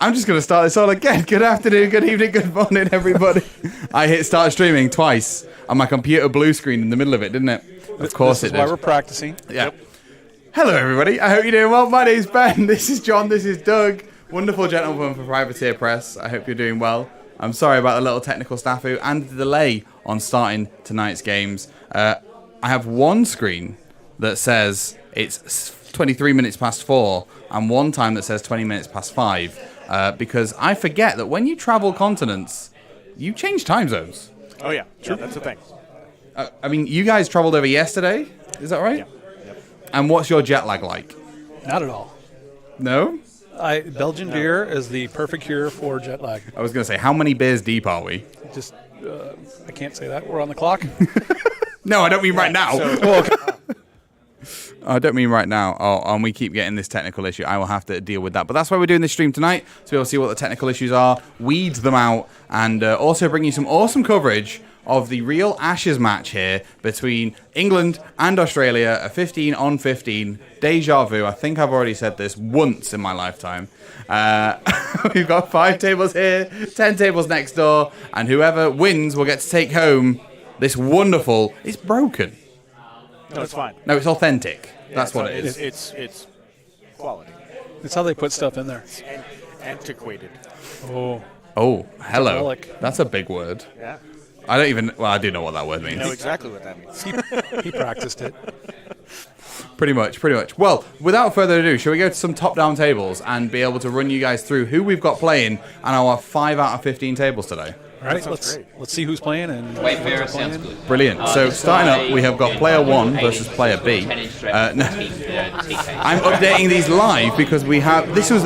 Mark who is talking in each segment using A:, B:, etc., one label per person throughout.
A: I'm just going to start this all again. Good afternoon, good evening, good morning, everybody. I hit start streaming twice, and my computer blue screen in the middle of it, didn't it? Of course it did.
B: This is why we're practicing.
A: Yeah. Yep. Hello, everybody. I hope you're doing well. My name's Ben. This is John. This is Doug. Wonderful gentleman from Privateer Press. I hope you're doing well. I'm sorry about the little technical snafu and the delay on starting tonight's games. I have one screen that says it's 23 minutes past 4 and one time that says 20 minutes past 5 because I forget that when you travel continents, you change time zones.
B: Oh, yeah. True. That's the thing.
A: I mean, you guys traveled over yesterday. Is that right?
B: Yeah. Yep.
A: And what's your jet lag like?
B: Not at all.
A: No?
B: Belgian beer is the perfect cure for jet lag.
A: I was going to say, how many beers deep are we?
B: Just, I can't say that. We're on the clock.
A: No, I don't mean right now.
B: Okay.
A: I don't mean right now. Oh, and we keep getting this technical issue. I will have to deal with that. But that's why we're doing this stream tonight, to be able to see what the technical issues are, weed them out, and also bring you some awesome coverage of the real Ashes match here between England and Australia, a 15-on-15 deja vu. I think I've already said this once in my lifetime. We've got 5 tables here, 10 tables next door, and whoever wins will get to take home this wonderful... It's broken.
B: No, it's fine.
A: No, it's authentic.
B: Yeah,
A: That's what it is.
B: It's quality.
C: It's how they put stuff in there.
B: Antiquated.
C: Oh,
A: Hello.
C: Symbolic.
A: That's a big word.
B: Yeah.
A: I don't even... Well, I do know what that word means.
B: You know exactly what that means.
C: he practiced it.
A: Pretty much. Well, without further ado, shall we go to some top-down tables and be able to run you guys through who we've got playing and our 5 out of 15 tables today?
C: All right, let's see who's playing and
D: Wayfarer sounds good.
A: Brilliant. So starting up, we have got player 1 versus player B. I'm updating these live because we have... This was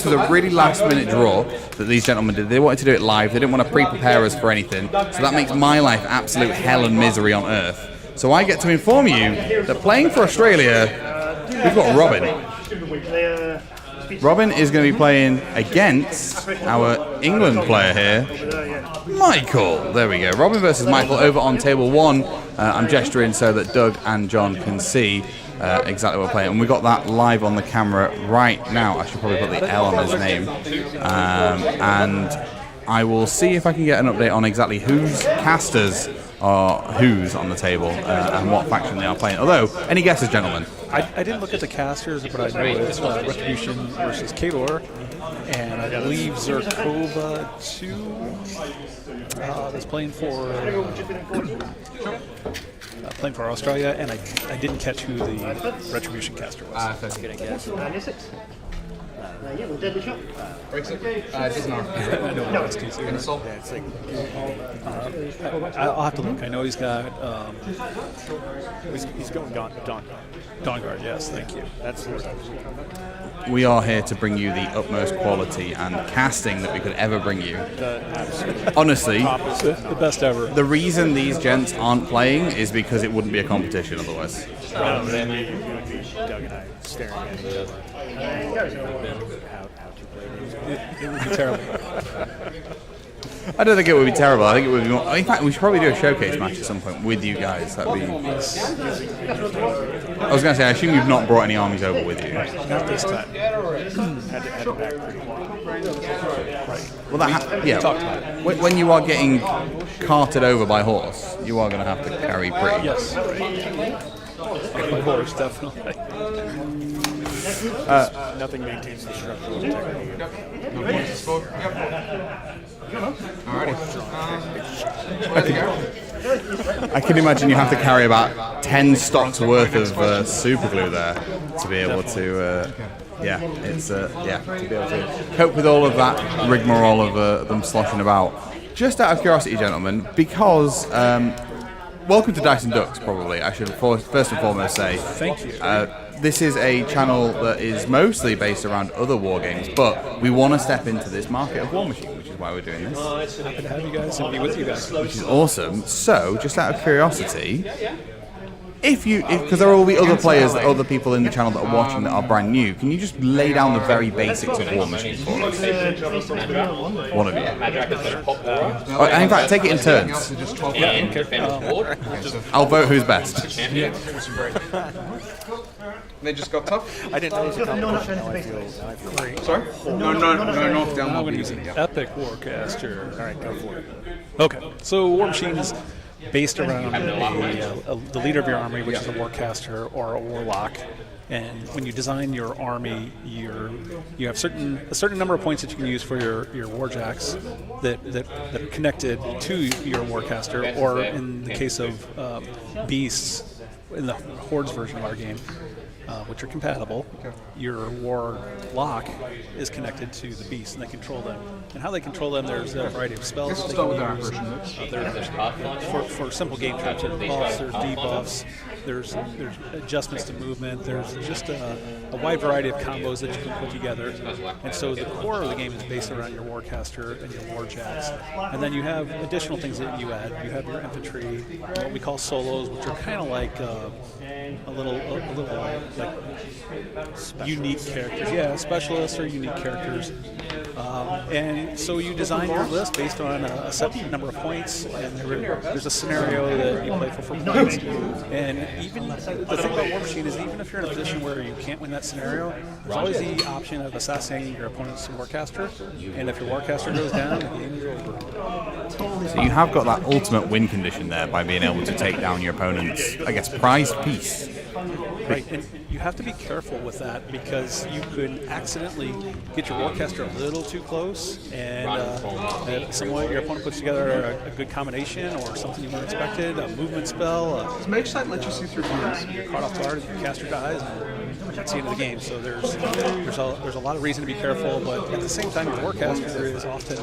A: a really last-minute draw that these gentlemen did. They wanted to do it live. They didn't want to pre-prepare us for anything. So that makes my life absolute hell and misery on earth. So I get to inform you that playing for Australia, we've got Robin. Robin is going to be playing against our England player here, Michael. There we go. Robin versus Michael over on table 1. I'm gesturing so that Doug and John can see exactly what we're playing. And we've got that live on the camera right now. I should probably put the L on his name. And I will see if I can get an update on exactly whose casters are who's on the table and what faction they are playing. Although, any guesses, gentlemen?
C: I didn't look at the casters, but I know it's Retribution versus Kalor, and I believe Zerkova 2 is playing for Australia, and I didn't catch who the Retribution caster was.
D: I was going to guess.
E: Yeah, we'll deadly shot.
D: Breaks it. It's not.
C: I know it's too I'll have to look. I know he's got...
B: He's going
C: Dawnguard, yes, thank you.
B: That's
A: We are here to bring you the utmost quality and casting that we could ever bring you. Honestly,
C: the best ever.
A: the reason these gents aren't playing is because it wouldn't be a competition otherwise.
B: Doug and I staring at each other.
C: It would be terrible.
A: I don't think it would be terrible. I think it would be more... In fact, we should probably do a showcase match at some point with you guys. That'd be... I was going to say, I assume you've not brought any armies over with you.
C: Not this time.
B: Had to back pretty
C: Right.
A: Well, yeah. When you are getting carted over by horse, you are going to have to carry pretty.
C: Yes. By horse, definitely.
B: Nothing maintains the structural integrity.
A: I can imagine you have to carry about 10 stocks worth of super glue there to be able to, to be able to cope with all of that rigmarole of them sloshing about. Just out of curiosity, gentlemen, because welcome to Dice and Ducks. Probably I should first and foremost say
C: thank you.
A: This is a channel that is mostly based around other war games, but we want to step into this market of Warmachine, which is why we're doing this.
C: Happy to have you guys and be with you guys.
A: Which is awesome. So, just out of curiosity, because there will be other players, other people in the channel that are watching that are brand new, can you just lay down the very basics of Warmachine for us? One of you. Oh, in fact, take it in turns. I'll vote who's best.
D: They just got tough.
C: I didn't know it was a
E: No, not
C: competition.
E: trying to base race.
C: Great.
D: Sorry? No, North down.
C: I'm
D: I'll
C: going
D: be
C: to use
D: using
C: an
D: it. Yeah.
C: epic Warcaster. All right, go for it. Okay, so Warmachine is based around the leader of your army, which is a Warcaster or a Warlock. And when you design your army, you have a certain number of points that you can use for your warjacks that are connected to your Warcaster, or in the case of beasts in the Hordes version of our game, which are compatible, your Warlock is connected to the beast, and they control them. And how they control them, there's a variety of spells that they can use. For simple game traps, there's buffs, there's debuffs, there's adjustments to movement, there's just a wide variety of combos that you can put together. And so the core of the game is based around your Warcaster and your Warjacks. And then you have additional things that you add. You have your infantry, what we call solos, which are kind of like a little like unique characters. Yeah, specialists or unique characters. And so you design your list based on a set number of points, and there's a scenario that you play for points. And even the thing about Warmachine is, even if you're in a position where you can't win that scenario, there's always the option of assassinating your opponent's Warcaster. And if your Warcaster goes down, the game is over.
A: So you have got that ultimate win condition there by being able to take down your opponent's, I guess, prized piece.
C: Right, and you have to be careful with that, because you could accidentally get your Warcaster a little too close, and your opponent puts together a good combination or something you weren't expected, a movement spell.
D: Does Mage Sight let you see through views?
C: You're caught off guard, and your caster dies, and that's the end of the game. So there's a lot of reason to be careful, but at the same time, your Warcaster is often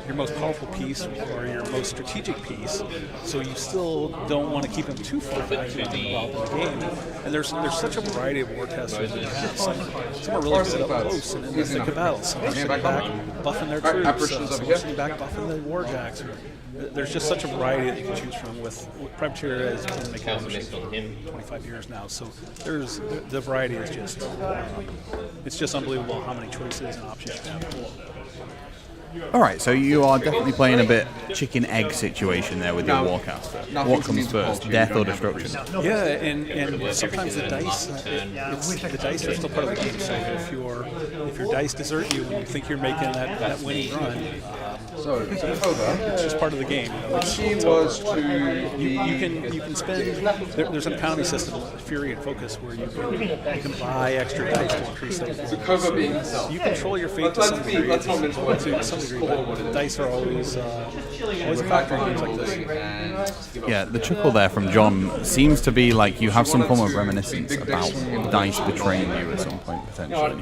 C: your most powerful piece or your most strategic piece. So you still don't want to keep him too far back to be involved in the game. And there's such a variety of Warcasters that you have. Some are really good up close and in the thick of battle. Some are sitting back, buffing their troops. Some are sitting back, buffing the Warjacks. There's just such a variety that you can choose from. With Privateer has been making Warmachine for 25 years now, so the variety is just it's just unbelievable how many choices and options you have.
A: All right, so you are definitely playing a bit chicken-egg situation there with your Warcaster. What comes first, death or destruction?
C: Yeah, and sometimes the dice, the dice are still part of the game. So if your dice desert you when you think you're making that winning run, it's just part of the game.
D: She was to
C: You can spend. There's an economy system, Fury and Focus, where you can buy extra dice to increase those. You control your fate to some degree. But the dice are always a factor in games like this.
A: Yeah, the chuckle there from John seems to be like you have some form of reminiscence about dice betraying you at some point, potentially.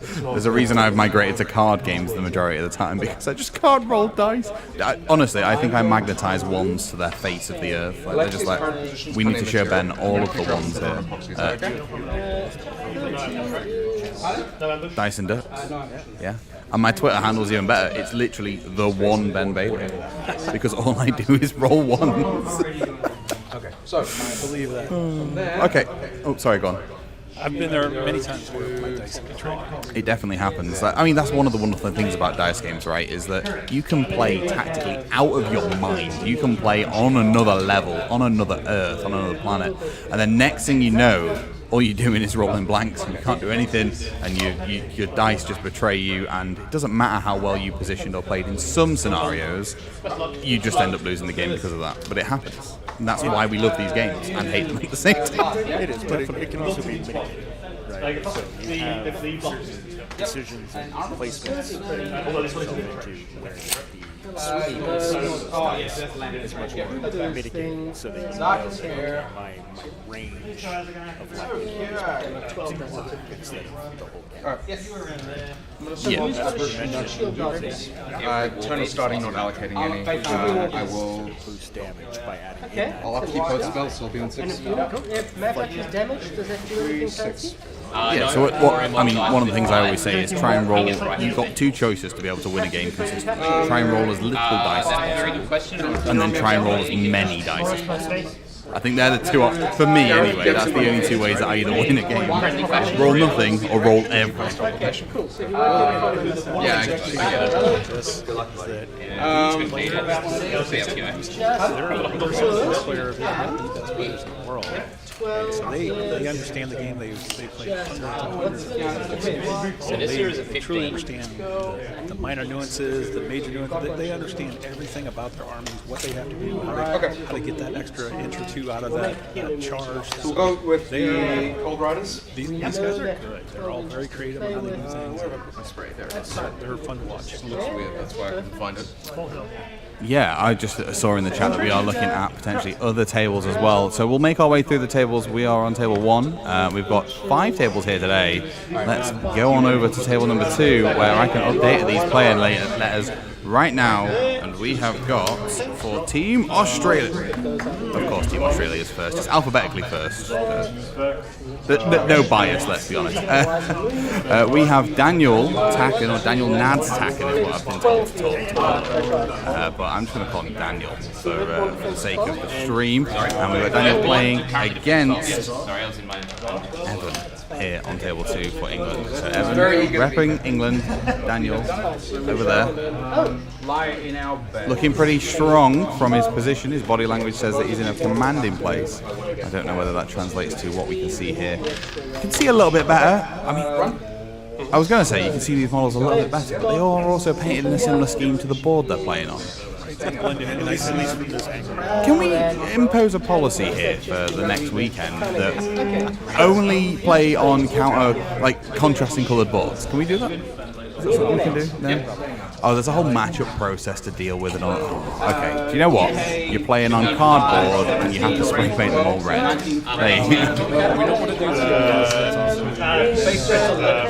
A: There's a reason I've migrated to card games the majority of the time, because I just can't roll dice. Honestly, I think I magnetize ones to their face of the earth. Like, they're just like, we need to show Ben all of the ones here. Dice and Ducks. Yeah. And my Twitter handle's even better. It's literally the one Ben Bailey, because all I do is roll ones.
D: Okay, so
C: I believe that.
A: Okay. Oh, sorry, go on.
C: I've been there many times where my dice have been betrayed.
A: It definitely happens. I mean, that's one of the wonderful things about dice games, right? Is that you can play tactically out of your mind. You can play on another level, on another Earth, on another planet, and then next thing you know, all you're doing is rolling blanks and you can't do anything, and your dice just betray you, and it doesn't matter how well you positioned or played in some scenarios, you just end up losing the game because of that. But it happens. And that's why we love these games and hate them at the same time.
B: It is, but it can also be mitigated, right? So you have certain decisions and placements that go into where is much more mitigated, so that you know my range of likely instead of the whole game.
D: turn is starting, not allocating any. I will
B: Boost damage by adding in that.
D: I'll upkeep both spells, so I'll be on 6.
E: If Maverick is damaged, does that do anything fancy?
A: Yeah, so I mean, one of the things I always say is try and roll. You've got two choices to be able to win a game consistently. Try and roll as little dice as possible, and then try and roll as many dice as possible. I think they're the two options. For me, anyway, that's the only two ways that I either win a game. Roll nothing or roll everything.
D: Yeah, I get it.
C: There are players that are the best players in the world. So they understand the game. They play hundreds of games. So they truly understand the minor nuances, the major nuances. They understand everything about their armies, what they have to do, how to get that extra inch or two out of that charge.
D: So we'll go with the Cold Riders.
C: These guys are good. They're all very creative on how they do things.
D: That's great. There it is.
C: They're fun to watch.
D: It looks weird. That's why I couldn't find it.
A: Yeah, I just saw in the chat that we are looking at potentially other tables as well. So we'll make our way through the tables. We are on table 1. We've got 5 tables here today. Let's go on over to table number 2, where I can update these player letters right now. And we have got for Team Australia. Of course, Team Australia is first. It's alphabetically first. No bias, let's be honest. We have Daniel Tacken, or Daniel Nads Tacken is what I've been told to talk. But I'm just going to call him Daniel for the sake of the stream. And we've got Daniel playing against Evan here on table 2 for England. So Evan repping England, Daniel over there. Looking pretty strong from his position. His body language says that he's in a commanding place. I don't know whether that translates to what we can see here. You can see a little bit better. I mean, I was going to say you can see these models a little bit better, but they are also painted in a similar scheme to the board they're playing on. Can we impose a policy here for the next weekend that only play on contrasting coloured boards? Can we do that? Is that something we can do? No? Oh, there's a whole matchup process to deal with and all. Okay, do you know what? You're playing on cardboard and you have to spray paint them all red. There you go.
C: We don't want to do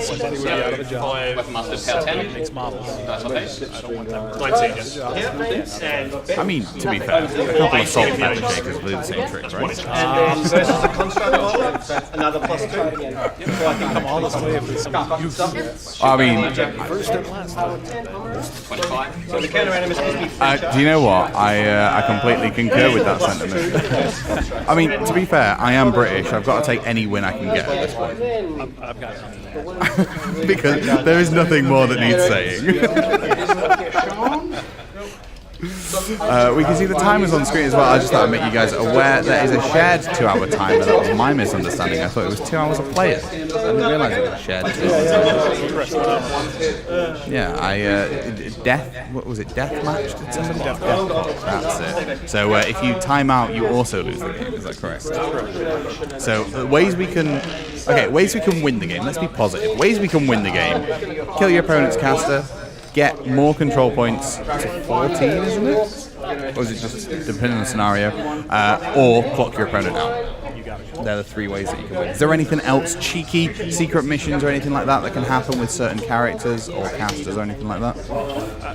C: somebody really out of a job makes models. I don't want them.
A: I mean, to be fair, a couple of salt and pepper shakers will do the same trick, right?
F: Versus a construct, another +2.
C: So I can come all this way with some
A: I mean,
C: first and last.
F: 25. So the counter enemies must be
A: do you know what? I completely concur with that sentiment. I mean, to be fair, I am British. I've got to take any win I can get at this point.
C: I've got something.
A: Because there is nothing more that needs saying. We can see the timers on screen as well. I just thought I'd make you guys aware there is a shared 2-hour timer. That was my misunderstanding. I thought it was 2 hours of play it. I didn't realise it was a shared 2 hours. Yeah, what was it? Death match? Did somebody? That's it. So if you time out, you also lose the game. Is that correct? So ways we can win the game. Let's be positive. Ways we can win the game: kill your opponent's caster, get more control points to 14, isn't it? Or is it just depending on the scenario? Or clock your opponent out. They're the 3 ways that you can win. Is there anything else, cheeky secret missions or anything like that can happen with certain characters or casters or anything like that?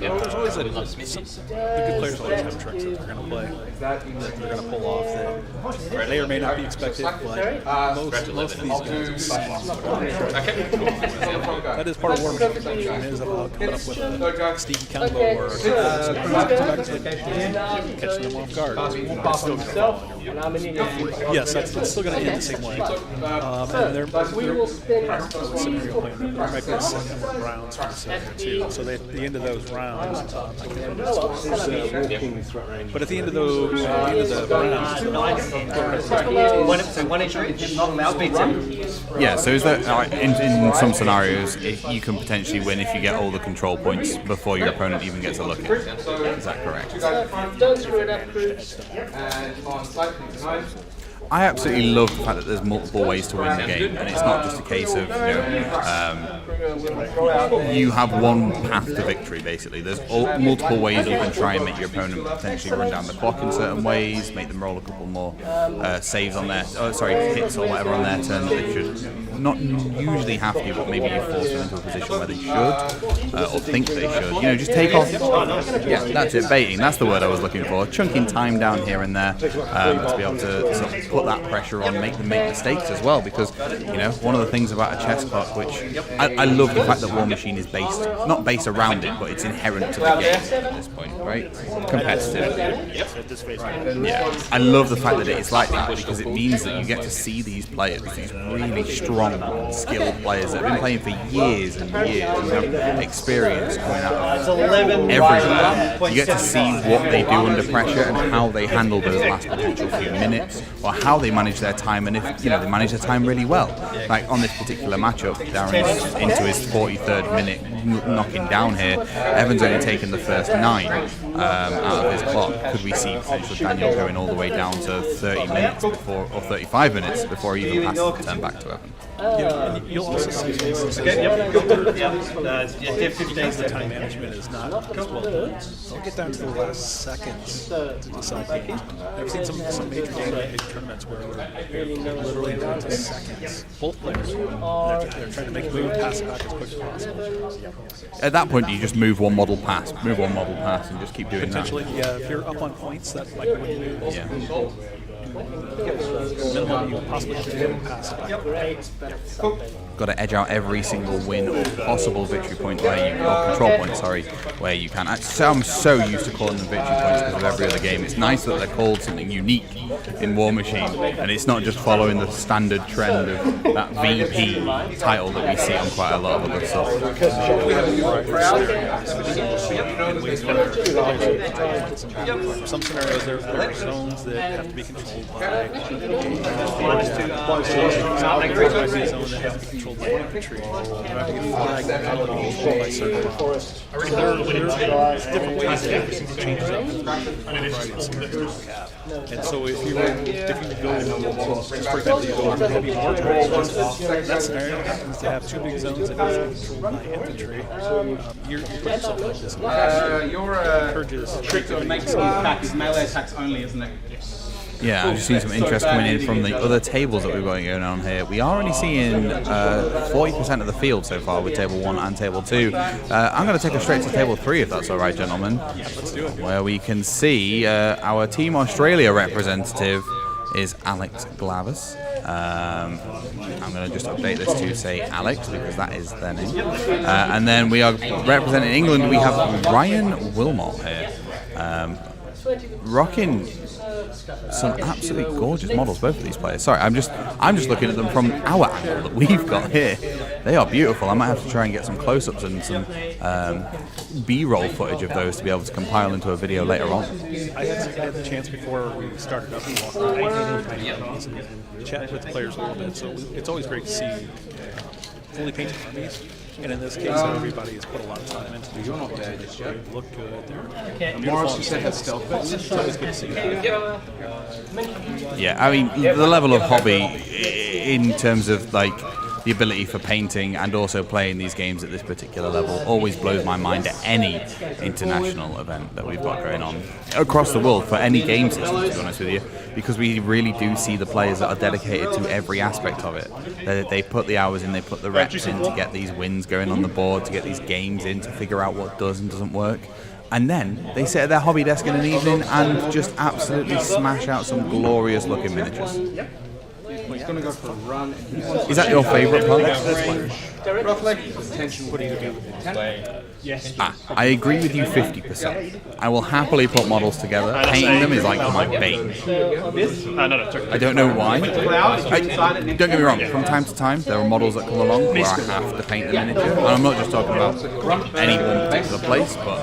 C: There's always the good players always have tricks that they're going to play, that they're going to pull off that may or may not be expected, but most of these guys that is part of Warmachine. It is about coming up with a sneaky combo or catching them off guard. Yes, it's still going to end the same way. And there might be a set number of rounds for the scenario too. So at the end of those rounds, but at the end of those
A: yeah, so is that in some scenarios you can potentially win if you get all the control points before your opponent even gets a look at it. Is that correct? I absolutely love the fact that there's multiple ways to win the game, and it's not just a case of you have one path to victory. Basically, there's multiple ways you can try and make your opponent potentially run down the clock in certain ways, make them roll a couple more saves on their, hits or whatever on their turn that they should not usually have to, but maybe you force them into a position where they should or think they should. Just take off. Yeah, that's it. Baiting. That's the word I was looking for. Chunking time down here and there to be able to sort of put that pressure on, make them make mistakes as well, because one of the things about a chess clock, which I love the fact that Warmachine is not based around it, but it's inherent to the game at this point, right? Competitive. Yeah, I love the fact that it is like that, because it means that you get to see these players, these really strong strong, skilled players that have been playing for years and years and have experience coming out of everywhere. You get to see what they do under pressure and how they handle those last potential few minutes, or how they manage their time, and if they manage their time really well. Like on this particular matchup, Darren's into his 43rd minute knocking down here. Evan's only taken the first 9 out of his clock. Could we see potential Daniel going all the way down to 30 minutes before, or 35 minutes before he even passes the turn back to Evan?
C: And you'll also see cases the time management is not as well done. They'll get down to the last seconds to decide games. I've seen some major games, major tournaments where they're literally down to seconds. Both players, they're trying to make a move, pass it back as quick as possible.
A: At that point, do you just move one model pass, and just keep doing
C: Potentially,
A: that?
C: yeah. If you're up on points, that might be what you do.
A: Yeah.
C: Minimum, you possibly have to be able to pass it back.
A: Got to edge out every single win or possible victory point or control point, where you can. I'm so used to calling them victory points because of every other game. It's nice that they're called something unique in Warmachine, and it's not just following the standard trend of that VP title that we see on quite a lot of other stuff.
C: Some scenarios there are zones that have to be controlled by zone that has to be controlled by infantry. You have to get flagged by certain models. There's different ways that changes up the variety of scenarios we have. And so if you go, for example, you go on heavy mortars, that scenario happens to have 2 big zones that have to be controlled by infantry. You're putting yourself like this.
F: Your trick to make the attack is melee attacks only, isn't it?
A: Yeah, I've just seen some interest coming in from the other tables that we've got going on here. We are only seeing 40% of the field so far with table 1 and table 2. I'm going to take us straight to table 3 if that's all right, gentlemen.
C: Yeah, let's do it.
A: Where we can see our Team Australia representative is Alex Glavis. I'm going to just update this to say Alex because that is their name. And then we are representing England. We have Ryan Wilmot here. Rocking some absolutely gorgeous models, both of these players. Sorry, I'm just looking at them from our angle that we've got here. They are beautiful. I might have to try and get some close-ups and some B-roll footage of those to be able to compile into a video later on.
C: I had the chance before we started up and walk around and chat with the players a little bit, so it's always great to see fully painted armies. And in this case, everybody has put a lot of time into these models. They look good. They're
D: Morris, you said, has stealth bits.
C: It's always good to see that.
A: Yeah, I mean, the level of hobby in terms of like the ability for painting and also playing these games at this particular level always blows my mind at any international event that we've got going on across the world for any game system, to be honest with you, because we really do see the players that are dedicated to every aspect of it. They put the hours in, they put the reps in to get these wins going on the board, to get these games in, to figure out what does and doesn't work. And then they sit at their hobby desk in an evening and just absolutely smash out some glorious looking miniatures.
D: He's going to go for a run.
A: Is that your favourite part?
D: Roughly. What are you doing? 10?
F: Yes.
A: I agree with you 50%. I will happily put models together. Painting them is like my bane. I don't know why. Don't get me wrong, from time to time there are models that come along where I have to paint the miniature. And I'm not just talking about any one particular place, but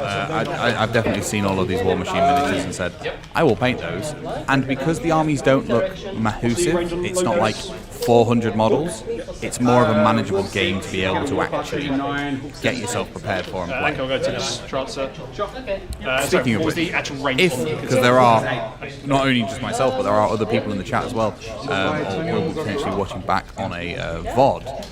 A: I've definitely seen all of these Warmachine miniatures and said, I will paint those. And because the armies don't look massive, it's not like 400 models, it's more of a manageable game to be able to actually get yourself prepared for and play. Speaking of which, because there are, not only just myself, but there are other people in the chat as well, or will be potentially watching back on a VOD,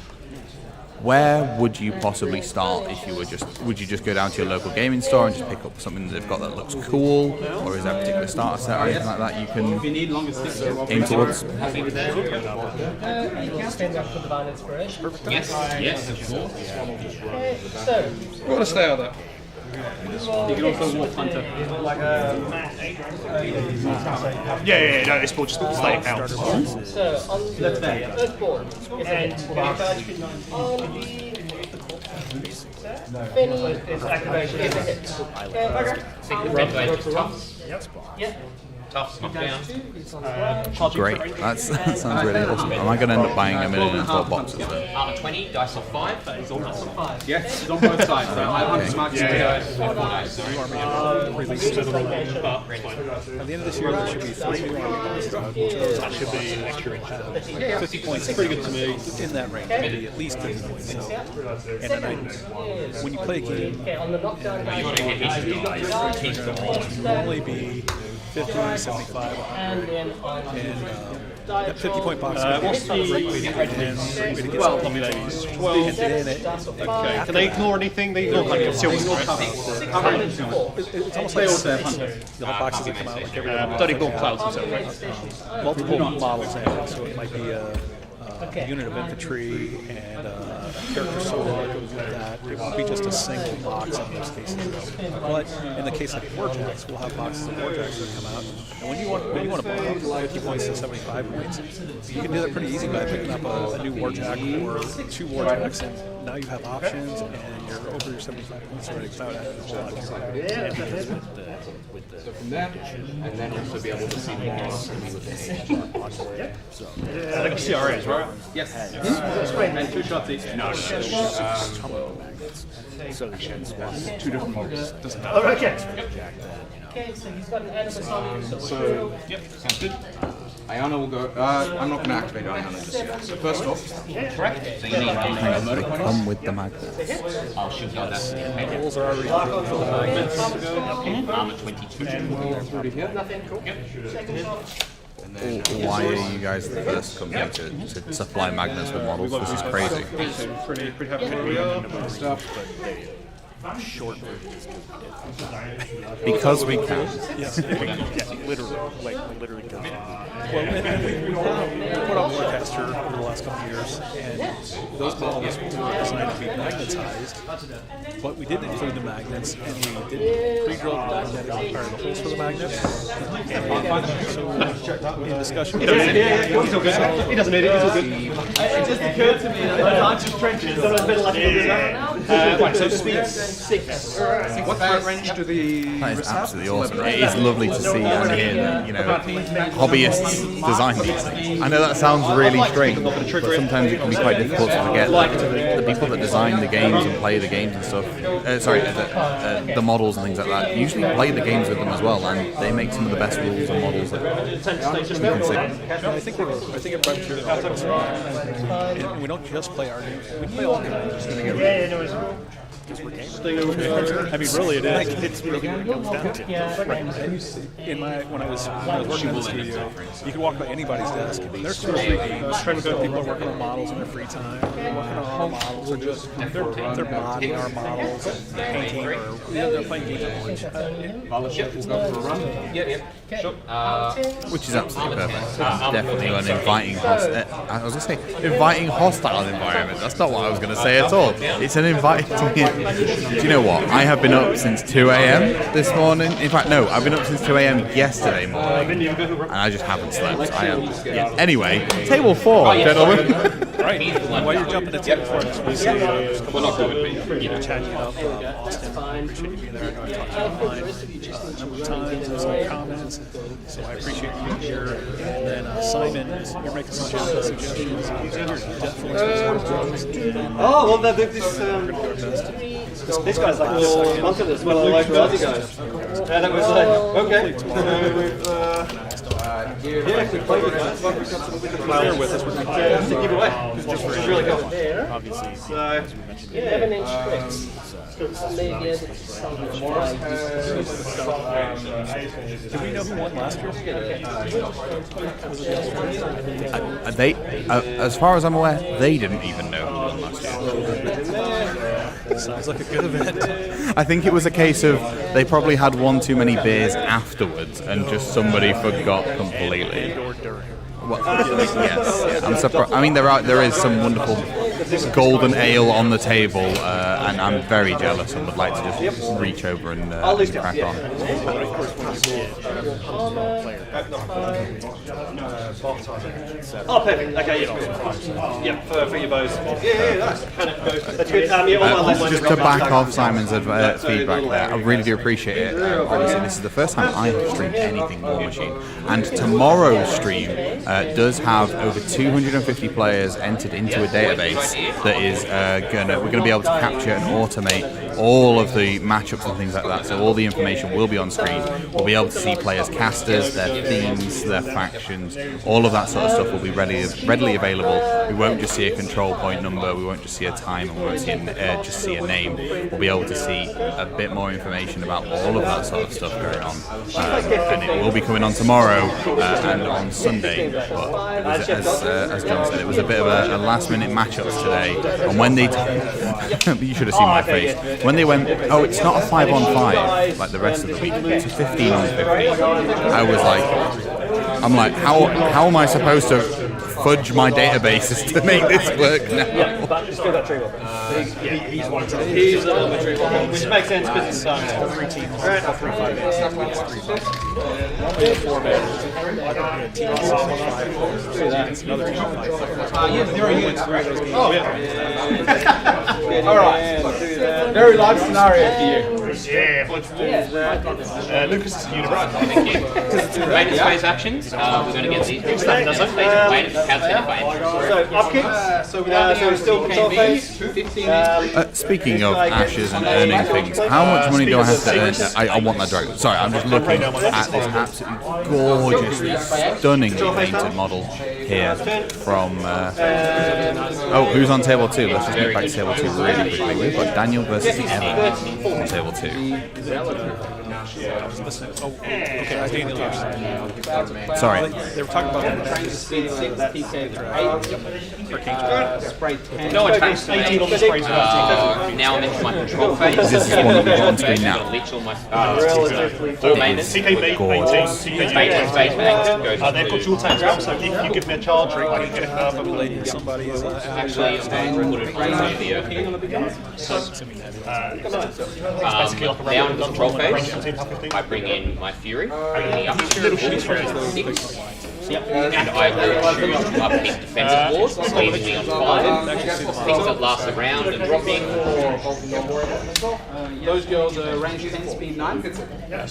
A: where would you possibly start if you were would you just go down to your local gaming store and just pick up something that they've got that looks cool, or is there a particular starter set or anything like that you can aim towards?
E: Stand up for divine inspiration.
F: Yes.
E: So,
D: What a style though.
F: You can also walk hunter.
B: Yeah, no, it's more just stay out.
E: so on the Earthborn, and on the Benny activation is a hit. Yeah.
G: Tough, knockdown.
A: Great. That sounds really awesome. Am I going to end up buying a million and 12 boxes then?
G: Armor 20, dice of 5.
F: Yes, it's on both sides. So I have smart
C: Released to the room. At the end of this year, there should be 3 new army boxes out. That should be an extra 50 points. It's pretty good to me. In that range, maybe at least 50 points. So, and then when you play a game,
G: You want to get each dice, keep them
C: it should normally be 50, 75, 100. And that 50-point box is a great way to get some combinations. And then
D: Okay. Can they ignore anything? They ignore like concealment, right?
C: it's almost like you'll have boxes that come out like every other
D: Don't ignore clouds and stuff, right?
C: multiple models in it. So it might be a unit of infantry and a character sword that goes with that. It won't be just a single box in most cases. But in the case of Warjacks, we'll have boxes of Warjacks that come out. And when you want to bump 50 points to 75 points, you can do that pretty easy by picking up a new Warjack or 2 Warjacks, and now you have options and you're over your 75 points already without adding a whole lot to it.
H: So from that, and then also be able to see more with the age. So
D: Like CRAs, right?
F: Yes. And 2 shots each.
B: No. So the chance was
H: 2 different models. Doesn't
E: Oh, okay. Okay, so he's got an animus on him.
H: So, sounds good. Ayana will go. I'm not going to activate Ayana just yet. So first off,
G: correct. So you need
A: They come with the magnet.
G: I'll shoot you that.
C: Rules are already for the magnets.
G: Armor 22.
E: Nothing, cool. Second shot.
A: Why are you guys the first company to supply magnets with models? This is crazy.
F: Pretty happy with we are.
B: short version is
A: Because we can.
B: literally goes.
C: Well, and we put on Warcaster over the last couple of years, and those models were designed to be magnetized, but we didn't include the magnets, and we didn't pre-drill the magnet or the holes for the magnets. And so, in discussion,
D: He doesn't need it. He's all good. He doesn't need it. He's all good.
E: It just occurred to me that I can't just trenches. So I've been like,
D: Right, so speed.
E: 6.
H: what threat range do the
A: That is absolutely awesome. It is lovely to see and hear that, hobbyists design these things. I know that sounds really strange, but sometimes it can be quite difficult to forget that the people that design the games and play the games and stuff, the models and things like that, usually play the games with them as well, and they make some of the best rules and models that we can see.
C: I think at Frontier, and we don't just play our games, we play all games. I mean, really, it is. It's really what it comes down to. Right. When I was working in the studio, you could walk by anybody's desk, and there's 2 or 3 games. People are working on models in their free time. They're working on our models, or just they're modding our models, painting, or they're playing games at lunch.
A: Which is absolutely perfect. Definitely an inviting hostile environment. That's not what I was going to say at all. It's an inviting. Do you know what? I have been up since 2 a.m. this morning. In fact, no, I've been up since 2 a.m. yesterday morning, and I just haven't slept. Anyway, table 4, gentlemen.
C: Right. While you're jumping to table 4, we see we're not going to chat you up. Austin, I appreciate you being there. I know I've talked to you online a number of times and some comments, so I appreciate you being here. And then Simon, you're making some suggestions.
D: Oh, well, this guy's like onto this, well, I like the other guys. And that was like, okay. Yeah, we played with guys. We've got some players with us. Give away, which is really cool.
B: Obviously,
D: So,
E: 11-inch bricks. So maybe
C: Do we know who won last year?
A: As far as I'm aware, they didn't even know who won last year.
C: Sounds like a good event.
A: I think it was a case of they probably had one too many beers afterwards, and just somebody forgot completely. Well, yes, I'm surprised. I mean, there is some wonderful golden ale on the table, and I'm very jealous and would like to just reach over and crack on.
D: Oh, perfect. Okay, yeah, for your bows. Yeah, that's good.
A: Just to back off Simon's feedback there, I really do appreciate it. Obviously, this is the first time I have streamed anything Warmachine, and tomorrow's stream does have over 250 players entered into a database that is we're gonna be able to capture and automate all of the matchups and things like that. So all the information will be on screen. We'll be able to see players' casters, their themes, their factions, all of that sort of stuff will be readily available. We won't just see a control point number, we won't just see a time, and we won't see just see a name. We'll be able to see a bit more information about all of that sort of stuff going on. And it will be coming on tomorrow and on Sunday. But it was, as John said, it was a bit of a last-minute matchups today. And when they you should have seen my face. When they went, oh, it's not a 5-on-5 like the rest of the week, it's a 15-on-15. I was like, how am I supposed to fudge my databases to make this work now?
D: Yeah, but just go that tree one. He's one of the He's a little bit tree one, which makes sense because it's 3 teams. Right. 3 5 Normally 4 men. I got a team of 5. It's another team of 5. Oh, yeah.
F: All right. Very live scenario for you.
D: Yeah, let's do that. Lucas is universe.
G: Thank you. Maintenance phase actions. We're going to get these.
D: So, upkeep. So we're still control phase.
A: Speaking of ashes and earning things, how much money do I have to earn? I want that dragon. Sorry, I'm just looking at this absolutely gorgeously, stunningly painted model here from... oh, who's on table 2? Let's just get back to table 2 really quickly. We've got Daniel versus Emma on table 2. Sorry.
C: They were talking about
G: No attacks to me. Now I'm into my control phase.
A: This is one that we've got on screen now.
G: Maintenance.
A: Gorgeous.
G: Maintenance phase action goes
D: They've got dual tanks now, so if you give me a charge ring, I can get it further.
C: somebody is
G: Actually, I'm going to put it right here. Now in control phase, I bring in my Fury, bringing up to 6, and I will choose to upkeep defensive ward, leaving me on 5. Things that last a round and dropping.
F: Those girls are range 10, speed 9.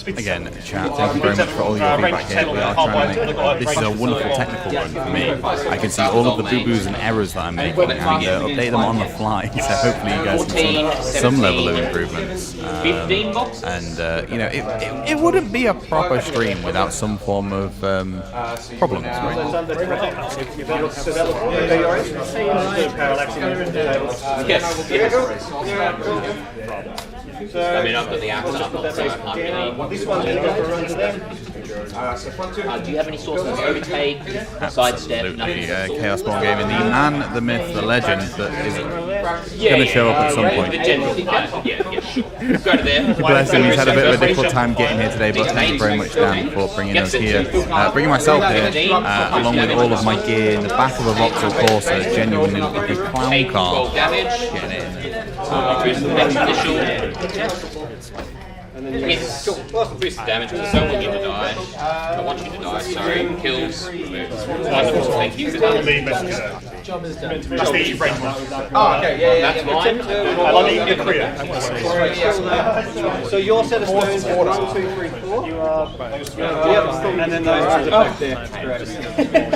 A: Again, chat, thank you very much for all your feedback here. We are trying to make this is a wonderful technical run for me. I can see all of the boo-boos and errors that I'm making and update them on the fly. So hopefully you guys can see some level of improvements.
G: 15 boxes.
A: And you know, it wouldn't be a proper stream without some form of problems, right?
G: Yes. I mean, I've got the axe up, so I can't really... do you have any sources of overtake, sidestep, nothing?
A: Chaos Spawn game in the man, the myth, the legend that is going to show up at some point.
G: Go to there.
A: Bless him, he's had a bit of a difficult time getting here today, but thank you very much, Dan, for bringing us here. Bringing myself here, along with all of my gear in the back of a Vauxhall Corsa, genuinely look like a clown car. Getting it in.
G: Hits. Boost damage because I don't want you to die. I want you to die, sorry. Kills. Wonderful, thank you for that.
D: That's the range one.
F: Oh, okay, yeah.
G: That's mine.
D: I like the Korea.
E: So your set of stones is 1, 2, 3, 4. You are. Yep, and then those ones are back there.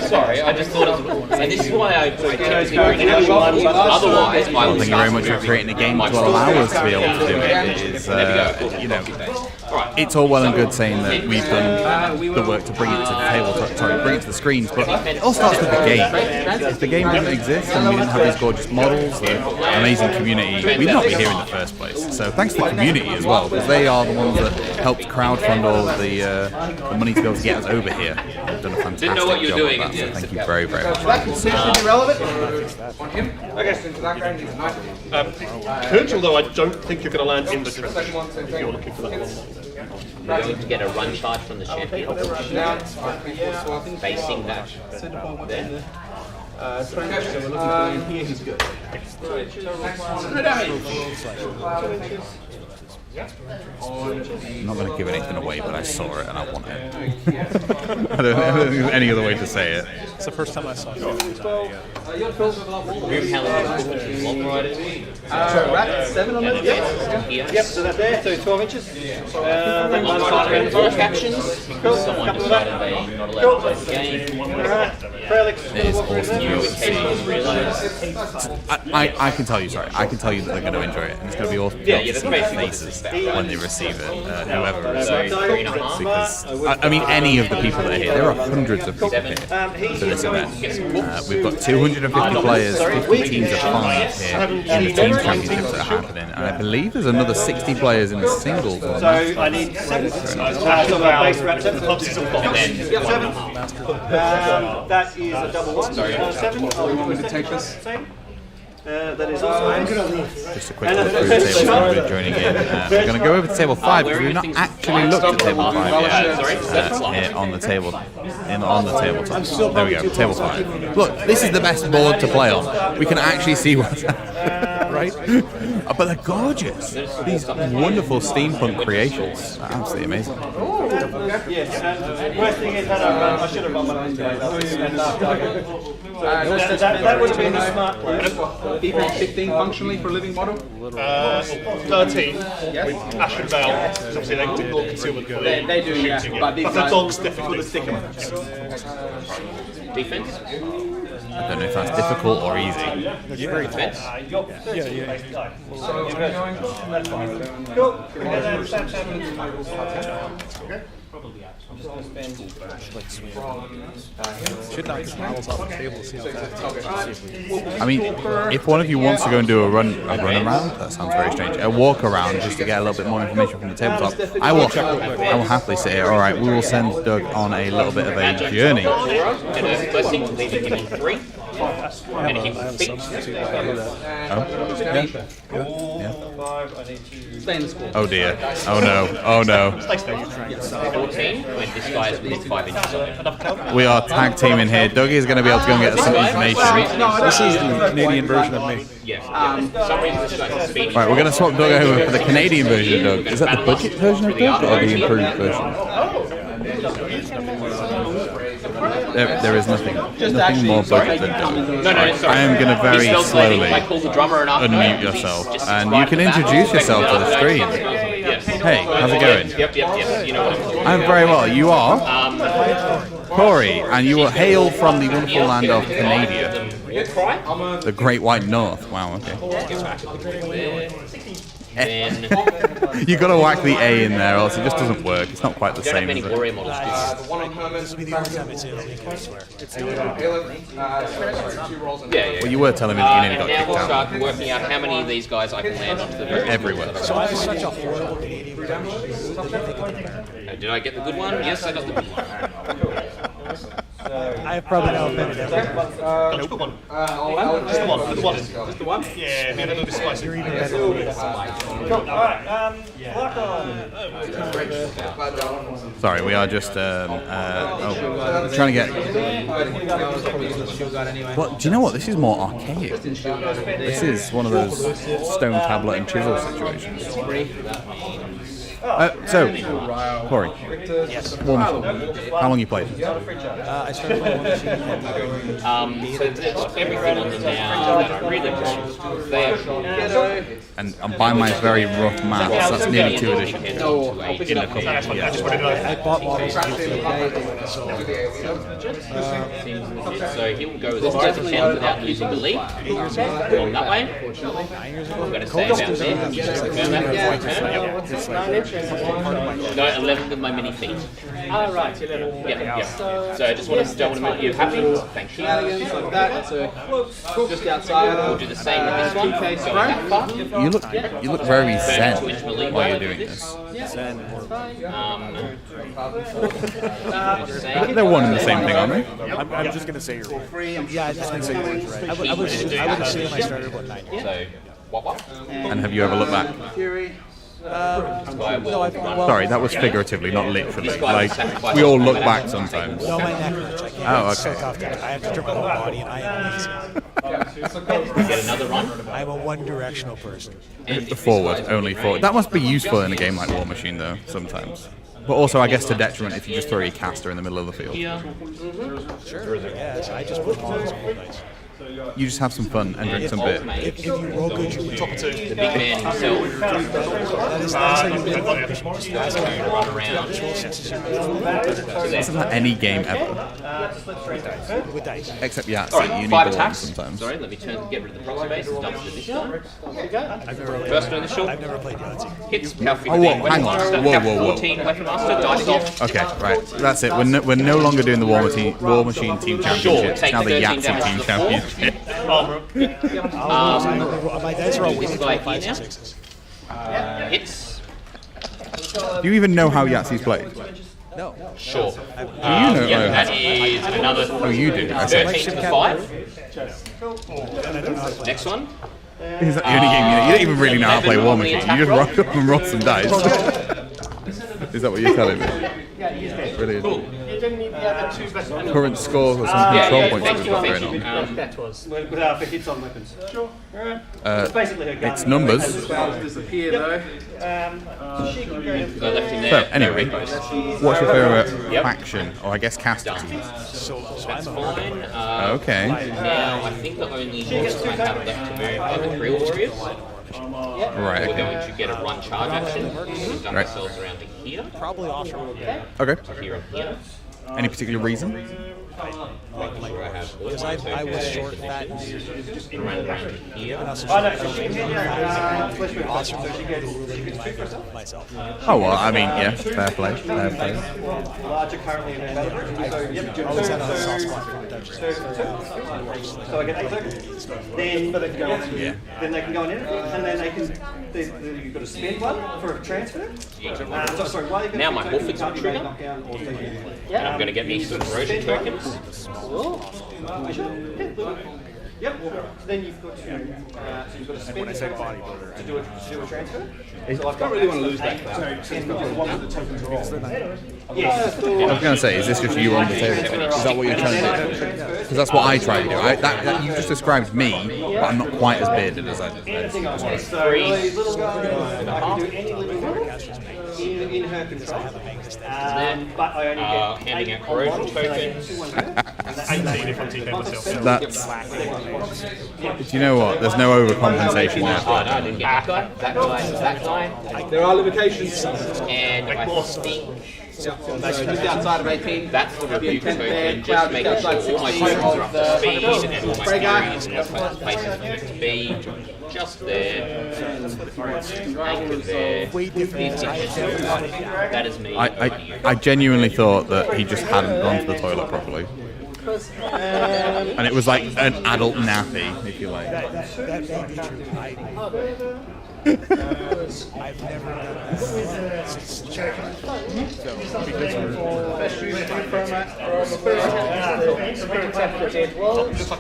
G: Sorry, I just thought it was... And this is why I typically bring in actual otherwise, I would
A: Thank you very much for creating a game to allow us to be able to do it. It is, you know, it's all well and good saying that we've done the work to bring it to the table, bring it to the screens, but it all starts with the game. If the game didn't exist and we didn't have these gorgeous models, the amazing community, we'd not be here in the first place. So thanks to the community as well, because they are the ones that helped crowdfund all of the money to be able to get us over here. They've done a fantastic job of that, so thank you very, very much.
D: Could, although I don't think you're going to land in the trench if you're looking for that one.
G: We're going to get a run charge from the champion. Facing that.
F: Strength, so we're looking for in here, he's good.
A: I'm not going to give anything away, but I saw it and I want it. I don't think there's any other way to say it.
C: It's the first time I saw it.
F: Rat, 7 on it? Yep, so that's there, so 12 inches.
G: Factions.
F: Cool,
G: Someone
F: couple of that.
G: decided they not allowed to play the game.
F: Alright, Felix,
A: It's awesome.
G: You occasionally realise.
A: I can tell you, sorry, I can tell you that they're going to enjoy it, and it's going to be awesome.
G: Yeah, that's
A: to see
G: basically
A: their
G: what it's
A: faces
G: about.
A: when they receive it, whoever receives
G: So
A: it.
G: 3.5.
A: Because I mean, any of the people that are here, there are hundreds of people here for this event. We've got 250 players, 50 teams of 5 here in the team championships that are happening, and I believe there's another 60 players in the singles. On
F: so I need 7. So base rat 7. That is a double 1. 7. Oh, you want me to take this? That is also. I'm going to leave.
A: Just a quick look through the table for everybody joining in. We're going to go over to table 5 because we've not actually looked at table 5 yet. Here on the table, on the tabletop. There we go, table 5. Look, this is the best board to play on. We can actually see what's right. But they're gorgeous. These wonderful steampunk creations. They're absolutely amazing.
F: Yes, worst thing is that I should have run one of these guys. That would have been a smart play.
H: Even 15 functionally for a living model?
B: 13 with Ash and Bell. Obviously, they can all concealment for
H: They do, yeah.
B: shooting
H: But
B: it.
H: these
B: But the
H: guys-
B: dog's difficult to stick him.
G: Defense.
A: I don't know if that's difficult or easy.
G: Defense.
C: Should knock the models off the table to see how fast.
A: I mean, if one of you wants to go and do a run around, that sounds very strange. A walk around just to get a little bit more information from the tabletop. I will happily sit here. All right, we will send Doug on a little bit of a journey.
G: And a blessing, leaving him on 3. And he will beat.
A: Oh dear. Oh no. Oh no.
G: 14 when this guy is within 5 inches of him.
A: We are tag teaming here. Doug is going to be able to go and get us some information.
C: This is the Canadian version of me.
G: Yeah. For some reason this guy's speedy.
A: Right, we're going to swap Doug over for the Canadian version of Doug. Is that the budget version of Doug or the improved version? There is nothing more budget than Doug.
G: No, sorry.
A: I am going to very slowly
G: I call the drummer and after
A: unmute yourself, and you can introduce yourself to the stream.
G: Yes.
A: Hey, how's it going?
G: Yep. You know what I'm
A: I'm very well. You are Corey, and you will hail from the wonderful land of Canada, the Great White North. Wow. Okay.
G: Then
A: You got to whack the A in there, else it just doesn't work. It's not quite the
G: don't have
A: same.
G: many
A: Is it?
G: warrior models. Yeah.
A: Well, you were telling me that you nearly got
G: Now
A: kicked
G: we'll
A: out.
G: start working out how many of these guys I can land onto the very
A: Everywhere.
C: So I was such a horrible Canadian version.
G: Did I get the good one? Yes, I got the good one.
C: I've probably now been it everywhere.
B: Just the one. Just the one. Yeah, maybe a little bit spicy.
A: Sorry, we are just trying to get. Well, do you know what? This is more archaic. This is one of those stone tablet and chisel situations. So, Corey, Warmachine. How long you played?
C: I started playing Warmachine.
G: So it's everything on them now that I really want. They
A: And by my very rough maths, that's nearly 2 editions. In a couple.
C: I bought models.
G: So he'll go as high as he can without losing the lead. Going that way. I'm going to stay about there. Just confirm that. No, 11 with my mini feet.
F: Ah, right, 11.
G: Yeah. So I just don't want to make you happy. Thank you.
F: Like that, so just outside.
G: We'll do the same with this one. Going that far.
A: You look very zen
G: 2 inch melee
A: while you're doing this. They're one and the same thing, aren't they?
C: I'm just gonna say you're right. Yeah, I'm just gonna say you're right. I would assume I started about 9.
G: So, what?
A: And have you ever looked back?
F: Fury.
G: No,
A: Sorry, that was figuratively, not literally. Like, we all look back sometimes.
D: No, my neck hurts. I can't.
A: Oh,
D: It's so
A: okay.
D: comfortable. I have to strip my whole body, and I am lazy.
G: Get another run.
D: I'm a one-directional person.
A: Forward, only forward. That must be useful in a game like Warmachine, though, sometimes. But also, I guess, to detriment if you just throw your caster in the middle of the field.
G: Here.
D: Sure. Yes, I just put all this roll dice.
A: You just have some fun and drink some beer.
D: If you roll good, you win.
G: The big man himself.
D: That's how you win.
G: Run around.
A: Isn't that any game ever?
D: With dice.
A: Except Yahtzee,
G: Alright,
A: you need
G: 5
A: the one
G: attacks.
A: sometimes.
G: Sorry, let me get rid of the proxy base. It's done for this one.
D: I've never played.
G: First initial.
D: I've never played Yahtzee.
G: Hits, power 15,
A: Oh, whoa, hang
G: weapon
A: on.
G: master,
A: Whoa,
G: cap
A: whoa, whoa.
G: 14, weapon master, dice off.
A: Okay, right. That's it. We're no longer doing the War Machine Team Championship.
G: take
A: Now the
G: 13
A: Yahtzee
G: damage
A: Team
G: to the floor.
A: Championship.
D: My dice are all
G: this
D: winning
G: guy
D: 5s
G: here
D: and 6s.
G: Hits.
A: Do you even know how Yahtzee's played?
D: No.
G: Sure.
A: Do you know?
G: Yeah, that is another
A: Oh, you do. I see.
G: 13 to 5. Next one.
A: Is that the only game you don't even really know how to play War Machine. You just rock up and roll some dice. Is that what you're telling me? Brilliant. Current scores or some control points that we've got going on.
F: That was. For hits on weapons. Sure. It's basically her gun.
A: It's numbers.
E: Disappear though.
F: She can go
G: Got left in
A: So,
G: there.
A: anyway, what's your favourite faction, or I guess caster team?
G: That's fine.
A: Okay.
G: Now, I think the only monsters I have left to move are the Krill Warriors.
A: Right,
G: We're
A: okay.
G: going to get a run charge action. We've done
A: Right.
G: ourselves around to here,
D: Probably offshore.
A: Okay.
G: here and here.
A: Any particular reason?
G: Making sure I have all
D: Because
G: my
D: I was
G: tokens.
D: short, fat, and
G: Around to here.
D: myself.
A: Oh, well, I mean, yeah, fair play. Fair play.
F: larger currently available. So, yep,
D: Always had a soft spot for Dutch.
F: So I get 8 tokens. Then they can go on. Then they can go on in, and then they can. You've got to spend one for a transfer. Sorry, while you're
G: Now my
F: transfer,
G: Wolfix will trigger.
F: Yeah.
G: I'm going to get me some corrosion tokens.
F: Yep. So then you've got to. So you've got to spend. When I say bodybuilder, to do a transfer. So I don't really want to lose that. Yes.
A: I was going to say, is this just you on the table? Is that what you're trying to do? Because that's what I try to do. That you just described me, but I'm not quite as bearded as I described.
F: So really, little guy, I can do any living room in her control. But I only get
G: handing out corrosion tokens.
B: 18 if I'm TK myself.
A: That's. Do you know what? There's no overcompensation
G: Oh,
A: there.
G: no, I didn't get that guy, that guy, that guy.
E: There are limitations.
G: And I think
E: Just outside of 18.
G: that's the rebuke
E: 10
G: token,
E: there,
G: just
E: cloud
G: making sure
E: outside
G: all my
E: 16
G: tokens are up to speed
E: of
G: and all my
E: spray guy.
G: furies are in places for them to be. Just there. Anchored there.
D: Way different.
G: That is me.
A: I genuinely thought that he just hadn't gone to the toilet properly. And it was like an adult nappy, if you like.
D: That may be true. I've never done that since checking.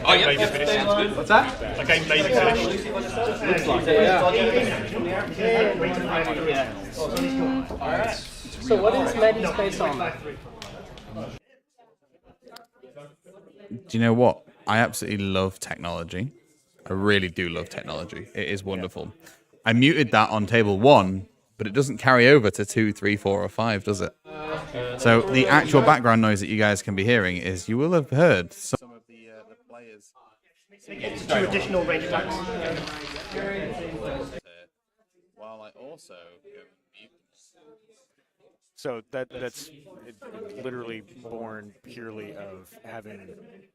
G: Oh, yeah, just finished. Sounds good.
E: What's that?
B: A game maybe finished.
I: So what is Maddie's based on?
A: Do you know what? I absolutely love technology. I really do love technology. It is wonderful. I muted that on table 1, but it doesn't carry over to 2, 3, 4, or 5, does it? So the actual background noise that you guys can be hearing is you will have heard some of the players.
F: It's 2 additional range attacks.
A: While I also
B: So that's literally born purely of having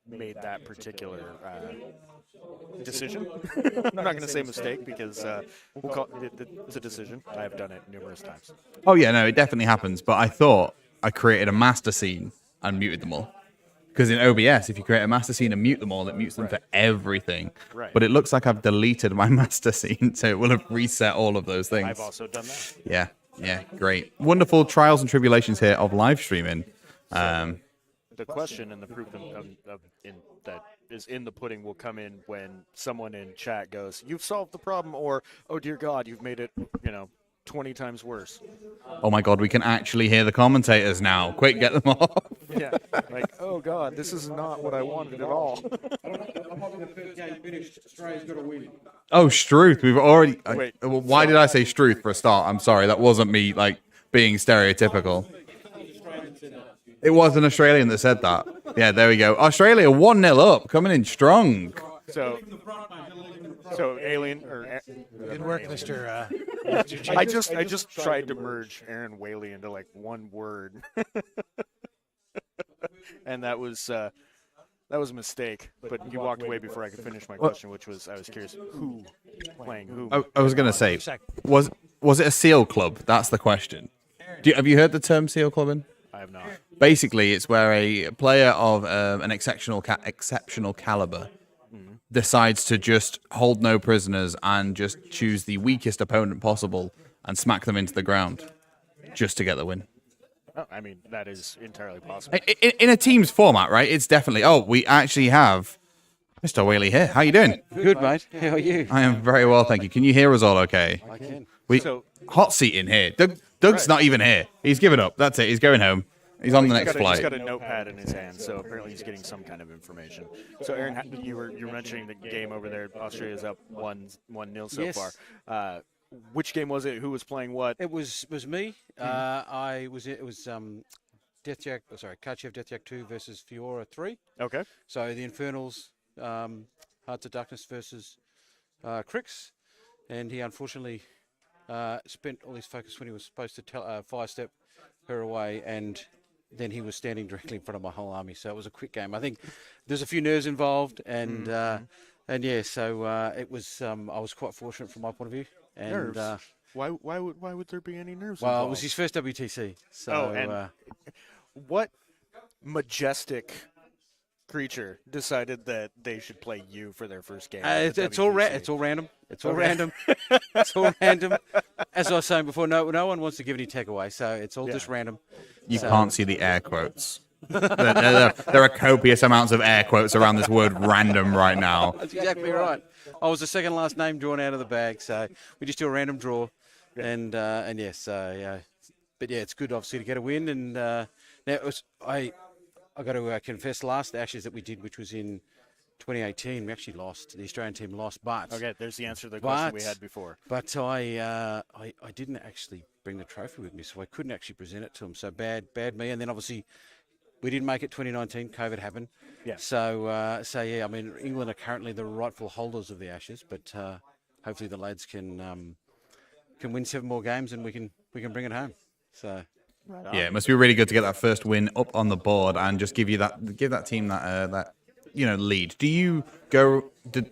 B: made that particular decision. I'm not going to say mistake because we'll call it's a decision. I have done it numerous times.
A: Oh yeah, no, it definitely happens. But I thought I created a master scene and muted them all. Because in OBS, if you create a master scene and mute them all, it mutes them for everything.
B: Right.
A: But it looks like I've deleted my master scene, so it will have reset all of those things.
B: I've also done that.
A: Yeah, yeah, great. Wonderful trials and tribulations here of live streaming.
B: The question and the proof that is in the pudding will come in when someone in chat goes, "You've solved the problem," or "Oh dear God, you've made it, 20 times worse.
A: Oh my God, we can actually hear the commentators now. Quick, get them off.
B: Yeah. Like, oh God, this is not what I wanted at all.
A: Oh, Struth. We've already.
B: Wait,
A: Why did I say Struth for a start? I'm sorry. That wasn't me, like, being stereotypical. It was an Australian that said that. Yeah, there we go. Australia 1-0 up, coming in strong.
B: So Alien or
D: Good work, Mr.
B: I just tried to merge Aaron Whaley into like one word, and that was a mistake. But you walked away before I could finish my question, which was I was curious who playing who.
A: I was going to say, was it a SEAL club? That's the question. Have you heard the term SEAL clubbing?
B: I have not.
A: Basically, it's where a player of an exceptional caliber decides to just hold no prisoners and just choose the weakest opponent possible and smack them into the ground just to get the win.
B: Oh, I mean, that is entirely possible.
A: In a team's format, right? It's definitely. Oh, we actually have Mr. Whaley here. How you doing?
J: Good, mate. How are you?
A: I am very well, thank you. Can you hear us all okay?
J: I can.
A: Hot seat in here. Doug's not even here. He's given up. That's it. He's going home. He's on the next flight.
B: He's got a notepad in his hand, so apparently he's getting some kind of information. So, Aaron, you were mentioning the game over there. Australia's up 1-0 so far. Which game was it? Who was playing what?
J: It was me. It was Deathjack. Kachev Deathjack 2 versus Fiora 3.
B: Okay.
J: So the Infernals, Hearts of Darkness versus Crix, and he unfortunately spent all his focus when he was supposed to fire step her away, and then he was standing directly in front of my whole army. So it was a quick game. I think there's a few nerves involved, and yeah, so it was. I was quite fortunate from my point of view. And,
B: nerves? Why would there be any nerves?
J: Well,
B: involved?
J: it was his first WTC. So,
B: and what majestic creature decided that they should play you for their first game?
J: It's all random. It's all random. It's all random. As I was saying before, no one wants to give any tech away, so it's all just random.
A: You can't see the air quotes. There are copious amounts of air quotes around this word random right now.
J: That's exactly right. I was the second last name drawn out of the bag, so we just do a random draw. And yes, but yeah, it's good obviously to get a win. And now it was, I got to confess, last Ashes that we did, which was in 2018, we actually lost. The Australian team lost, but
B: okay, there's the answer to the question we had before.
J: But I didn't actually bring the trophy with me, so I couldn't actually present it to them. So bad me. And then obviously we didn't make it 2019. COVID happened.
B: Yeah.
J: So yeah, I mean, England are currently the rightful holders of the Ashes, but hopefully the lads can win 7 more games and we can bring it home. So.
A: Yeah, it must be really good to get that first win up on the board and just give that team that lead. Do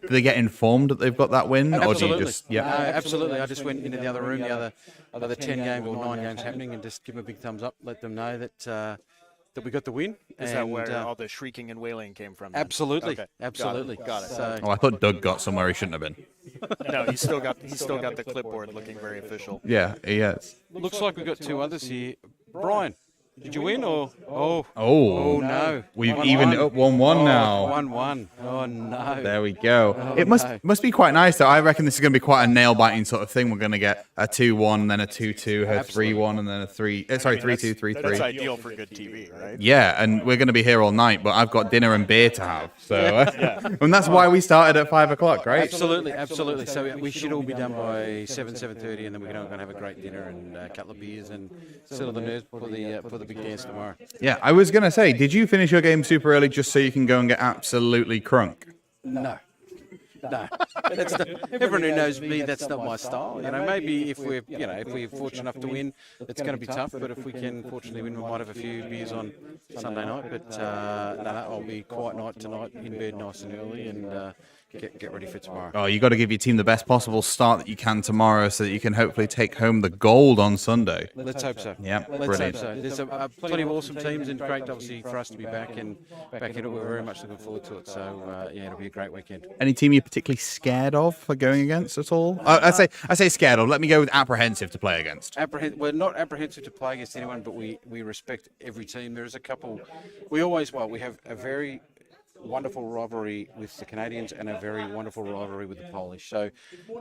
A: they get informed that they've got that win,
J: absolutely.
A: Or do you just
J: absolutely? I just went into the other room, the other 10 games or 9 games happening, and just give them a big thumbs up, let them know that we got the win.
B: Is that where all the shrieking and wailing came from? Then?
J: Absolutely,
B: okay.
J: absolutely.
B: Got it.
J: So,
A: I thought Doug got somewhere he shouldn't have been.
B: No, he's still got the clipboard looking very official.
A: Yeah, he is.
J: Looks like we've got 2 others here. Brian, did you win or?
A: Oh
J: no.
A: We've evened up 1-1 now.
J: 1-1. Oh no.
A: There we go. It must be quite nice though. I reckon this is going to be quite a nail biting sort of thing. We're going to get a 2-1, then a 2-2, a 3-1, and then a 3-2, 3-3.
B: That's ideal for good TV, right?
A: Yeah, and we're going to be here all night, but I've got dinner and beer to have. So, and that's why we started at 5 o'clock, right?
J: Absolutely. So we should all be done by 7:30, and then we're going to have a great dinner and a couple of beers and settle the nerves for the big dance tomorrow.
A: Yeah, I was going to say, did you finish your game super early just so you can go and get absolutely crunk?
J: No. Everyone who knows me, that's not my style. Maybe if we're fortunate enough to win, it's going to be tough. But if we can fortunately win, we might have a few beers on Sunday night. But I'll be quiet night tonight, in bed nice and early, and get ready for tomorrow.
A: Oh, you got to give your team the best possible start that you can tomorrow, so that you can hopefully take home the gold on Sunday.
J: Let's hope so.
A: Yeah,
J: let's hope so. There's plenty of awesome teams, and great obviously for us to be back in it. We're very much looking forward to it. So it'll be a great weekend.
A: Any team you're particularly scared of for going against at all? I say scared of. Let me go with apprehensive to play against.
J: We're not apprehensive to play against anyone, but we respect every team. There is a couple. We have a very wonderful rivalry with the Canadians and a very wonderful rivalry with the Polish. So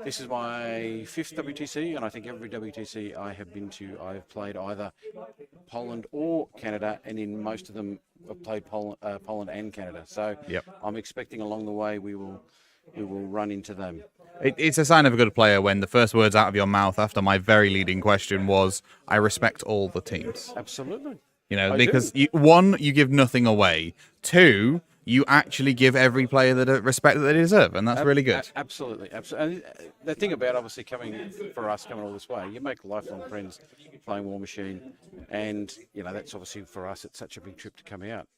J: this is my 5th WTC, and I think every WTC I have been to, I've played either Poland or Canada, and in most of them I've played Poland and Canada. So I'm expecting along the way we will run into them.
A: It's a sign of a good player when the first words out of your mouth after my very leading question was, I respect all the teams.
J: Absolutely.
A: You know,
J: I
A: because
J: do.
A: one, you give nothing away. Two, you actually give every player the respect that they deserve, and that's really good.
J: Absolutely, absolutely. And the thing about obviously coming all this way, you make lifelong friends playing Warmachine, and you know that's obviously for us. It's such a big trip to come out,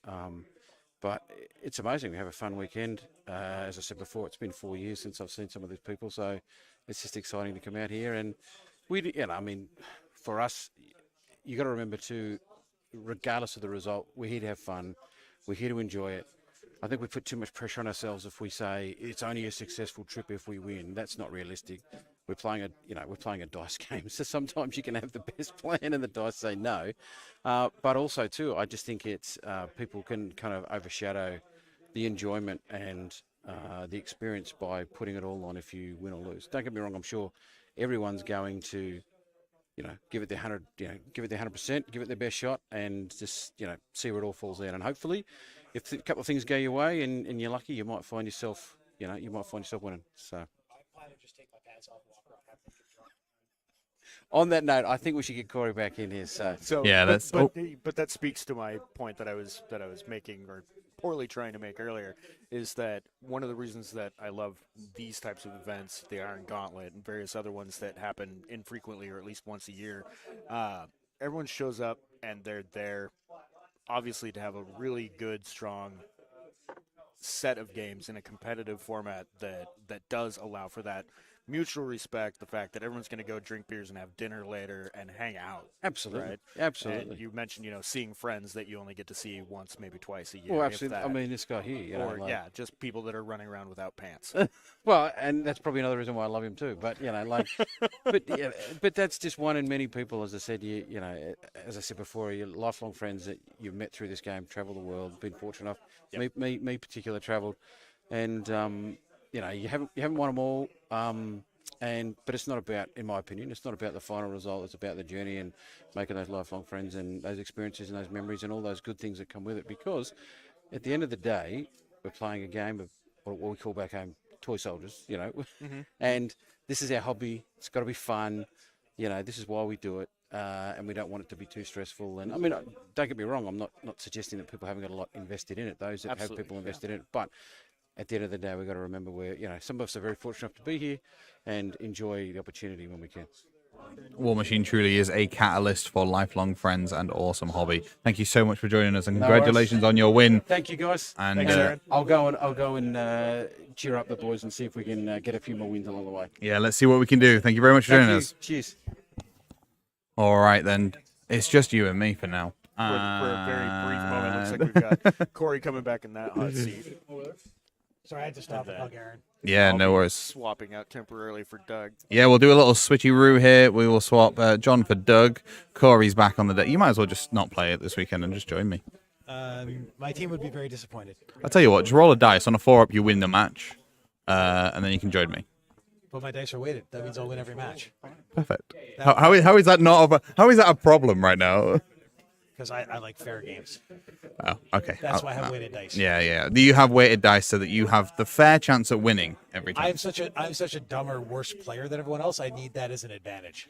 J: but it's amazing. We have a fun weekend. As I said before, it's been 4 years since I've seen some of these people, so it's just exciting to come out here. And I mean, for us, you got to remember too, regardless of the result, we're here to have fun. We're here to enjoy it. I think we put too much pressure on ourselves if we say it's only a successful trip if we win. That's not realistic. We're playing a dice game, so sometimes you can have the best plan and the dice say no. But also too, I just think it's people can kind of overshadow the enjoyment and the experience by putting it all on if you win or lose. Don't get me wrong. I'm sure everyone's going to, give it their 100%, give it their best shot, and just, see where it all falls out. And hopefully, if a couple of things go your way and you're lucky, you might find yourself, winning. So. On that note, I think we should get Corey back in here. So
B: yeah,
A: that's.
B: But that speaks to my point that I was making, or poorly trying to make earlier, is that one of the reasons that I love these types of events, the Iron Gauntlet and various other ones that happen infrequently or at least once a year, everyone shows up and they're there, obviously, to have a really good, strong set of games in a competitive format that does allow for that mutual respect, the fact that everyone's going to go drink beers and have dinner later and hang out.
J: Absolutely.
B: Right?
J: Absolutely.
B: And you mentioned, seeing friends that you only get to see once, maybe twice a year.
J: Well, absolutely. I mean, this guy here.
B: Just people that are running around without pants.
J: Well, and that's probably another reason why I love him too. But, but that's just one in many people, as I said, as I said before, you're lifelong friends that you've met through this game, travel the world, been fortunate enough. Yep. Me particular traveled. And, you haven't won them all. But it's not about, in my opinion, it's not about the final result. It's about the journey and making those lifelong friends and those experiences and those memories and all those good things that come with it. Because at the end of the day, we're playing a game of what we call back home toy soldiers,
B: Mm-hmm.
J: and this is our hobby. It's got to be fun. This is why we do it. And we don't want it to be too stressful. And I mean, don't get me wrong. I'm not suggesting that people haven't got a lot invested in it. Those that have people invested in it, but at the end of the day, we've got to remember some of us are very fortunate enough to be here and enjoy the opportunity when we can.
A: Warmachine truly is a catalyst for lifelong friends and awesome hobby. Thank you so much for joining us, and congratulations on your win.
J: Thanll you, guys.
A: And
J: thanks, Aaron. I'll go and cheer up the boys and see if we can get a few more wins along the way.
A: Yeah, let's see what we can do. Thank you very much for joining us.
J: Cheers.
A: All right, then. It's just you and me for now.
B: For a very brief moment, looks like we've got Corey coming back in that hot seat.
D: Sorry, I had to stop and hug Aaron.
A: Yeah, no worries.
B: Swapping out temporarily for Doug.
A: Yeah, we'll do a little switcheroo here. We will swap John for Doug. Corey's back on the deck. You might as well just not play it this weekend and just join me.
D: My team would be very disappointed.
A: I'll tell you what, just roll a dice. On a 4-up, you win the match. And then you can join me.
D: But my dice are weighted. That means I'll win every match.
A: Perfect. How is that not how is that a problem right now?
D: Because I like fair games.
A: Oh, okay.
D: That's why I have weighted dice.
A: Yeah. Do you have weighted dice so that you have the fair chance at winning every time?
D: I'm such a dumber, worse player than everyone else. I need that as an advantage.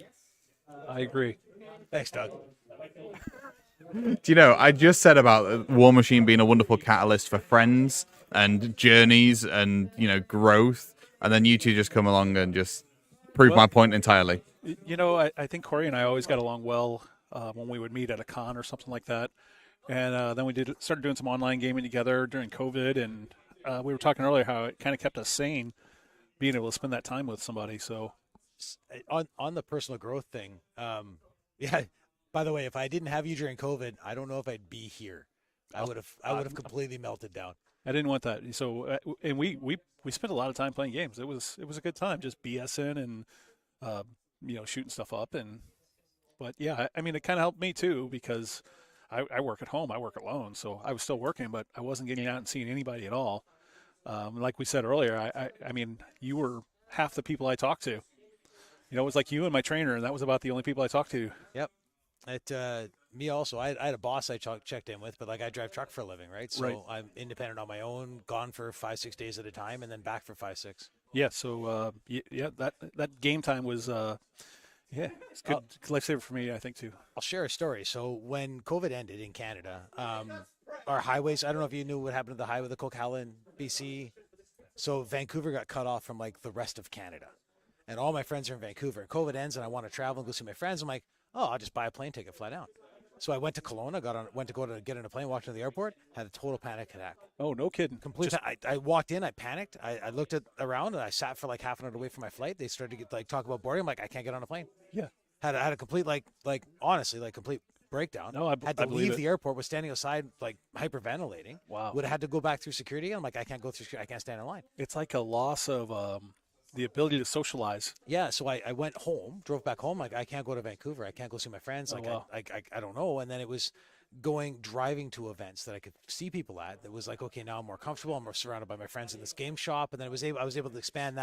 C: I agree.
D: Thanks, Doug.
A: Do you know, I just said about Warmachine being a wonderful catalyst for friends and journeys and, growth, and then you two just come along and just prove my point entirely.
C: I think Corey and I always got along well when we would meet at a con or something like that. And then we started doing some online gaming together during COVID, and we were talking earlier how it kind of kept us sane, being able to spend that time with somebody. So,
D: on the personal growth thing, yeah. By the way, if I didn't have you during COVID, I don't know if I'd be here. I would have completely melted down.
C: I didn't want that. So, and we spent a lot of time playing games. It was a good time, just BSing and shooting stuff up. But yeah, I mean, it kind of helped me too, because I work at home. I work alone, so I was still working, but I wasn't getting out and seeing anybody at all. Like we said earlier, I mean, you were half the people I talked to. You know, it was like you and my trainer, and that was about the only people I talked to.
D: Yep. Me also. I had a boss I checked in with, but like I drive truck for a living, right? So
C: Right.
D: I'm independent on my own, gone for 5-6 days at a time, and then back for 5-6.
C: Yeah. So yeah, that game time was it's good lifesaver for me, I think too.
D: I'll share a story. So when COVID ended in Canada, our highways, I don't know if you knew what happened to the highway, the Coquihalla in BC. So Vancouver got cut off from like the rest of Canada. And all my friends are in Vancouver. COVID ends and I want to travel and go see my friends. I'm like, oh, I'll just buy a plane ticket, fly down. So I went to Kelowna, went to go to get on a plane, walked into the airport, had a total panic attack.
C: Oh, no kidding.
D: I walked in, I panicked. I looked around and I sat for like half an hour to wait for my flight. They started to talk about boarding. I'm like, I can't get on a plane.
C: Yeah.
D: Had a complete honestly complete breakdown.
C: No,
D: had to
C: believe
D: leave
C: it.
D: the airport, was standing outside like hyperventilating.
C: Wow.
D: Would have had to go back through security. I'm like, I can't go through security. I can't stand in line.
C: It's like a loss of the ability to socialize.
D: Yeah, so I went home, drove back home. Like, I can't go to Vancouver. I can't go see my friends. Like,
C: wow.
D: I don't know. And then it was driving to events that I could see people at. That was like, okay, now I'm more comfortable. I'm more surrounded by my friends in this game shop. And then I was able to expand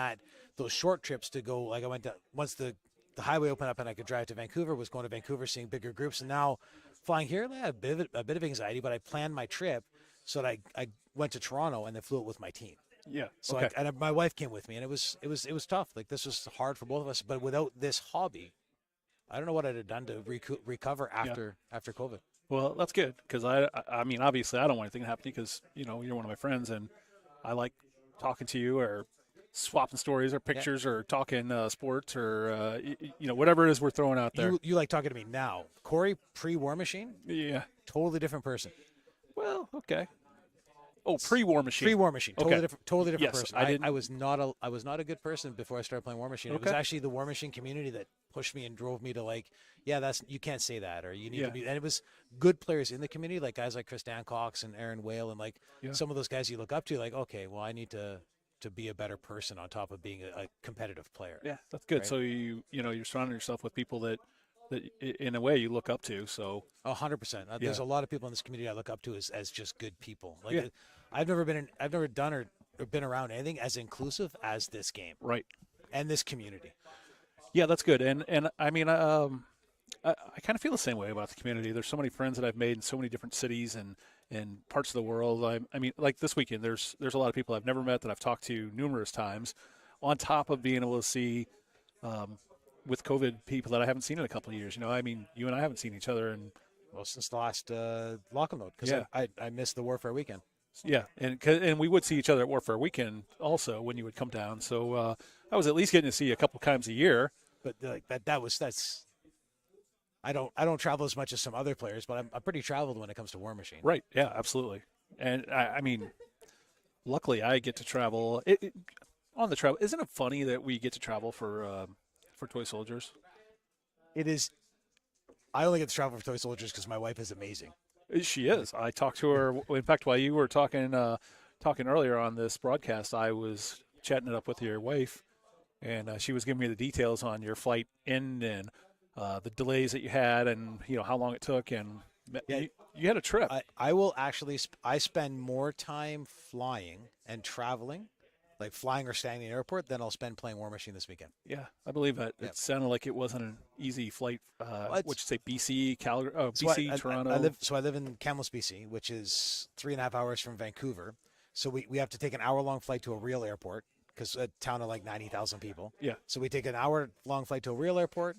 D: those short trips to go. Like, I went to once the highway opened up and I could drive to Vancouver. Was going to Vancouver, seeing bigger groups, and now flying here. I had a bit of anxiety, but I planned my trip so that I went to Toronto and then flew it with my team.
C: Yeah.
D: So
C: okay.
D: my wife came with me, and it was tough. Like, this was hard for both of us. But without this hobby, I don't know what I'd have done to recover after COVID.
C: Well, that's good, because I mean, obviously, I don't want anything to happen to you, because you're one of my friends, and I like talking to you or swapping stories or pictures or talking sports or whatever it is we're throwing out there.
D: You like talking to me now, Corey, pre-Warmachine?
C: Yeah.
D: Totally different person.
C: Well, okay. Oh, pre-Warmachine.
D: Pre-Warmachine. Totally
C: Okay.
D: different
C: Yes,
D: person. I was not a good person before I started playing Warmachine. It was
C: Okay.
D: actually the Warmachine community that pushed me and drove me to you can't say that, or you need to be. And it was good players in the community, like guys like Chris Dancox and Aaron Whale, and some of those guys you look up to. Like, okay, well, I need to be a better person on top of being a competitive player.
C: Yeah, that's good.
D: Right?
C: So you're surrounding yourself with people that in a way you look up to. So
D: 100%. There's a lot of people in this community I look up to as just good people. Like,
C: Yeah.
D: I've never done or been around anything as inclusive as this game.
C: Right.
D: And this community.
C: Yeah, that's good. And I mean, I kind of feel the same way about the community. There's so many friends that I've made in so many different cities and parts of the world. I mean, like this weekend, there's a lot of people I've never met that I've talked to numerous times, on top of being able to see with COVID people that I haven't seen in a couple of years. I mean, you and I haven't seen each other in
D: since the last lock and load, because I missed the Warfare weekend.
C: Yeah, and we would see each other at Warfare Weekend also when you would come down. So I was at least getting to see you a couple times a year.
D: But that's. I don't travel as much as some other players, but I'm pretty traveled when it comes to Warmachine.
C: Right. Yeah. Absolutely. And I mean, luckily I get to travel on the travel. Isn't it funny that we get to travel for Toy Soldiers?
D: It is. I only get to travel for Toy Soldiers because my wife is amazing.
C: She is. I talked to her. In fact, while you were talking earlier on this broadcast, I was chatting it up with your wife, and she was giving me the details on your flight in and the delays that you had, and how long it took, and you had a trip.
D: I will actually. I spend more time flying and traveling, like flying or staying in the airport, than I'll spend playing Warmachine this weekend.
C: Yeah, I believe that.
D: Yep.
C: It sounded like it wasn't an easy flight. What'd you say? BC, Calgary, Toronto.
D: I live in Kamloops, BC, which is 3.5 hours from Vancouver. So we have to take an hour-long flight to a real airport, because a town of like 90,000 people.
C: Yeah.
D: So we take an hour-long flight to a real airport,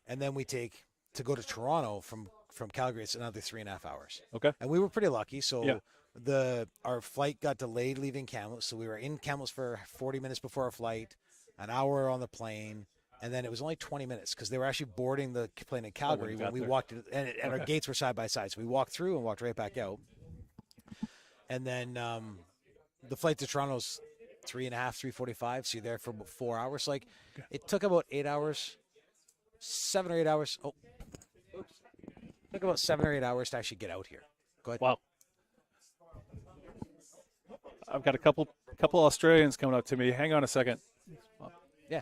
D: and then we take to go to Toronto from Calgary. It's another 3.5 hours.
C: Okay.
D: And we were pretty lucky. So
C: Yeah.
D: our flight got delayed leaving Kamloops, so we were in Kamloops for 40 minutes before our flight, an hour on the plane, and then it was only 20 minutes because they were actually boarding the plane in Calgary when we walked in, and our gates were side by side, so we walked through and walked right back out. And then the flight to Toronto's 3.5, 3:45, so you're there for about 4 hours. Like, it took about 8 hours, 7 or 8 hours. Oh, oops. It took about 7 or 8 hours to actually get out here. Go ahead.
C: Wow. I've got a couple Australians coming up to me. Hang on a second.
D: Yeah.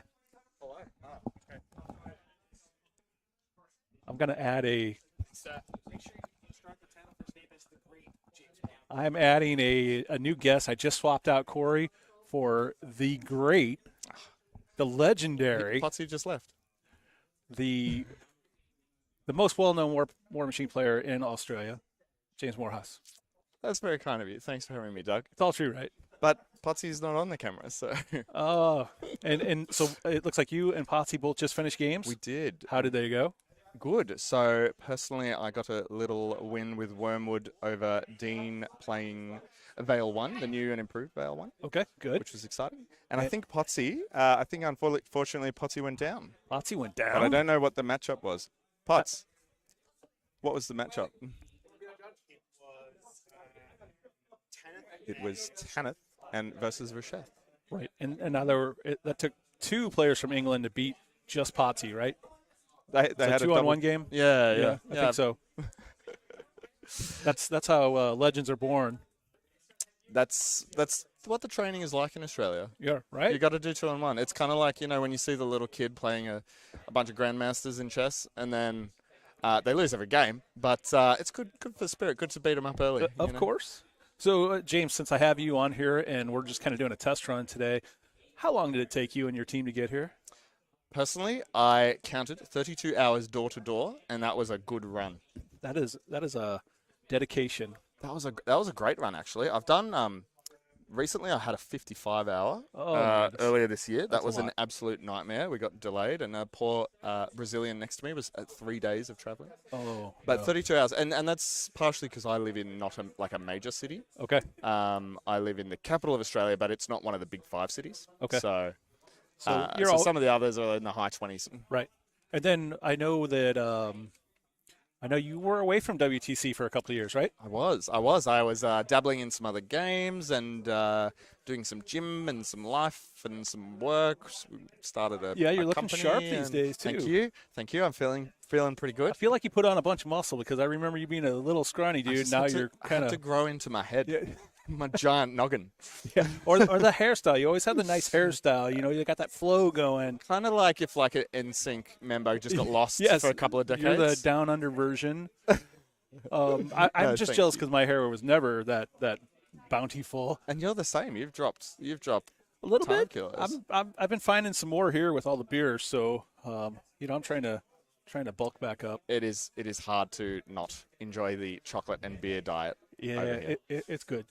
C: I'm going to add a I'm adding a new guest. I just swapped out Corey for the great, the legendary,
K: Potsy just left.
C: the most well-known War Machine player in Australia, James Morehouse.
K: That's very kind of you. Thanks for having me, Doug.
C: It's all true, right?
K: But Potsy's not on the camera, so.
C: Oh, and so it looks like you and Potsy both just finished games?
K: We did.
C: How did they go?
K: Good. So, personally, I got a little win with Wormwood over Dean playing Vale 1, the new and improved Vale 1.
C: Okay, good.
K: Which was exciting. And I think Potsy, unfortunately, Potsy went down.
C: Potsy went down?
K: But I don't know what the matchup was. Pots, what was the matchup? It was Tanith and versus Rasheth.
C: Right, and now that took 2 players from England to beat just Potsy, right?
K: They had a
C: 2-on-1 game.
K: Yeah.
C: I think so. That's how legends are born.
K: That's what the training is like in Australia.
C: Yeah, right.
K: You got to do 2-on-1. It's kind of like, when you see the little kid playing a bunch of grandmasters in chess, and then they lose every game. But it's good for spirit. Good to beat them up early.
C: Of course. So, James, since I have you on here and we're just kind of doing a test run today, how long did it take you and your team to get here?
K: Personally, I counted 32 hours door to door, and that was a good run.
C: That is a dedication.
K: That was a great run, actually. I've done recently. I had a 55-hour earlier this year. That was an absolute nightmare. We got delayed, and a poor Brazilian next to me was at 3 days of traveling.
C: Oh,
K: but
C: no.
K: 32 hours, and that's partially because I live in not a major city.
C: Okay.
K: I live in the capital of Australia, but it's not one of the big 5 cities.
C: Okay.
K: So
C: you're
K: some of the others are in the high 20s.
C: Right. And then I know that you were away from WTC for a couple of years, right?
K: I was dabbling in some other games and doing some gym and some life and some work. We started a
C: you're looking
K: company,
C: sharp these days too.
K: Thank you. I'm feeling pretty good.
C: I feel like you put on a bunch of muscle because I remember you being a little scrawny dude. Now you're kind of
K: to grow into my head. My giant noggin.
C: Yeah. Or the hairstyle. You always have the nice hairstyle. You got that flow going.
K: Kind of like if an NSYNC member just got lost for a couple of decades.
C: You're the down under version. I'm just jealous because my hair was never that bountiful.
K: And you're the same. You've dropped
C: a little bit.
K: Kilos.
C: I've been finding some more here with all the beers, so I'm trying to bulk back up.
K: It is hard to not enjoy the chocolate and beer diet.
C: Yeah, it's good.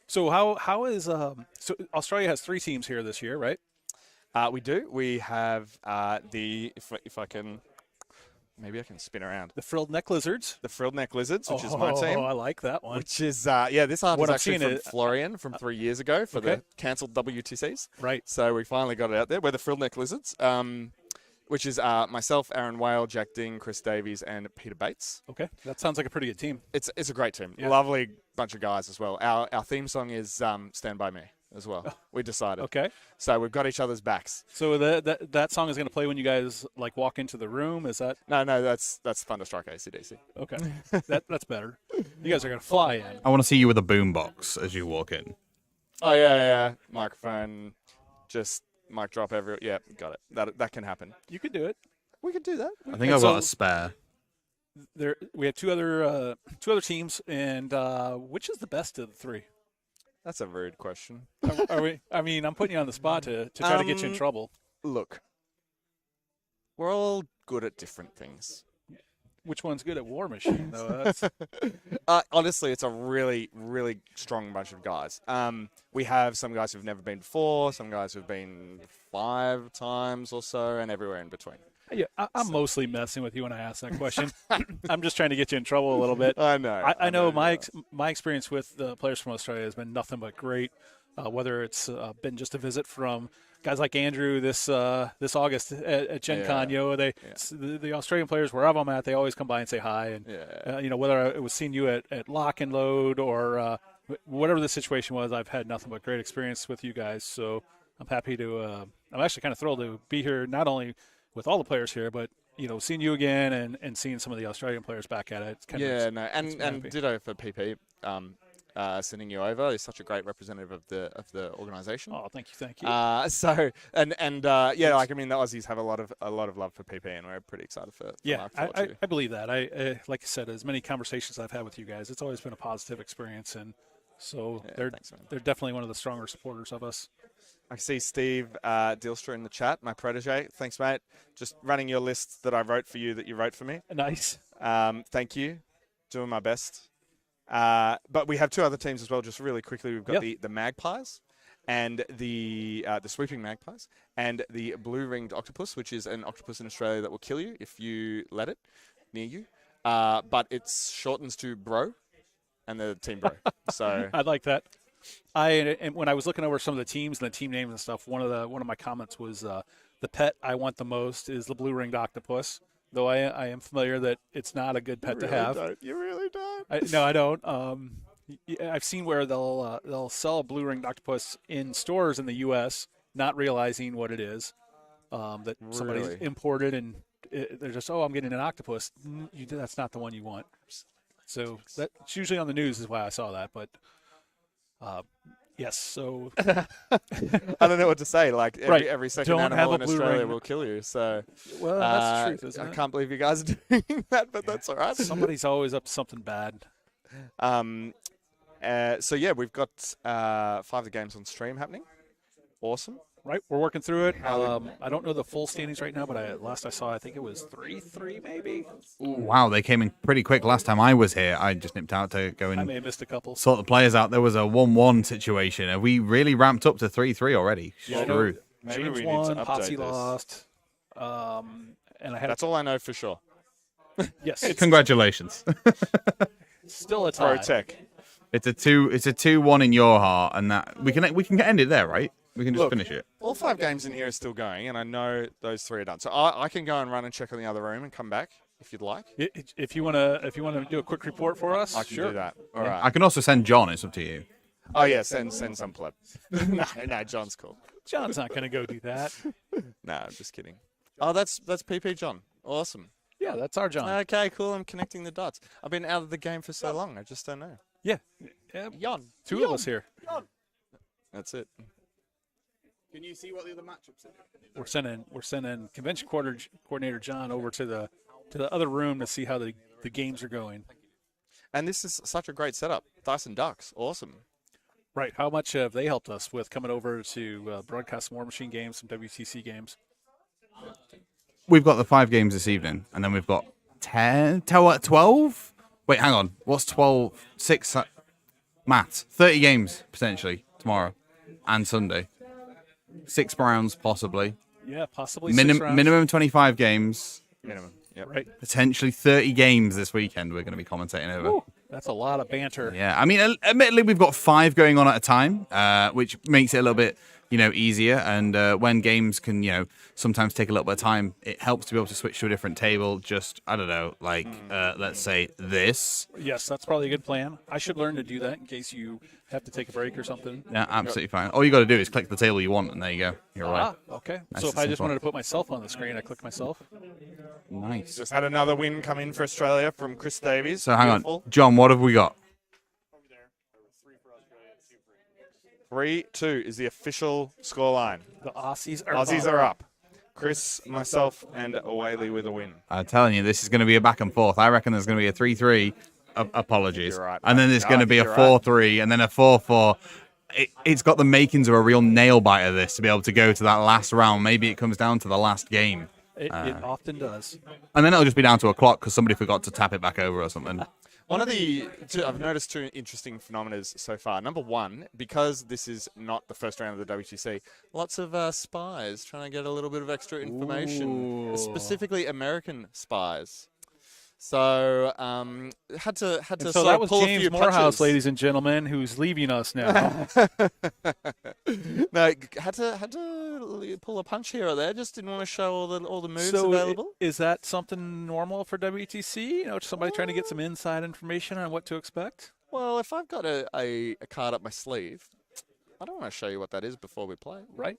C: So how is so Australia has 3 teams here this year, right?
K: We do. We have if I can. Maybe I can spin around.
C: The Frilled Neck Lizards.
K: The Frilled Neck Lizards, which is my team.
C: Oh, I like that one.
K: Which is, this art is actually from Florian from 3 years ago for the cancelled WTCs.
C: Right.
K: So we finally got it out there. We're the Frilled Neck Lizards, which is myself, Aaron Whale, Jack Ding, Chris Davies, and Peter Bates.
C: Okay. That sounds like a pretty good team.
K: It's a great team.
C: Yeah.
K: Lovely bunch of guys as well. Our theme song is Stand By Me as well. We decided.
C: Okay.
K: So we've got each other's backs.
C: So that song is going to play when you guys walk into the room. Is that?
K: No, that's Thunderstrike AC/DC.
C: Okay. That's better. You guys are going to fly in.
A: I want to see you with a boombox as you walk in.
K: Oh yeah. Microphone, just mic drop every. Yeah, got it. That can happen.
C: You could do it.
K: We could do that.
A: I think I've got a spare.
C: We have two other teams, and which is the best of the 3?
K: That's a rude question.
C: Are we? I mean, I'm putting you on the spot to try to get you in trouble.
K: Look, we're all good at different things.
C: Which one's good at Warmachine, though?
K: Honestly, it's a really, really strong bunch of guys. We have some guys who've never been before, some guys who've been 5 times or so, and everywhere in between.
C: Yeah, I'm mostly messing with you when I ask that question. I'm just trying to get you in trouble a little bit.
K: I know.
C: I know my experience with the players from Australia has been nothing but great. Whether it's been just a visit from guys like Andrew this August at Gen Con, the Australian players wherever I'm at, they always come by and say hi. And whether it was seeing you at Lock and Load or whatever the situation was, I've had nothing but great experience with you guys. So I'm happy to. I'm actually kind of thrilled to be here, not only with all the players here, but seeing you again and seeing some of the Australian players back at it. It's kind of,
K: and ditto for PP. Sending you over. He's such a great representative of the organisation.
C: Oh, thank you.
K: The Aussies have a lot of love for PP, and we're pretty excited for
C: I believe that. I like I said, as many conversations I've had with you guys, it's always been a positive experience, and So
K: Yeah, thanks, man.
C: they're definitely one of the stronger supporters of us.
K: I see Steve Dilstra in the chat, my protege. Thanks, mate. Just running your list that I wrote for you that you wrote for me.
C: Nice.
K: Thank you. Doing my best. But we have two other teams as well, just really quickly. We've got the Magpies and the Sweeping Magpies and the Blue-Ringed Octopus, which is an octopus in Australia that will kill you if you let it near you. But it shortens to Bro, and the team Bro. So
C: I like that. And when I was looking over some of the teams and the team names and stuff, one of my comments was the pet I want the most is the blue-ringed octopus. Though I am familiar that it's not a good pet to have.
K: You really don't.
C: No, I don't. I've seen where they'll sell a blue-ringed octopus in stores in the U.S., not realizing what it is. That somebody's imported and they're just, I'm getting an octopus. That's not the one you want. So that's usually on the news is why I saw that, but. Yes, so
K: I don't know what to say. Like every second animal in Australia will kill you. So
C: well, that's the truth, isn't it?
K: I can't believe you guys are doing that, but that's all right.
C: Somebody's always up to something bad.
K: So yeah, we've got 5 of the games on stream happening. Awesome.
C: Right, we're working through it. I don't know the full standings right now, but last I saw, I think it was 3-3 maybe.
A: Ooh, wow, they came in pretty quick last time I was here. I just nipped out to go and
C: I may have missed a couple.
A: Sort the players out. There was a 1-1 situation. Have we really ramped up to 3-3 already?
C: Yeah,
A: Screw.
C: James won, Potsy lost. And I had
K: That's all I know for sure.
C: Yes.
A: Congratulations.
C: Still a tie.
K: Pro tech.
A: It's a 2-1 in your heart, and that we can end it there, right? We can just finish it.
K: All 5 games in here are still going, and I know those 3 are done. So I can go and run and check on the other room and come back if you'd like.
C: If you want to do a quick report for us,
K: I can do that. All right.
A: I can also send John. It's up to you.
K: Oh yeah, send some pleb. no, John's cool.
C: John's not going to go do that.
K: No, I'm just kidding. Oh, that's PP John. Awesome.
C: Yeah, that's our John.
K: Okay, cool. I'm connecting the dots. I've been out of the game for so long. I just don't know.
C: Yeah.
K: Jan.
C: Two of us here.
K: Jan. That's it.
A: Can you see what the other matchups are?
C: We're sending convention coordinator John over to the other room to see how the games are going.
K: And this is such a great setup. Dice and Ducks. Awesome.
C: Right. How much have they helped us with coming over to broadcast some Warmachine games, some WTC games?
A: We've got the 5 games this evening, and then we've got 12? Wait, hang on. What's 12? 6? Maths. 30 games, potentially, tomorrow and Sunday. 6 rounds, possibly.
C: Yeah, possibly 6 rounds.
A: Minimum 25 games.
K: Minimum, yep.
C: Right.
A: Potentially 30 games this weekend we're going to be commentating over.
C: Ooh, that's a lot of banter.
A: Yeah, I mean, admittedly, we've got 5 going on at a time, which makes it a little bit, easier. And when games can, sometimes take a little bit of time, it helps to be able to switch to a different table. Just, I don't know, let's say this.
C: Yes, that's probably a good plan. I should learn to do that in case you have to take a break or something.
A: Yeah, absolutely fine. All you got to do is click the table you want, and there you go. You're right.
C: Okay.
A: Nice
C: So if
A: and
C: I just
A: simple.
C: wanted to put myself on the screen, I click myself.
A: Nice.
K: Just had another win come in for Australia from Chris Davies.
A: So hang
K: Beautiful.
A: on, John, what have we got?
K: 3-2 is the official scoreline.
C: The Aussies
K: are up. Chris, myself, and Awaley with a win.
A: I'm telling you, this is going to be a back and forth. I reckon there's going to be a 3-3. Apologies.
K: You're right,
A: and then there's going to be a 4-3, and then a 4-4. It's got the makings of a real nail biter, this, to be able to go to that last round. Maybe it comes down to the last game.
C: It often does.
A: And then it'll just be down to a clock because somebody forgot to tap it back over or something.
K: I've noticed 2 interesting phenomena so far. Number 1, because this is not the first round of the WTC, lots of spies trying to get a little bit of extra information, specifically American spies. So had to
C: So
K: sort
C: that
K: of
C: was
K: pull a
C: James
K: few
C: Morehouse,
K: punches.
C: ladies and gentlemen, who's leaving us now.
K: No, had to pull a punch here or there. Just didn't want to show all the moves
C: So
K: available.
C: Is that something normal for WTC? Somebody trying to get some inside information on what to expect?
K: Well, if I've got a card up my sleeve, I don't want to show you what that is before we play.
C: Right.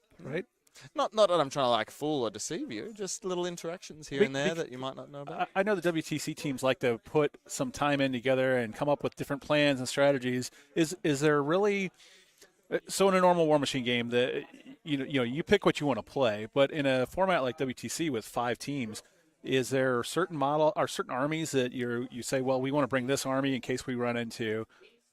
K: Not that I'm trying to fool or deceive you. Just little interactions here and there that you might not know about.
C: I know the WTC teams like to put some time in together and come up with different plans and strategies. Is there really? So in a normal Warmachine game, you pick what you want to play, but in a format like WTC with 5 teams, is there certain armies that you say, well, we want to bring this army in case we run into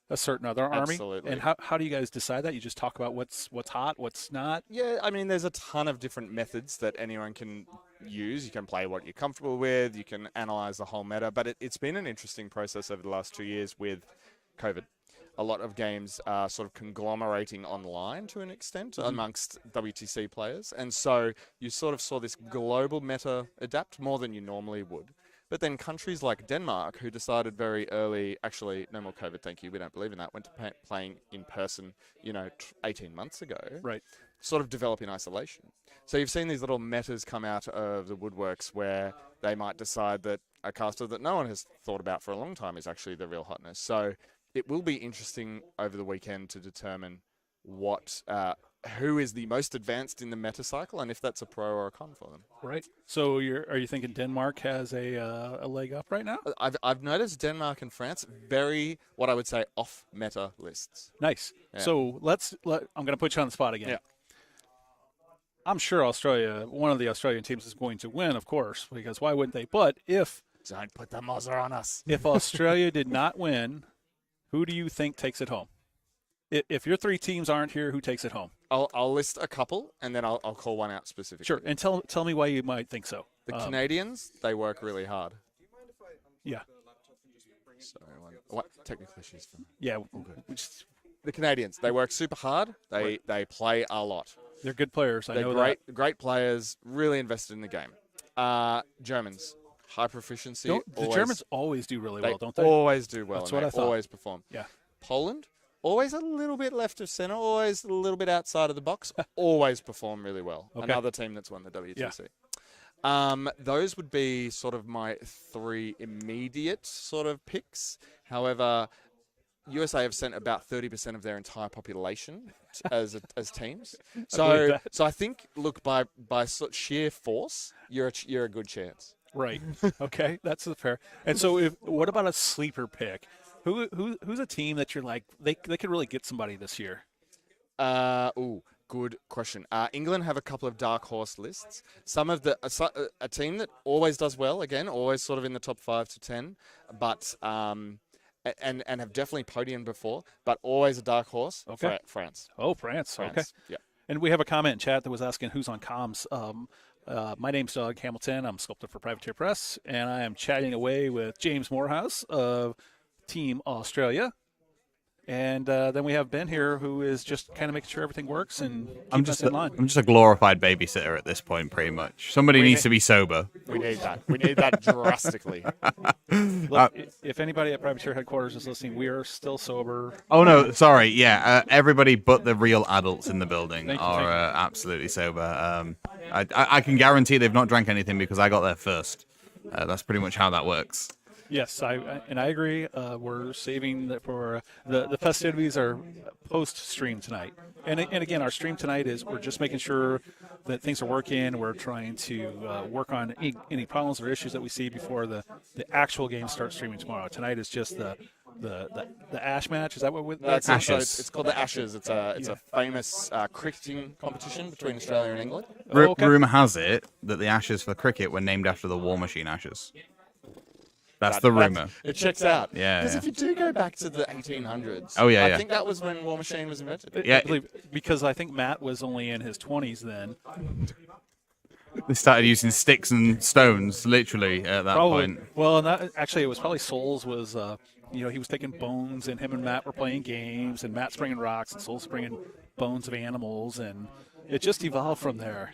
C: a certain other army.
K: Absolutely.
C: And how do you guys decide that? You just talk about what's hot, what's not?
K: Yeah, I mean, there's a ton of different methods that anyone can use. You can play what you're comfortable with. You can analyze the whole meta. But it's been an interesting process over the last 2 years with COVID. A lot of games are sort of conglomerating online to an extent amongst WTC players. And so you sort of saw this global meta adapt more than you normally would. But then countries like Denmark, who decided very early, actually, no more COVID, thank you, we don't believe in that, went to playing in person, 18 months ago.
C: Right.
K: Sort of develop in isolation. So you've seen these little metas come out of the woodworks where they might decide that a caster that no one has thought about for a long time is actually the real hotness. So it will be interesting over the weekend to determine who is the most advanced in the meta cycle, and if that's a pro or a con for them.
C: Right. So are you thinking Denmark has a leg up right now?
K: I've noticed Denmark and France very, what I would say, off meta lists.
C: Nice.
K: Yeah.
C: So I'm going to put you on the spot again.
K: Yeah.
C: I'm sure one of the Australian teams is going to win, of course, because why wouldn't they? But
K: Don't put the muzzle on us.
C: If Australia did not win, who do you think takes it home? If your three teams aren't here, who takes it home?
K: I'll list a couple, and then I'll call one out specifically.
C: Sure, and tell me why you might think so.
K: The Canadians, they work really hard.
C: Yeah.
K: Sorry, what technical issues?
C: Yeah.
K: The Canadians, they work super hard. They play a lot.
C: They're good players.
K: They're great players, really invested in the game. Germans, high proficiency.
C: The Germans always do really well, don't they?
K: Always do well.
C: That's what I thought.
K: Always perform.
C: Yeah.
K: Poland, always a little bit left of center, always a little bit outside of the box, always perform really well.
C: Okay.
K: Another team that's won the WTC.
C: Yeah.
K: Those would be sort of my three immediate sort of picks. However, USA have sent about 30% of their entire population as teams. So I think, look, by sheer force, you're a good chance.
C: Right. Okay, that's fair. And so, what about a sleeper pick? Who's a team that you're like they could really get somebody this year?
K: Good question. England have a couple of dark horse lists. Some of a team that always does well, again, always sort of in the top 5 to 10, but and have definitely podiumed before, but always a dark horse.
C: Okay.
K: France.
C: Oh, France. Okay.
K: Yeah.
C: And we have a comment in chat that was asking who's on comms. My name's Doug Hamilton. I'm a sculptor for Privateer Press, and I am chatting away with James Morehouse of Team Australia. And then we have Ben here, who is just kind of making sure everything works and keeping us in line.
A: I'm just a glorified babysitter at this point, pretty much. Somebody needs to be sober.
K: We need that. We need that drastically.
C: Look, if anybody at Privateer headquarters is listening, we are still sober.
A: Oh, no, sorry. Yeah, everybody but the real adults in the building are absolutely sober. I can guarantee they've not drank anything because I got there first. That's pretty much how that works.
C: Yes, I agree. We're saving that for the festivities are post-stream tonight. And again, our stream tonight is we're just making sure that things are working. We're trying to work on any problems or issues that we see before the actual game starts streaming tomorrow. Tonight is just the Ash match. Is that what
K: that's
A: Ashes?
K: So it's called the Ashes. It's a famous cricketing competition between Australia and England.
A: Rumour has it that the Ashes for cricket were named after the Warmachine Ashes. That's the rumour.
K: It checks out.
A: Yeah.
K: Because if you do go back to the 1800s, I think that was when Warmachine was invented.
A: Yeah.
C: Because I think Matt was only in his 20s then.
A: They started using sticks and stones, literally, at that point.
C: Well, actually, it was probably Souls was, he was taking bones, and him and Matt were playing games, and Matt's bringing rocks, and Souls bringing bones of animals, and it just evolved from there.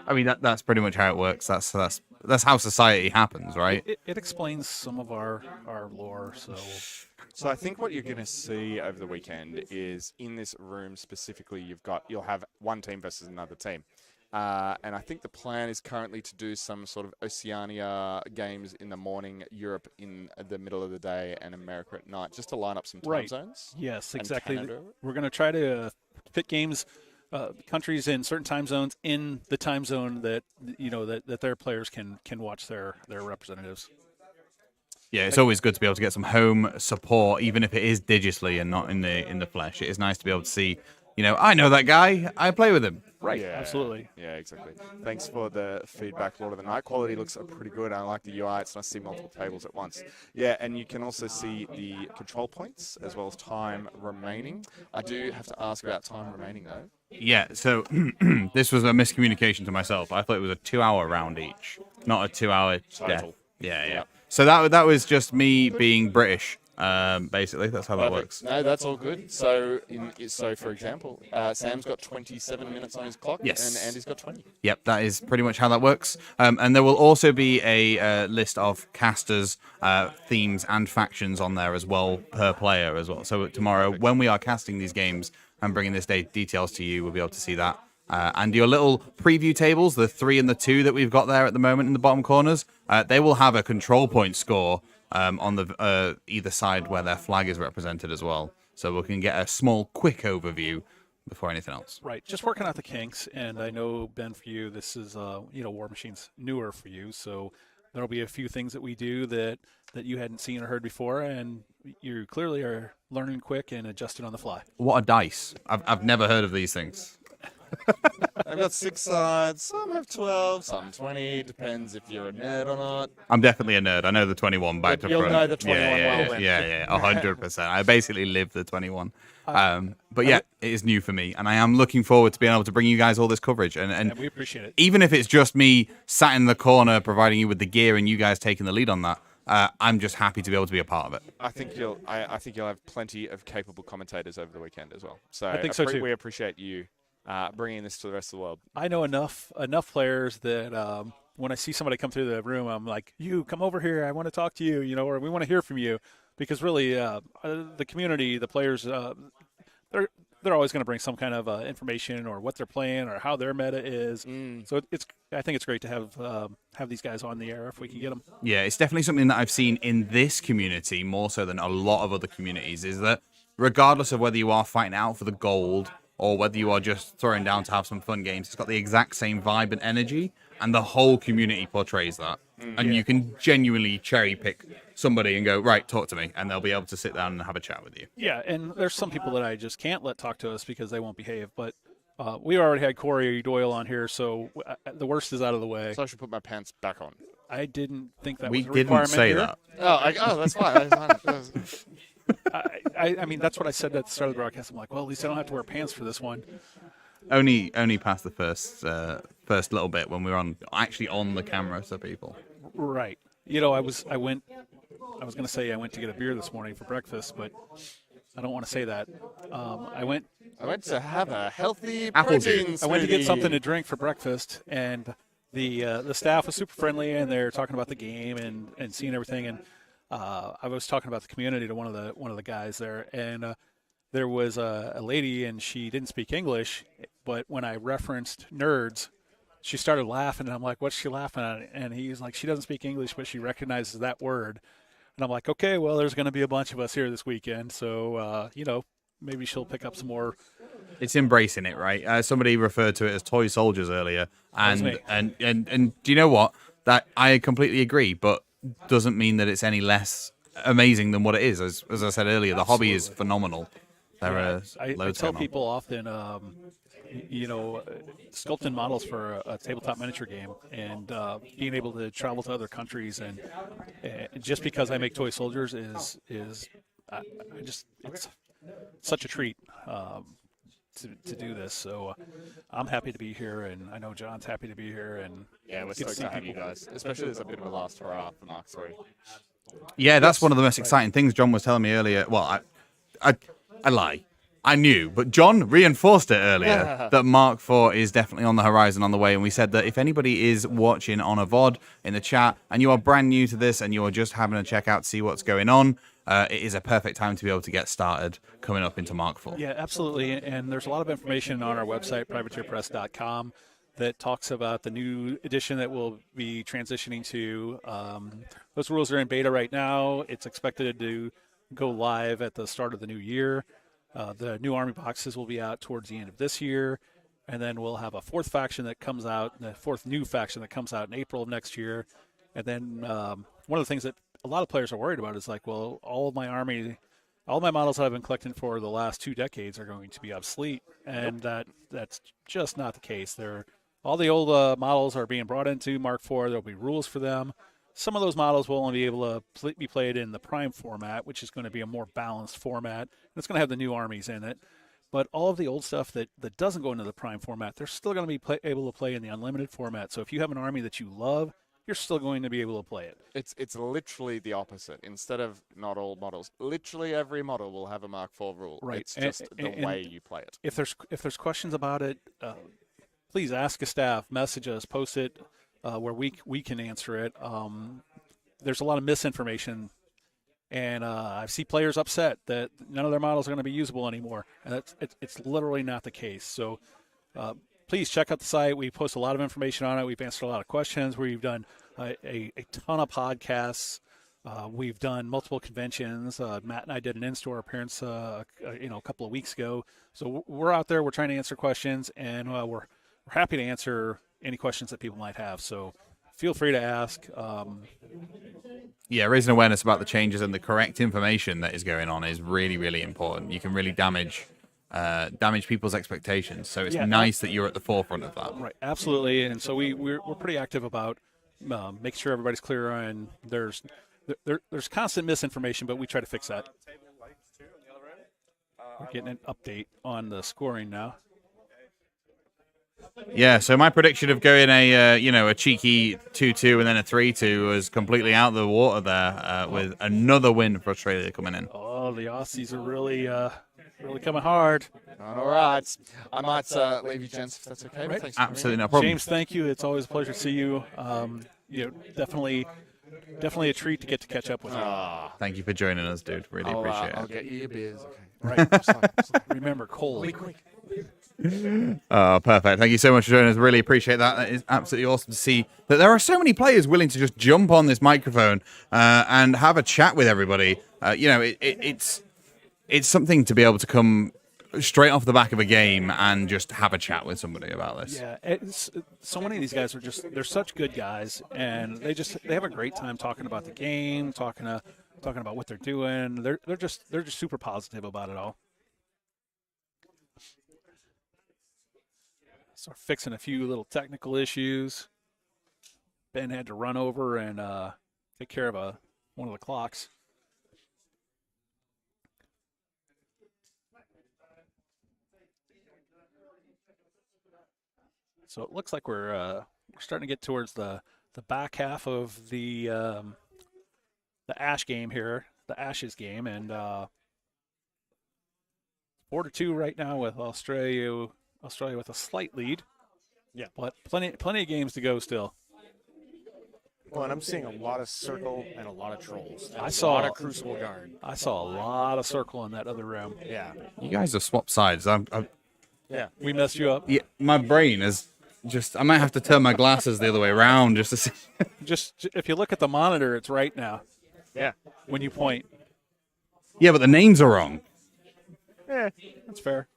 A: I mean, that's pretty much how it works. That's how society happens, right?
C: It explains some of our lore.
K: So I think what you're going to see over the weekend is in this room specifically, you'll have one team versus another team. And I think the plan is currently to do some sort of Oceania games in the morning, Europe in the middle of the day, and America at night, just to line up some time zones.
C: Yes, exactly. We're going to try to fit games. Countries in certain time zones in the time zone that that their players can watch their representatives.
A: Yeah, it's always good to be able to get some home support, even if it is digitally and not in the flesh. It is nice to be able to see I know that guy. I play with him.
C: Right,
K: Yeah,
C: absolutely.
K: Yeah, exactly. Thanks for the feedback, Lord of the Night. Quality looks pretty good. I like the UI. It's nice to see multiple tables at once. Yeah, and you can also see the control points as well as time remaining. I do have to ask about time remaining, though.
A: Yeah, so this was a miscommunication to myself. I thought it was a 2-hour round each, not a 2-hour death. Yeah.
K: Yep.
A: So that was just me being British. Basically, that's how that works.
K: No, that's all good. So, for example, Sam's got 27 minutes on his clock,
A: Yes.
K: and Andy's got 20.
A: Yep, that is pretty much how that works. And there will also be a list of casters, themes, and factions on there as well per player as well. So tomorrow, when we are casting these games and bringing this details to you, we'll be able to see that. And your little preview tables, the 3 and the 2 that we've got there at the moment in the bottom corners, they will have a control point score on the either side where their flag is represented as well. So we can get a small, quick overview before anything else.
C: Right, just working out the kinks, and I know, Ben, for you, this is, Warmachine's newer for you, so there'll be a few things that we do that you hadn't seen or heard before, and you clearly are learning quick and adjusting on the fly.
A: What a dice. I've never heard of these things.
K: I've got 6 sides. Some have 12, some 20. Depends if you're a nerd or not.
A: I'm definitely a nerd. I know the 21 back to front.
K: You'll know the 21 well then.
A: Yeah, 100%. I basically live the 21. But yeah, it is new for me, and I am looking forward to being able to bring you guys all this coverage. And
C: we appreciate it.
A: Even if it's just me sat in the corner providing you with the gear and you guys taking the lead on that, I'm just happy to be able to be a part of it.
K: I think you'll have plenty of capable commentators over the weekend as well. So
C: I think so too.
K: We appreciate you bringing this to the rest of the world.
C: I know enough players that when I see somebody come through the room, I'm like, "You come over here. I want to talk to you. Or we want to hear from you," because really, the community, the players, they're always going to bring some kind of information or what they're playing or how their meta is. So I think it's great to have these guys on the air if we can get them.
A: Yeah, it's definitely something that I've seen in this community more so than a lot of other communities, is that regardless of whether you are fighting out for the gold or whether you are just throwing down to have some fun games, it's got the exact same vibe and energy, and the whole community portrays that. And you can genuinely cherry pick somebody and go, right, talk to me, and they'll be able to sit down and have a chat with you.
C: Yeah, and there's some people that I just can't let talk to us because they won't behave, but we already had Corey Doyle on here, so the worst is out of the way.
K: So I should put my pants back on.
C: I didn't think that
A: we
C: was a requirement
A: didn't say
C: here.
A: that.
K: Oh, that's fine. That's fine.
C: I mean, that's what I said at the start of the broadcast. I'm like, well, at least I don't have to wear pants for this one.
A: Only past the first little bit when we were actually on the camera, so people.
C: Right. I was going to say I went to get a beer this morning for breakfast, but I don't want to say that. I went
K: to have a healthy
A: apple
K: protein
A: juice.
C: I went to get something to drink for breakfast, and the staff was super friendly, and they're talking about the game and seeing everything. And I was talking about the community to one of the guys there, and there was a lady, and she didn't speak English, but when I referenced nerds, she started laughing, and I'm like, what's she laughing at? And he's like, she doesn't speak English, but she recognizes that word. And I'm like, okay, well, there's going to be a bunch of us here this weekend, so, maybe she'll pick up some more.
A: It's embracing it, right? Somebody referred to it as toy soldiers earlier, and do you know what? That I completely agree, but doesn't mean that it's any less amazing than what it is. As I said earlier, the hobby is phenomenal. There are loads
C: I tell
A: going on.
C: people often, sculpting models for a tabletop miniature game and being able to travel to other countries and just because I make toy soldiers is it's such a treat to do this. So I'm happy to be here, and I know John's happy to be here. And
K: yeah, we're stoked to have you guys, especially as a bit of a last hurrah for Mark 3.
A: Yeah, that's one of the most exciting things John was telling me earlier. Well, I lie. I knew, but John reinforced it earlier that Mark 4 is definitely on the horizon, on the way. And we said that if anybody is watching on a VOD in the chat and you are brand new to this and you are just having a check out to see what's going on, it is a perfect time to be able to get started coming up into Mark 4.
C: Yeah, absolutely. And there's a lot of information on our website, privateerpress.com, that talks about the new edition that we'll be transitioning to. Those rules are in beta right now. It's expected to go live at the start of the new year. The new army boxes will be out towards the end of this year, and then we'll have a fourth faction that comes out, the fourth new faction that comes out in April of next year. And then one of the things that a lot of players are worried about is like, well, all of my army all my models that I've been collecting for the last 2 decades are going to be obsolete, and that's just not the case. All the old models are being brought into Mark IV. There'll be rules for them. Some of those models will only be able to be played in the Prime format, which is going to be a more balanced format. And it's going to have the new armies in it. But all of the old stuff that doesn't go into the Prime format, they're still going to be able to play in the Unlimited format. So if you have an army that you love, you're still going to be able to play it.
K: It's literally the opposite. Instead of not all models, literally every model will have a Mark IV rule.
C: Right.
K: It's just the way you play it.
C: If there's questions about it, please ask a staff, message us, post it where we can answer it. There's a lot of misinformation, and I see players upset that none of their models are going to be usable anymore, and it's literally not the case. So please check out the site. We post a lot of information on it. We've answered a lot of questions. We've done a ton of podcasts. We've done multiple conventions. Matt and I did an in-store appearance a couple of weeks ago. So we're out there. We're trying to answer questions, and we're happy to answer any questions that people might have. So feel free to ask.
A: Yeah, raising awareness about the changes and the correct information that is going on is really, really important. You can really damage people's expectations. So it's nice that you're at the forefront of that.
C: Right, absolutely. And so we're pretty active about making sure everybody's clear on there's constant misinformation, but we try to fix that. We're getting an update on the scoring now.
A: Yeah, so my prediction of going a cheeky 2-2 and then a 3-2 was completely out of the water there with another win for Australia coming in.
C: Oh, the Aussies are really coming hard.
K: All right. I might leave you, gents, if that's okay.
C: Right.
K: Thanks
A: Absolutely no problem.
C: James, thank you. It's always a pleasure to see you. Definitely a treat to get to catch up with you.
A: Thank you for joining us, dude. Really appreciate it.
K: I'll get you your beers. Okay.
C: Right. Remember, cold.
A: Oh, perfect. Thank you so much for joining us. Really appreciate that. That is absolutely awesome to see that there are so many players willing to just jump on this microphone and have a chat with everybody. It's something to be able to come straight off the back of a game and just have a chat with somebody about this.
C: Yeah, so many of these guys they're such good guys, and they have a great time talking about the game, talking about what they're doing. They're just super positive about it all. So fixing a few little technical issues. Ben had to run over and take care of one of the clocks. So it looks like we're starting to get towards the back half of the Ash game here, the Ashes game, and 4-2 right now with Australia with a slight lead.
B: Yeah,
C: but plenty of games to go still.
B: Well, and I'm seeing a lot of circle and a lot of trolls.
C: I saw
B: a lot of Crucible Guard.
C: I saw a lot of circle in that other room.
B: Yeah.
A: You guys have swapped sides.
B: Yeah.
C: We messed you up.
A: Yeah, my brain is just. I might have to turn my glasses the other way around just to see.
C: Just if you look at the monitor, it's right now.
B: Yeah.
C: When you point.
A: Yeah, but the names are wrong.
B: Yeah,
C: that's fair.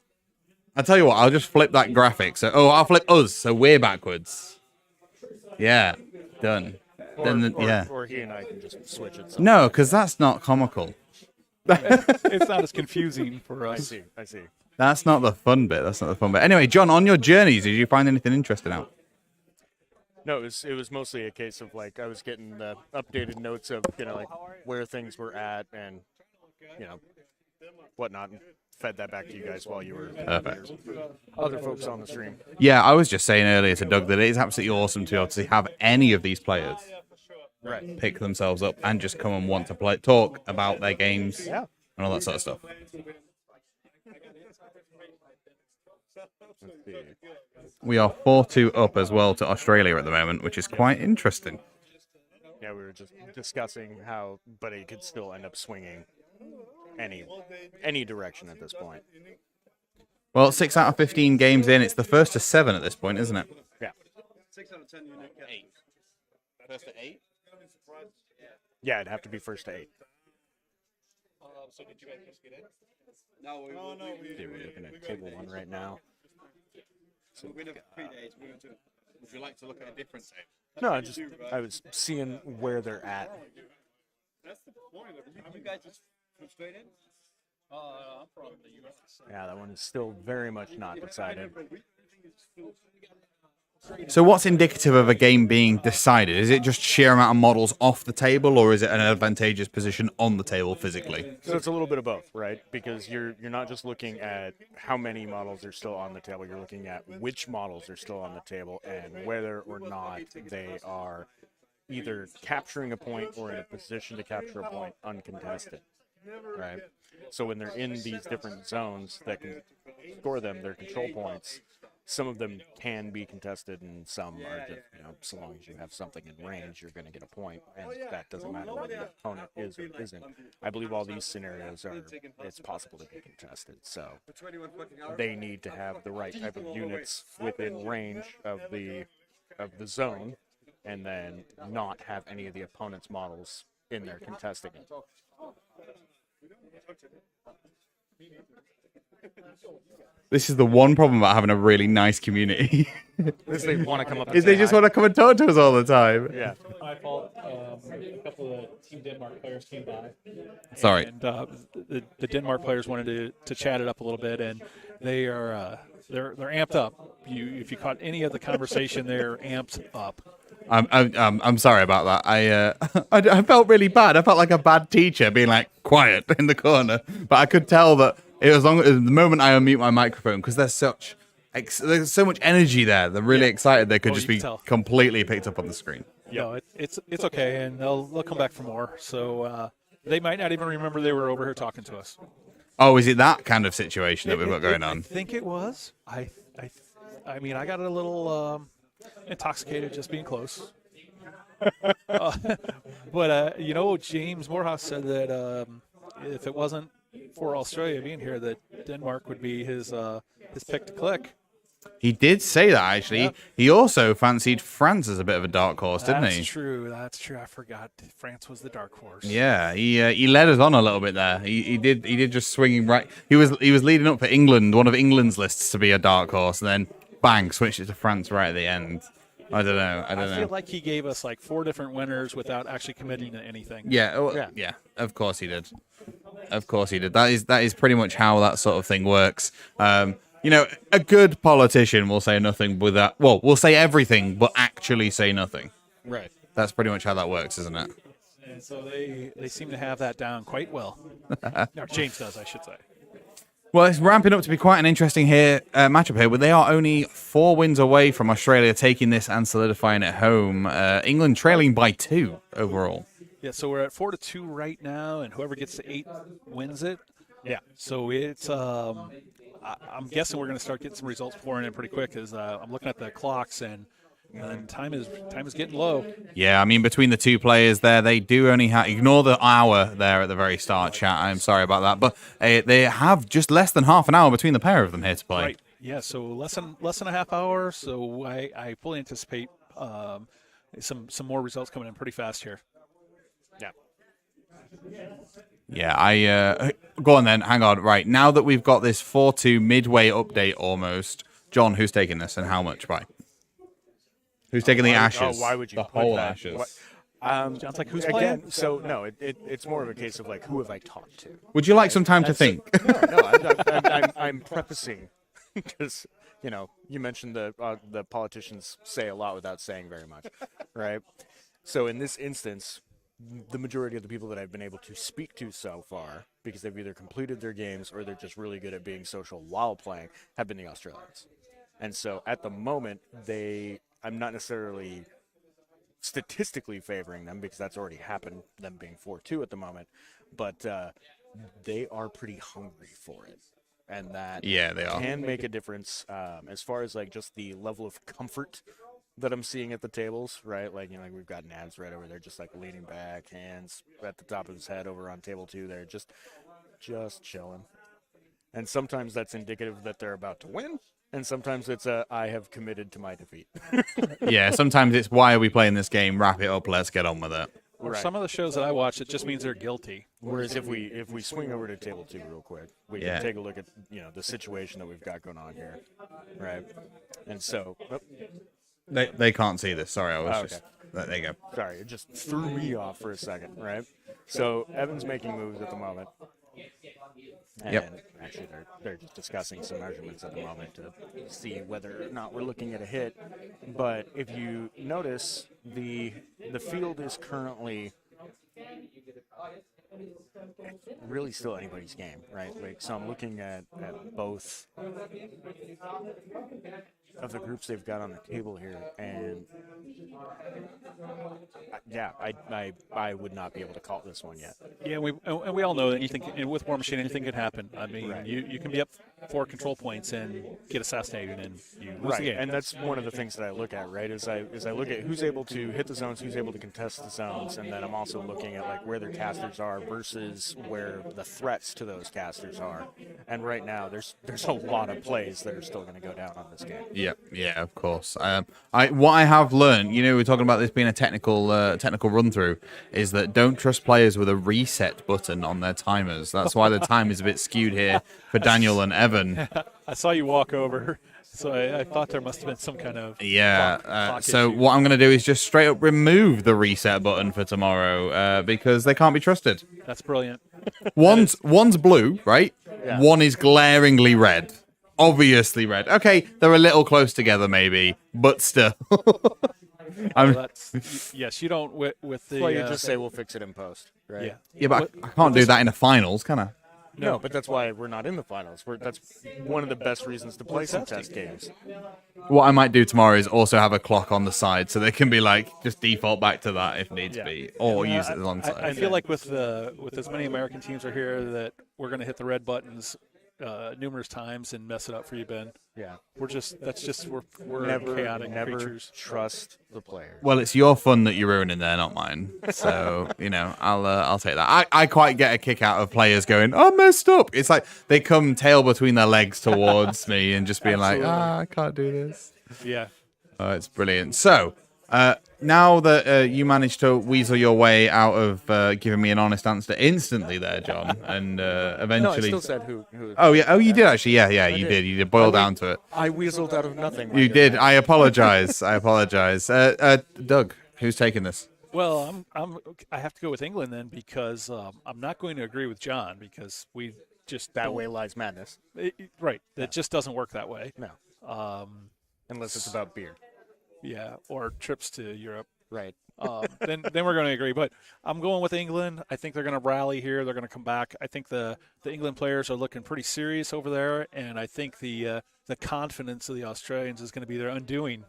A: I'll tell you what. I'll just flip that graphic. So, I'll flip us. So we're backwards. Yeah, done.
B: Or he and I can just switch it.
A: No, because that's not comical.
C: It's not as confusing for us.
B: I see.
A: That's not the fun bit. Anyway, John, on your journeys, did you find anything interesting out?
B: No, it was mostly a case of like I was getting the updated notes of like where things were at and whatnot, and fed that back to you guys while you were other folks on the stream.
A: Yeah, I was just saying earlier to Doug that it is absolutely awesome to be able to have any of these players pick themselves up and just come and want to talk about their games and all that sort of stuff. We are 4-2 up as well to Australia at the moment, which is quite interesting.
B: Yeah, we were just discussing how Buddy could still end up swinging any direction at this point.
A: Well, 6 out of 15 games in, it's the first to 7 at this point, isn't it?
B: Yeah.
E: 6 out of 10, you nick 8.
J: First to 8?
B: Yeah, it'd have to be first to 8.
E: So did you guys just get in? No, we're
B: looking at table 1 right now.
E: So we're going to 3 days.
A: Would you like to look at a different table?
B: No, I was seeing where they're at.
E: That's the point. You guys just come straight in?
C: I'm from the U.S.
B: Yeah, that one is still very much not decided.
A: So what's indicative of a game being decided? Is it just sheer amount of models off the table, or is it an advantageous position on the table physically?
B: So it's a little bit of both, right? Because you're not just looking at how many models are still on the table. You're looking at which models are still on the table and whether or not they are either capturing a point or in a position to capture a point uncontested, right? So when they're in these different zones that can score them, their control points, some of them can be contested and some are just, so long as you have something in range, you're going to get a point, and that doesn't matter whether the opponent is or isn't. I believe all these scenarios it's possible to be contested, so they need to have the right type of units within range of the zone, and then not have any of the opponent's models in there contesting it.
A: This is the one problem about having a really nice community.
B: They want to come up.
A: Is they just want to come and talk to us all the time.
B: Yeah.
C: My fault. A couple of Team Denmark players came by.
A: Sorry.
C: And the Denmark players wanted to chat it up a little bit, and they are they're amped up. If you caught any of the conversation, they're amped up.
A: I'm sorry about that. I felt really bad. I felt like a bad teacher being like quiet in the corner, but I could tell that as the moment I unmute my microphone, because there's so much energy there. They're really excited. They could just be completely picked up on the screen.
C: No, it's okay, and they'll come back for more. So they might not even remember they were over here talking to us.
A: Oh, is it that kind of situation that we've got going on?
C: I think it was. I mean, I got a little intoxicated just being close. But James Morehouse said that if it wasn't for Australia being here, that Denmark would be his pick to click.
A: He did say that, actually. Yeah. He also fancied France as a bit of a dark horse, didn't he?
C: That's true. I forgot France was the dark horse.
A: Yeah, he led us on a little bit there. He did just swinging right. He was leading up for England, one of England's lists to be a dark horse, and then bang, switched it to France right at the end. I don't know.
C: I feel like he gave us like 4 different winners without actually committing to anything.
A: Yeah. Of course he did. That is pretty much how that sort of thing works. A good politician will say nothing with that. Well, will say everything, but actually say nothing.
C: Right.
A: That's pretty much how that works, isn't it?
C: And so they seem to have that down quite well. No, James does, I should say.
A: Well, it's ramping up to be quite an interesting matchup here, but they are only 4 wins away from Australia taking this and solidifying it home. England trailing by 2 overall.
C: Yeah, so we're at 4-2 right now, and whoever gets to 8 wins it. Yeah, so it's I'm guessing we're going to start getting some results pouring in pretty quick, because I'm looking at the clocks and time is getting low.
A: Yeah, I mean, between the 2 players there, they do only have... Ignore the hour there at the very start, chat. I'm sorry about that. But they have just less than half an hour between the pair of them here to play.
C: Right. Yeah, so less than a half hour. So I fully anticipate some more results coming in pretty fast here.
B: Yeah.
A: Yeah, go on then. Hang on. Right, now that we've got this 4-2 midway update almost, John, who's taking this and how much by? Who's taking the ashes?
B: Why would you
A: the
B: put
A: whole
B: that?
A: ashes?
C: Sounds like who's playing?
B: Again, so no, it's more of a case of like, who have I talked to?
A: Would you like some time to think?
B: I'm prefacing because you mentioned the politicians say a lot without saying very much, right? So in this instance, the majority of the people that I've been able to speak to so far, because they've either completed their games or they're just really good at being social while playing, have been the Australians. And so at the moment, I'm not necessarily statistically favoring them, because that's already happened, them being 4-2 at the moment, but they are pretty hungry for it. And that
A: they are.
B: Can make a difference as far as like just the level of comfort that I'm seeing at the tables, right? Like, we've got Nabs right over there, just like leaning back, hands at the top of his head over on table 2 there, just chilling. And sometimes that's indicative that they're about to win, and sometimes it's I have committed to my defeat.
A: Yeah, sometimes it's, why are we playing this game? Wrap it up, let's get on with it.
C: Or some of the shows that I watch, it just means they're guilty.
B: Whereas if we swing over to table 2 real quick, we can take a look at the situation that we've got going on here, right? And so.
A: They can't see this. Sorry, I was just... There you go.
B: Sorry, it just threw me off for a second, right? So Evan's making moves at the moment. And
A: Yep.
B: actually, they're just discussing some measurements at the moment to see whether or not we're looking at a hit. But if you notice, the field is currently really still anybody's game, right? Like, so I'm looking at both of the groups they've got on the table here, and yeah, I would not be able to call this one yet.
C: Yeah, we all know that anything, and with Warmachine, anything can happen. I mean, you can be up 4 control points and get assassinated, and you lose the game.
B: And that's one of the things that I look at, right? Is I look at who's able to hit the zones, who's able to contest the zones, and then I'm also looking at like where their casters are versus where the threats to those casters are. And right now, there's a lot of plays that are still going to go down on this game.
A: Yep. Yeah, of course. What I have learned, we're talking about this being a technical run through, is that don't trust players with a reset button on their timers. That's why the time is a bit skewed here for Daniel and Evan.
C: I saw you walk over, so I thought there must have been some kind of clock
A: so
C: issue.
A: what I'm going to do is just straight up remove the reset button for tomorrow because they can't be trusted.
C: That's brilliant.
A: One's blue, right?
B: Yeah.
A: One is glaringly red. Obviously red. Okay, they're a little close together maybe, but still.
C: Yes, you don't with the.
B: Well, you just say we'll fix it in post, right?
C: Yeah.
A: Yeah, but I can't do that in the finals, can I?
B: No, but that's why we're not in the finals. That's one of the best reasons to play some test games.
A: What I might do tomorrow is also have a clock on the side so they can be like, just default back to that if needs be, or use it alongside.
C: I feel like with as many American teams are here that we're going to hit the red buttons numerous times and mess it up for you, Ben.
B: Yeah,
C: we're
B: never
C: chaotic creatures.
B: Trust the player.
A: Well, it's your fun that you're ruining there, not mine. So I'll take that. I quite get a kick out of players going, "I messed up." It's like they come tail between their legs towards me and just being like, I can't do this.
C: Yeah.
A: Oh, it's brilliant. So now that you managed to weasel your way out of giving me an honest answer instantly there, John, and eventually...
B: No, I still said who.
A: Oh, yeah. Oh, you did actually. Yeah, you did. You did boil down to it.
B: I weaseled out of nothing.
A: You did. I apologize. Doug, who's taking this?
C: Well, I have to go with England then because I'm not going to agree with John because we just
B: that way lies madness.
C: Right. It just doesn't work that way.
B: No. Unless it's about beer.
C: Yeah, or trips to Europe.
B: Right.
C: Then we're going to agree. But I'm going with England. I think they're going to rally here. They're going to come back. I think the England players are looking pretty serious over there, and I think the confidence of the Australians is going to be their undoing.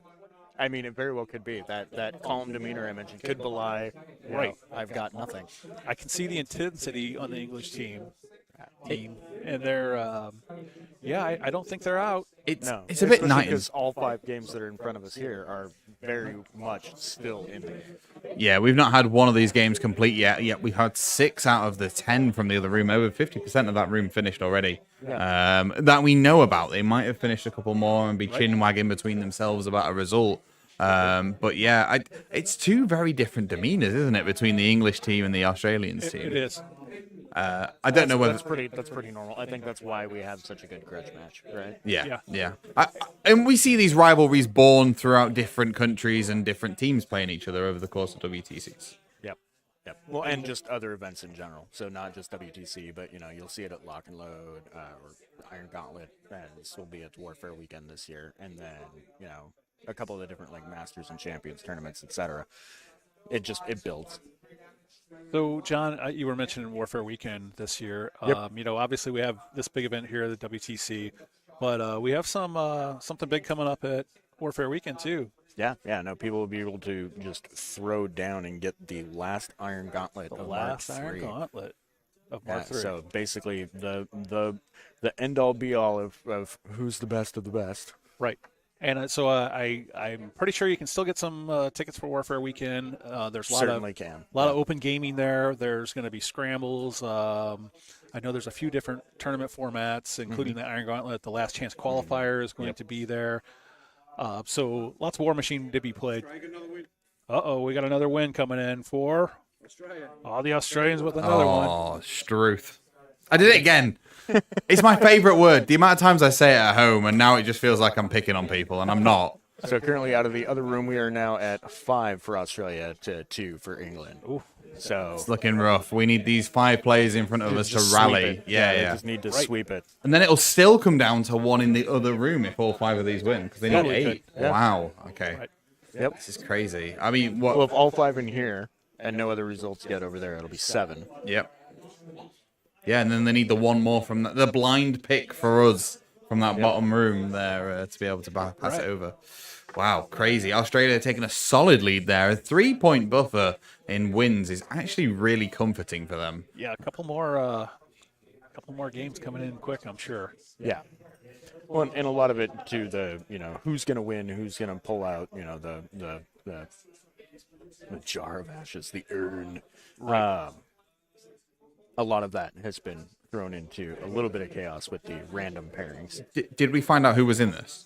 B: I mean, it very well could be. That calm demeanor I mentioned could belie,
C: right,
B: I've got nothing.
C: I can see the intensity on the English team. And they're, I don't think they're out.
A: It's a bit nice
B: because all 5 games that are in front of us here are very much still in there.
A: Yeah, we've not had one of these games complete yet. Yet we've had 6 out of the 10 from the other room. Over 50% of that room finished already.
B: Yeah.
A: That we know about. They might have finished a couple more and be chin-wagging between themselves about a result. But yeah, it's 2 very different demeanors, isn't it, between the English team and the Australians team?
C: It is.
A: I don't know whether
B: that's pretty normal. I think that's why we have such a good grudge match, right?
A: Yeah. And we see these rivalries born throughout different countries and different teams playing each other over the course of WTCs.
B: Yep. Well, and just other events in general. So not just WTC, but you'll see it at Lock and Load or Iron Gauntlet, and this will be at Warfare Weekend this year, and then a couple of the different like Masters and Champions tournaments, etc. It builds.
C: So, John, you were mentioning Warfare Weekend this year.
B: Yep.
C: Obviously we have this big event here at the WTC, but we have something big coming up at Warfare Weekend too.
B: Yeah. No, people will be able to just throw down and get the last Iron Gauntlet of Mark 3.
C: Iron Gauntlet of Mark 3.
B: So basically, the end all be all of who's the best of the best.
C: Right. And so I'm pretty sure you can still get some tickets for Warfare Weekend. There's a lot of open gaming there. There's going to be scrambles. I know there's a few different tournament formats, including the Iron Gauntlet. The Last Chance Qualifier is going to be there. So lots of Warmachine to be played. Uh-oh, we got another win coming in for Australia. The Australians with another one.
A: Oh, Struth. I did it again. It's my favorite word. The amount of times I say it at home, and now it just feels like I'm picking on people, and I'm not.
B: So currently out of the other room, we are now at 5 for Australia to 2 for England.
C: Ooh.
B: So
A: It's looking rough. We need these 5 players in front of us to
B: just sweep
A: rally.
B: it.
A: Yeah,
B: They
A: yeah.
B: just need to sweep it.
A: And then it'll still come down to 1 in the other room if all 5 of these win, because they need
B: Totally
A: 8.
B: could. Yeah.
A: Wow. Okay.
B: Right. Yep.
A: This is crazy. I mean, what?
B: Well, if all 5 in here and no other results get over there, it'll be 7.
A: Yep. Yeah, and then they need the 1 more from the blind pick for us from that bottom room there to be able to pass it over. Wow, crazy. Australia taking a solid lead there. A 3-point buffer in wins is actually really comforting for them.
C: Yeah, a couple more games coming in quick, I'm sure.
B: Yeah. Well, and a lot of it to the, who's going to win, who's going to pull out, the jar of ashes, the urn.
C: Right.
B: A lot of that has been thrown into a little bit of chaos with the random pairings.
A: Did we find out who was in this?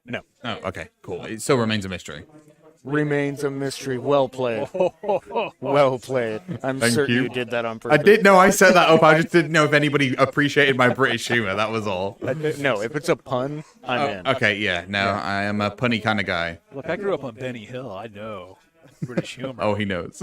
B: No.
A: Oh, okay, cool. It still remains a mystery.
B: Remains a mystery. Well played. Well played. I'm
A: Thank
B: certain
A: you.
B: you did that on purpose.
A: I did know I set that up. I just didn't know if anybody appreciated my British humor. That was all.
B: No, if it's a pun, I'm in.
A: Okay, yeah. No, I am a punny kind of guy.
C: Look, I grew up on Benny Hill. I know British humor.
A: Oh, he knows.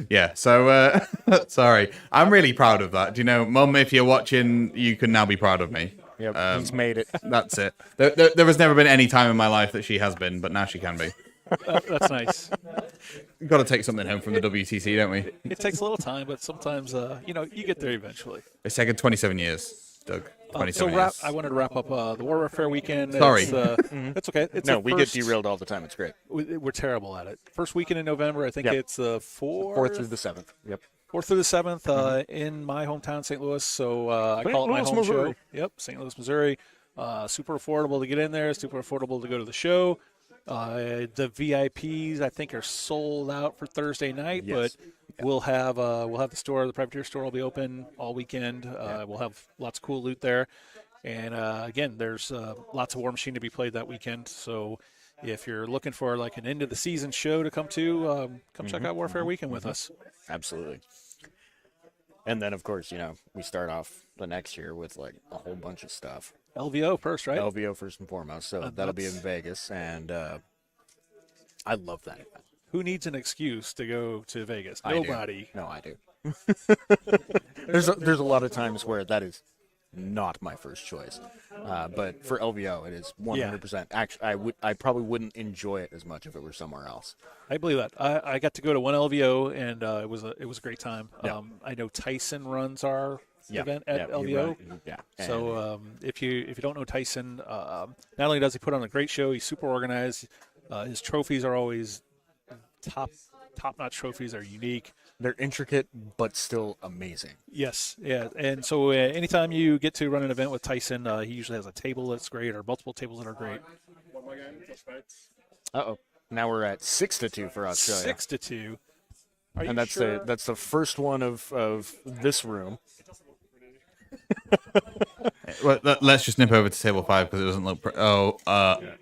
A: Yeah, so, sorry. I'm really proud of that. Do you know, Mum, if you're watching, you can now be proud of me.
B: Yep, he's made it.
A: That's it. There has never been any time in my life that she has been, but now she can be.
C: That's nice.
A: We've got to take something home from the WTC, don't we?
C: It takes a little time, but sometimes, you get there eventually.
A: It's taken 27 years, Doug. 27
C: So
A: years.
C: I wanted to wrap up the Warfare weekend.
A: Sorry.
C: It's okay. It's
B: No,
C: the
B: we get derailed all the time. It's great.
C: We're terrible at it. First weekend in November, I think it's the
B: 4th through the 7th. Yep.
C: 4th through the 7th in my hometown, St. Louis. So I call it my home
B: Missouri.
C: show. Yep, St. Louis, Missouri. Super affordable to get in there. Super affordable to go to the show. The VIPs, I think, are sold out for Thursday night, but we'll have the store. The Privateer store will be open all weekend. We'll have lots of cool loot there. And again, there's lots of Warmachine to be played that weekend. So if you're looking for like an end of the season show to come to, come check out Warfare Weekend with us.
B: Absolutely. And then, of course, we start off the next year with like a whole bunch of stuff.
C: LVO first, right?
B: LVO first and foremost. So that'll be in Vegas, and I love that event.
C: Who needs an excuse to go to Vegas?
B: I do.
C: Nobody.
B: No, I do. There's a lot of times where that is not my first choice, but for LVO, it is 100%. Actually, I probably wouldn't enjoy it as much if it were somewhere else.
C: I believe that. I got to go to one LVO, and it was a great time.
B: Yeah.
C: I know Tyson runs our event at LVO.
B: Yeah.
C: So if you don't know Tyson, not only does he put on a great show, he's super organized. His trophies are always top-notch trophies. Are unique.
B: They're intricate, but still amazing.
C: Yes, yeah. And so anytime you get to run an event with Tyson, he usually has a table that's great or multiple tables that are great.
B: Uh-oh. Now we're at 6-2 for Australia.
C: 6-2.
B: And that's the first one of this room.
A: Well, let's just nip over to table 5 because it doesn't look.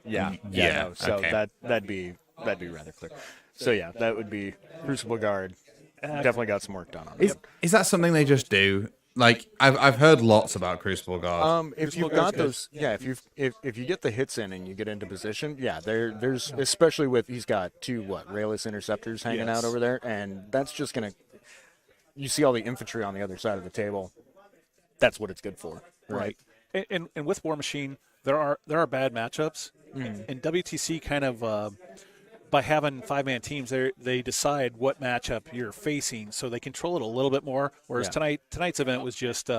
B: Yeah. No, so
A: okay.
B: that'd be rather clear. So yeah, that would be Crucible Guard. Definitely got some work done on it.
A: Is that something they just do? Like I've heard lots about Crucible Guard.
B: If you've got those, if you get the hits in and you get into position, there's especially with he's got 2 Rayless Interceptors hanging out over there, and that's just gonna. You see all the infantry on the other side of the table. That's what it's good for, right?
C: And with Warmachine, there are bad matchups, and WTC kind of. By having 5-man teams, they decide what matchup you're facing, so they control it a little bit more. Whereas tonight's event was just, it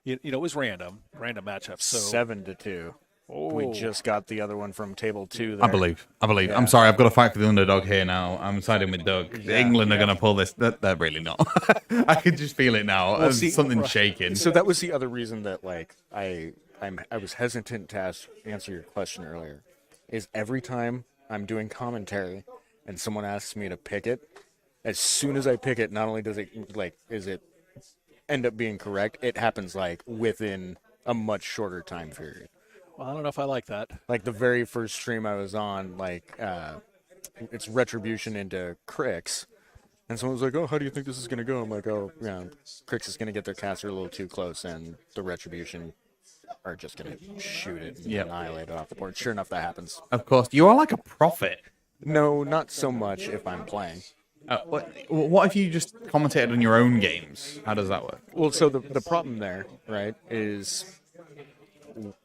C: was random matchups. So
B: 7-2. Oh. We just got the other one from table 2 there.
A: I believe.
B: Yeah.
A: I'm sorry, I've got to fight for the underdog here now. I'm siding with Doug.
B: Yeah.
A: England are going to pull this. They're really not. I can just feel it now.
B: Well,
A: Something's shaking.
B: So that was the other reason that I was hesitant to answer your question earlier. Is every time I'm doing commentary and someone asks me to pick it, as soon as I pick it, not only does it is it end up being correct, it happens within a much shorter time period.
C: Well, I don't know if I like that.
B: Like the very first stream I was on, it's Retribution into Crix, and someone was like, "Oh, how do you think this is going to go?" I'm like, "Oh, Crix is going to get their caster a little too close, and the Retribution are just going to shoot it and annihilate it off the board." Sure enough, that happens.
A: Of course. You are like a prophet.
B: No, not so much if I'm playing.
A: What if you just commentated on your own games? How does that work?
B: Well, so the problem there, right, is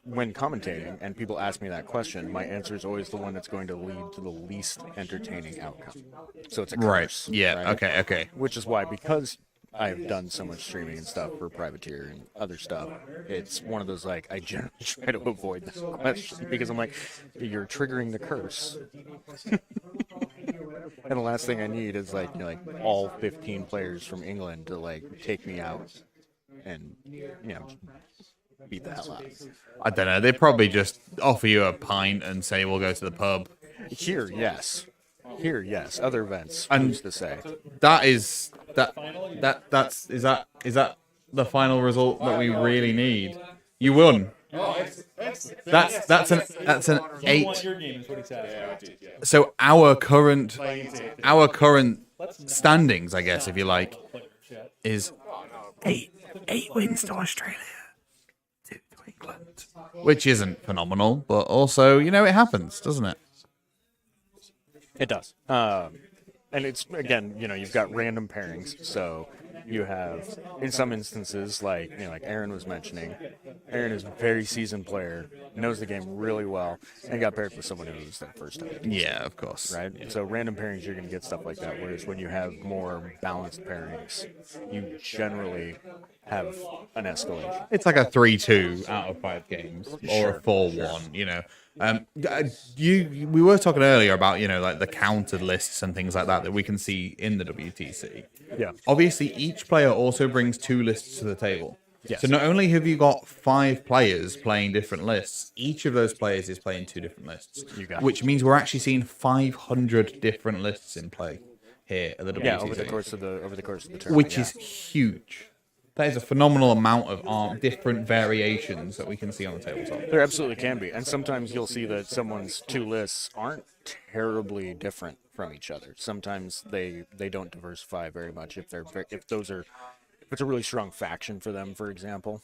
B: when commentating and people ask me that question, my answer is always the one that's going to lead to the least entertaining outcome. So it's a curse.
A: Right. Yeah.
B: Right?
A: Okay.
B: Which is why, because I've done so much streaming and stuff for Privateer and other stuff, it's one of those, like, I generally try to avoid this question because I'm like, you're triggering the curse. And the last thing I need is like all 15 players from England to like take me out and beat the hell out.
A: I don't know. They probably just offer you a pint and say we'll go to the pub.
B: Here, yes. Other events.
A: And
B: who's to say?
A: Is that the final result that we really need? You won. That's an 8. So our current standings, I guess, if you like, is 8 wins to Australia, 2 to England, which isn't phenomenal, but also it happens, doesn't it?
B: It does. And it's, again, you've got random pairings. So you have, in some instances, like Aaron was mentioning, Aaron is a very seasoned player, knows the game really well, and got paired with someone who was their first time.
A: Yeah, of course.
B: Right? So random pairings, you're going to get stuff like that. Whereas when you have more balanced pairings, you generally have an escalation.
A: It's like a 3-2 out of 5 games, or a 4-1, we were talking earlier about like the countered lists and things like that we can see in the WTC.
B: Yeah.
A: Obviously, each player also brings 2 lists to the table.
B: Yes.
A: So not only have you got 5 players playing different lists, each of those players is playing 2 different lists, which means we're actually seeing 500 different lists in play here at the WTC.
B: Yeah, over the course of the tournament,
A: which is huge. That is a phenomenal amount of different variations that we can see on the tabletop.
B: There absolutely can be. And sometimes you'll see that someone's 2 lists aren't terribly different from each other. Sometimes they don't diversify very much if it's a really strong faction for them, for example,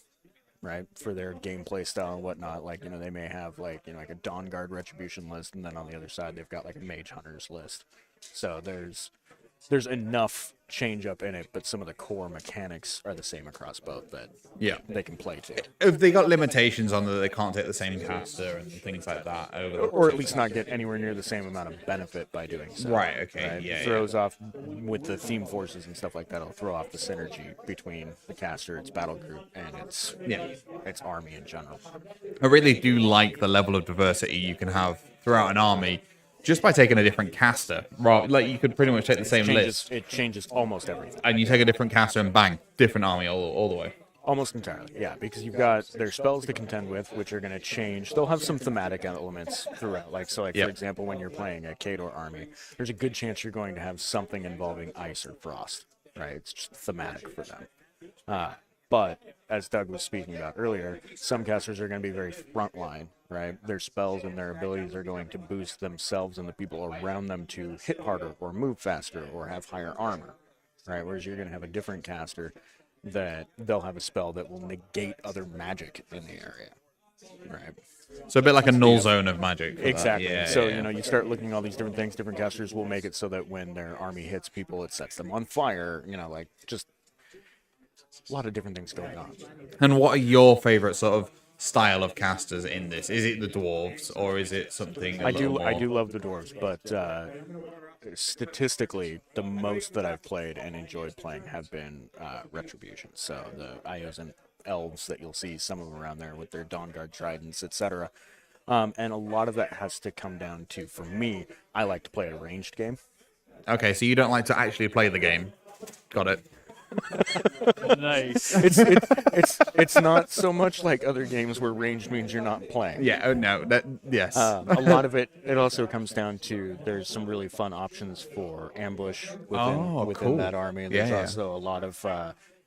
B: right? For their gameplay style and whatnot. Like, they may have like a Dawn Guard Retribution list, and then on the other side they've got like a Mage Hunters list. So there's enough change up in it, but some of the core mechanics are the same across both that they can play to.
A: If they got limitations on that, they can't take the same caster and things like that,
B: or at least not get anywhere near the same amount of benefit by doing so.
A: Right. Okay. Right?
B: Yeah. Throws off with the theme forces and stuff like that. It'll throw off the synergy between the caster, its battle group, and its army in general.
A: I really do like the level of diversity you can have throughout an army. Just by taking a different caster, like you could pretty much take the same list.
B: It changes almost everything.
A: And you take a different caster and bang, different army all the way.
B: Almost entirely, yeah, because you've got their spells to contend with, which are going to change. They'll have some thematic elements throughout. For example, when you're playing a Khador army, there's a good chance you're going to have something involving ice or frost, right? It's just thematic for them. But as Doug was speaking about earlier, some casters are going to be very frontline, right? Their spells and their abilities are going to boost themselves and the people around them to hit harder or move faster or have higher armor, right? Whereas you're going to have a different caster that they'll have a spell that will negate other magic in the area, right?
A: So a bit like a null zone of magic.
B: Exactly.
A: Yeah,
B: so, you start looking at all these different things. Different casters will make it so that when their army hits people, it sets them on fire, just a lot of different things going on.
A: And what are your favorite sort of style of casters in this? Is it the dwarves or is it something
B: I do love the dwarves, but statistically the most that I've played and enjoyed playing have been Retribution. So the Ios and elves that you'll see, some of them around there with their Dawn Guard tridents, etc. And a lot of that has to come down to, for me, I like to play a ranged game.
A: Okay, so you don't like to actually play the game. Got it.
C: Nice.
B: It's not so much like other games where ranged means you're not playing.
A: Yeah. Oh no. Yes.
B: A lot of it also comes down to there's some really fun options for ambush within
A: cool.
B: that army, and there's also a lot of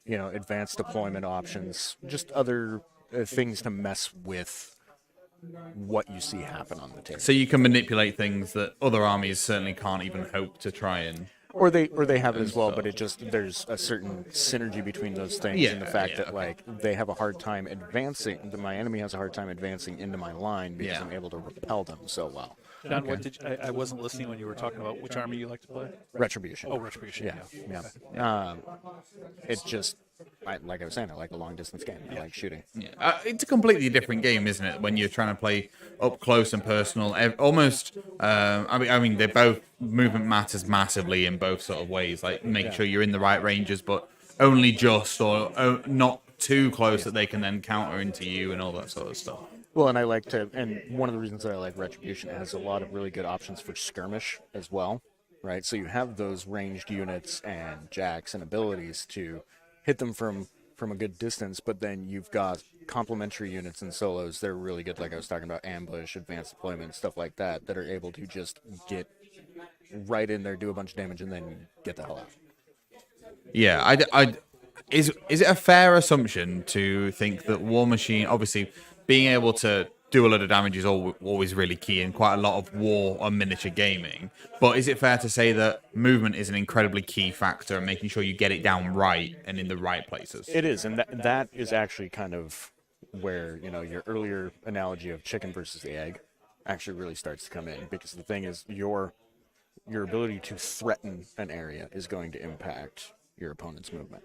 B: advanced deployment options, just other things to mess with what you see happen on the table.
A: So you can manipulate things that other armies certainly can't even hope to try and.
B: Or they have it as well, but there's a certain synergy between those things, and the fact that they have a hard time advancing. My enemy has a hard time advancing into my line because I'm able to repel them so well.
C: John, what did I wasn't listening when you were talking about which army you like to play?
B: Retribution.
C: Oh, Retribution.
B: Yeah. It's just, like I was saying, I like a long distance game. I like shooting.
A: Yeah. It's a completely different game, isn't it? When you're trying to play up close and personal, almost. I mean, they both movement matters massively in both sort of ways. Like making sure you're in the right ranges, but only just or not too close that they can then counter into you and all that sort of stuff.
B: Well, and and one of the reasons that I like Retribution, it has a lot of really good options for skirmish as well, right? So you have those ranged units and jacks and abilities to hit them from a good distance, but then you've got complementary units and solos that are really good, like I was talking about, ambush, advanced deployment, stuff like that are able to just get right in there, do a bunch of damage, and then get the hell out.
A: Yeah, is it a fair assumption to think that Warmachine, obviously, being able to do a lot of damage is always really key in quite a lot of war or miniature gaming, but is it fair to say that movement is an incredibly key factor in making sure you get it down right and in the right places?
B: It is, and that is actually kind of where, your earlier analogy of chicken versus the egg actually really starts to come in, because the thing is, your ability to threaten an area is going to impact your opponent's movement.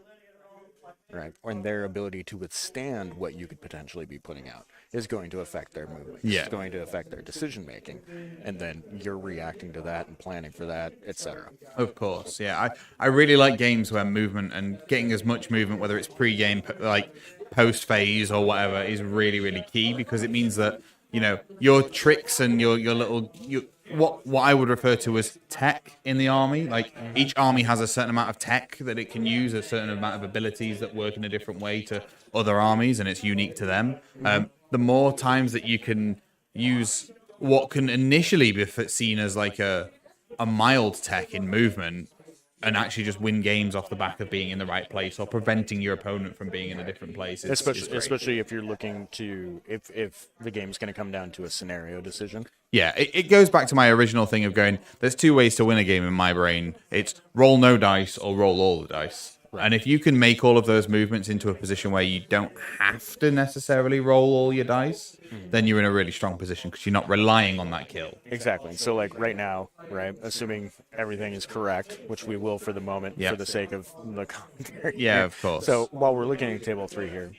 B: Right, and their ability to withstand what you could potentially be putting out is going to affect their movement.
A: Yeah.
B: It's going to affect their decision making, and then you're reacting to that and planning for that, etc.
A: Of course, yeah. I really like games where movement and getting as much movement, whether it's pre-game, like post-phase or whatever, is really, really key, because it means that, your tricks and your little... What I would refer to as tech in the army. Like each army has a certain amount of tech that it can use, a certain amount of abilities that work in a different way to other armies, and it's unique to them. The more times that you can use what can initially be seen as like a mild tech in movement, and actually just win games off the back of being in the right place or preventing your opponent from being in a different place.
B: Especially if you're looking to, if the game's going to come down to a scenario decision.
A: Yeah, it goes back to my original thing of going, there's two ways to win a game in my brain. It's roll no dice or roll all the dice. Right. And if you can make all of those movements into a position where you don't have to necessarily roll all your dice, then you're in a really strong position because you're not relying on that kill.
B: Exactly. So like right now, right, assuming everything is correct, which we will for the moment, for the sake of the commentary.
A: Yeah, of course.
B: So while we're looking at table 3 here,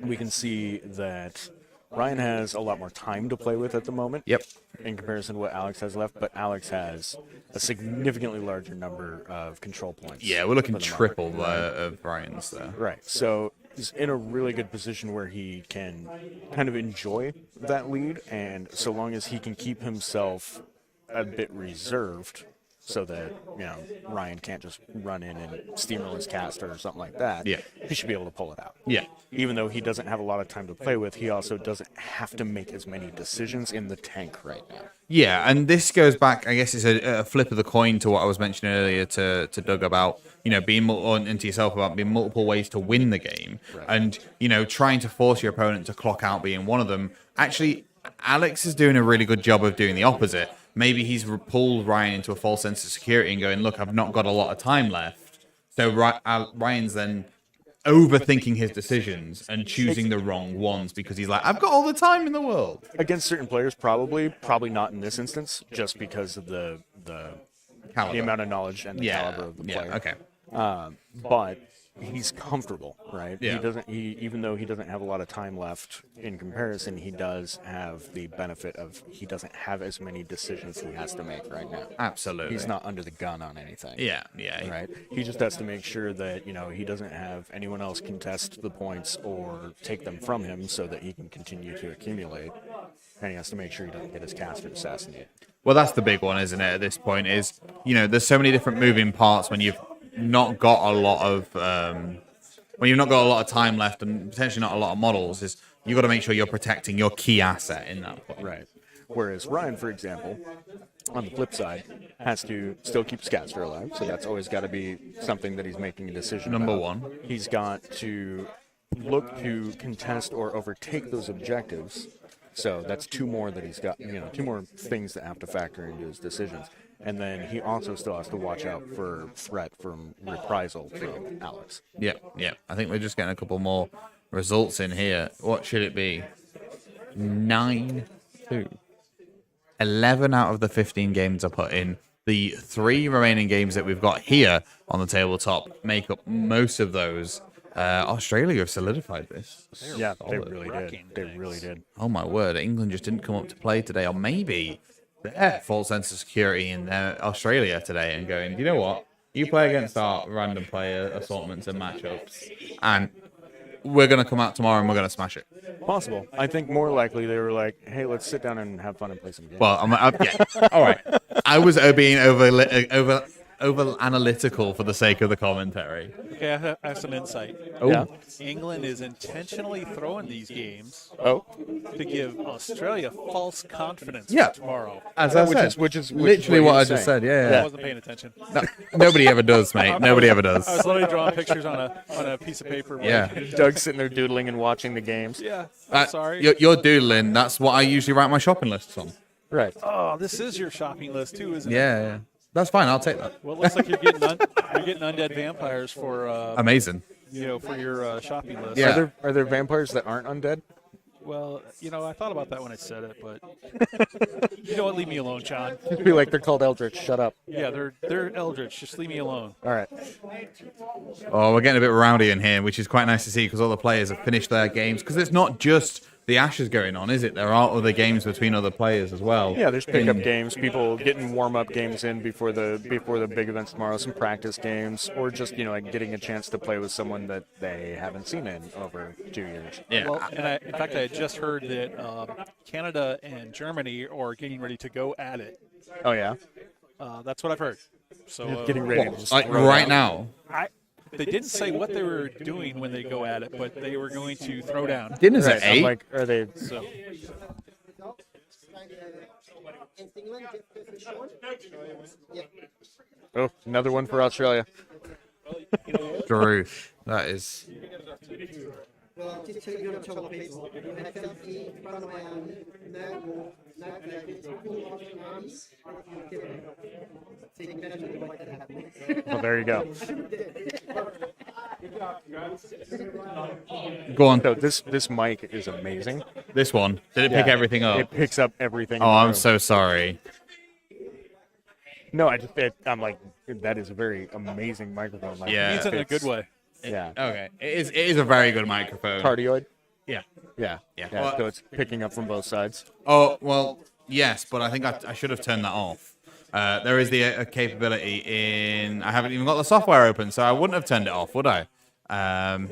B: we can see that Ryan has a lot more time to play with at the moment.
A: Yep.
B: In comparison to what Alex has left, but Alex has a significantly larger number of control points.
A: Yeah, we're looking triple of Ryan's there.
B: Right. So he's in a really good position where he can kind of enjoy that lead, and so long as he can keep himself a bit reserved, so that Ryan can't just run in and steamroll his caster or something like that.
A: Yeah.
B: He should be able to pull it out.
A: Yeah.
B: Even though he doesn't have a lot of time to play with, he also doesn't have to make as many decisions in the tank right now.
A: Yeah, and this goes back, I guess it's a flip of the coin to what I was mentioning earlier to Doug about, being and to yourself about being multiple ways to win the game. Right. And, trying to force your opponent to clock out being one of them. Actually, Alex is doing a really good job of doing the opposite. Maybe he's pulled Ryan into a false sense of security and going, look, I've not got a lot of time left. So Ryan's then overthinking his decisions and choosing the wrong ones because he's like, I've got all the time in the world.
B: Against certain players, probably not in this instance, just because of the amount of knowledge and the caliber of the player.
A: Yeah, okay.
B: But he's comfortable, right?
A: Yeah.
B: Even though he doesn't have a lot of time left in comparison, he does have the benefit of he doesn't have as many decisions he has to make right now.
A: Absolutely.
B: He's not under the gun on anything.
A: Yeah.
B: Right? He just has to make sure that, he doesn't have anyone else contest the points or take them from him so that he can continue to accumulate. And he has to make sure he doesn't get his caster assassinated.
A: Well, that's the big one, isn't it, at this point, is, there's so many different moving parts when you've not got a lot of time left and potentially not a lot of models, is you've got to make sure you're protecting your key asset in that point.
B: Right. Whereas Ryan, for example, on the flip side, has to still keep Scaster alive, so that's always got to be something that he's making a decision
A: Number
B: about.
A: one.
B: He's got to look to contest or overtake those objectives, so that's two more that he's got, two more things that have to factor into his decisions. And then he also still has to watch out for threat from reprisal from Alex.
A: Yeah. I think we're just getting a couple more results in here. What should it be? 9-2. 11 out of the 15 games I put in. The 3 remaining games that we've got here on the tabletop make up most of those. Australia have solidified this.
B: Yeah, they really did. They really did.
A: Oh my word, England just didn't come up to play today, or maybe their false sense of security in Australia today and going, you know what? You play against our random player assortments and matchups, and we're going to come out tomorrow and we're going to smash it.
B: Possible. I think more likely they were like, hey, let's sit down and have fun and play some games.
A: Well, yeah. All right. I was being over analytical for the sake of the commentary.
C: Okay, I have some insight.
A: Oh. Yeah.
C: England is intentionally throwing these games
B: to
C: give Australia false confidence
A: Yeah.
C: for tomorrow.
A: As I said,
B: which is
A: literally what I just said. Yeah.
C: I wasn't paying attention.
A: No, nobody ever does, mate. Nobody ever does.
C: I was literally drawing pictures on a piece of paper.
A: Yeah.
B: Doug's sitting there doodling and watching the games.
C: Yeah. I'm sorry.
A: You're doodling. That's what I usually write my shopping lists on.
B: Right.
C: Oh, this is your shopping list too, isn't it?
A: Yeah. That's fine. I'll take that.
C: Well, it looks like you're getting undead vampires for
A: amazing.
C: For your shopping list.
A: Yeah.
B: Are there vampires that aren't undead?
C: Well, I thought about that when I said it, but you know what? Leave me alone, John.
B: Be like they're called Eldritch. Shut up.
C: Yeah, they're Eldritch. Just leave me alone.
B: All right.
A: Oh, we're getting a bit rowdy in here, which is quite nice to see because all the players have finished their games. Because it's not just the Ashes going on, is it? There are other games between other players as well.
B: Yeah, there's pickup games, people getting warm-up games in before the big events tomorrow, some practice games, or just like getting a chance to play with someone that they haven't seen in over 2 years.
A: Yeah.
C: Well, and in fact, I had just heard that Canada and Germany are getting ready to go at it.
B: Oh yeah.
C: That's what I've heard. So
B: getting ready.
A: Right now.
C: They didn't say what they were doing when they go at it, but they were going to throw down.
A: Dinner's at 8.
B: Like, are they?
C: So.
B: Oh, another one for Australia.
A: Drew, that is.
L: Well, just tell you to tell people.
B: Well, there you go.
A: Go on.
B: So this mic is amazing.
A: This one. Did it pick everything up?
B: It picks up everything.
A: Oh, I'm so sorry.
B: No, I'm like, that is a very amazing microphone. Like,
A: Yeah.
C: It's in a good way.
B: Yeah.
A: Okay. It is a very good microphone.
B: Cardioid?
A: Yeah.
B: Yeah.
A: Well,
B: So it's picking up from both sides.
A: Oh, well, yes, but I think I should have turned that off. There is the capability in... I haven't even got the software open, so I wouldn't have turned it off, would I? I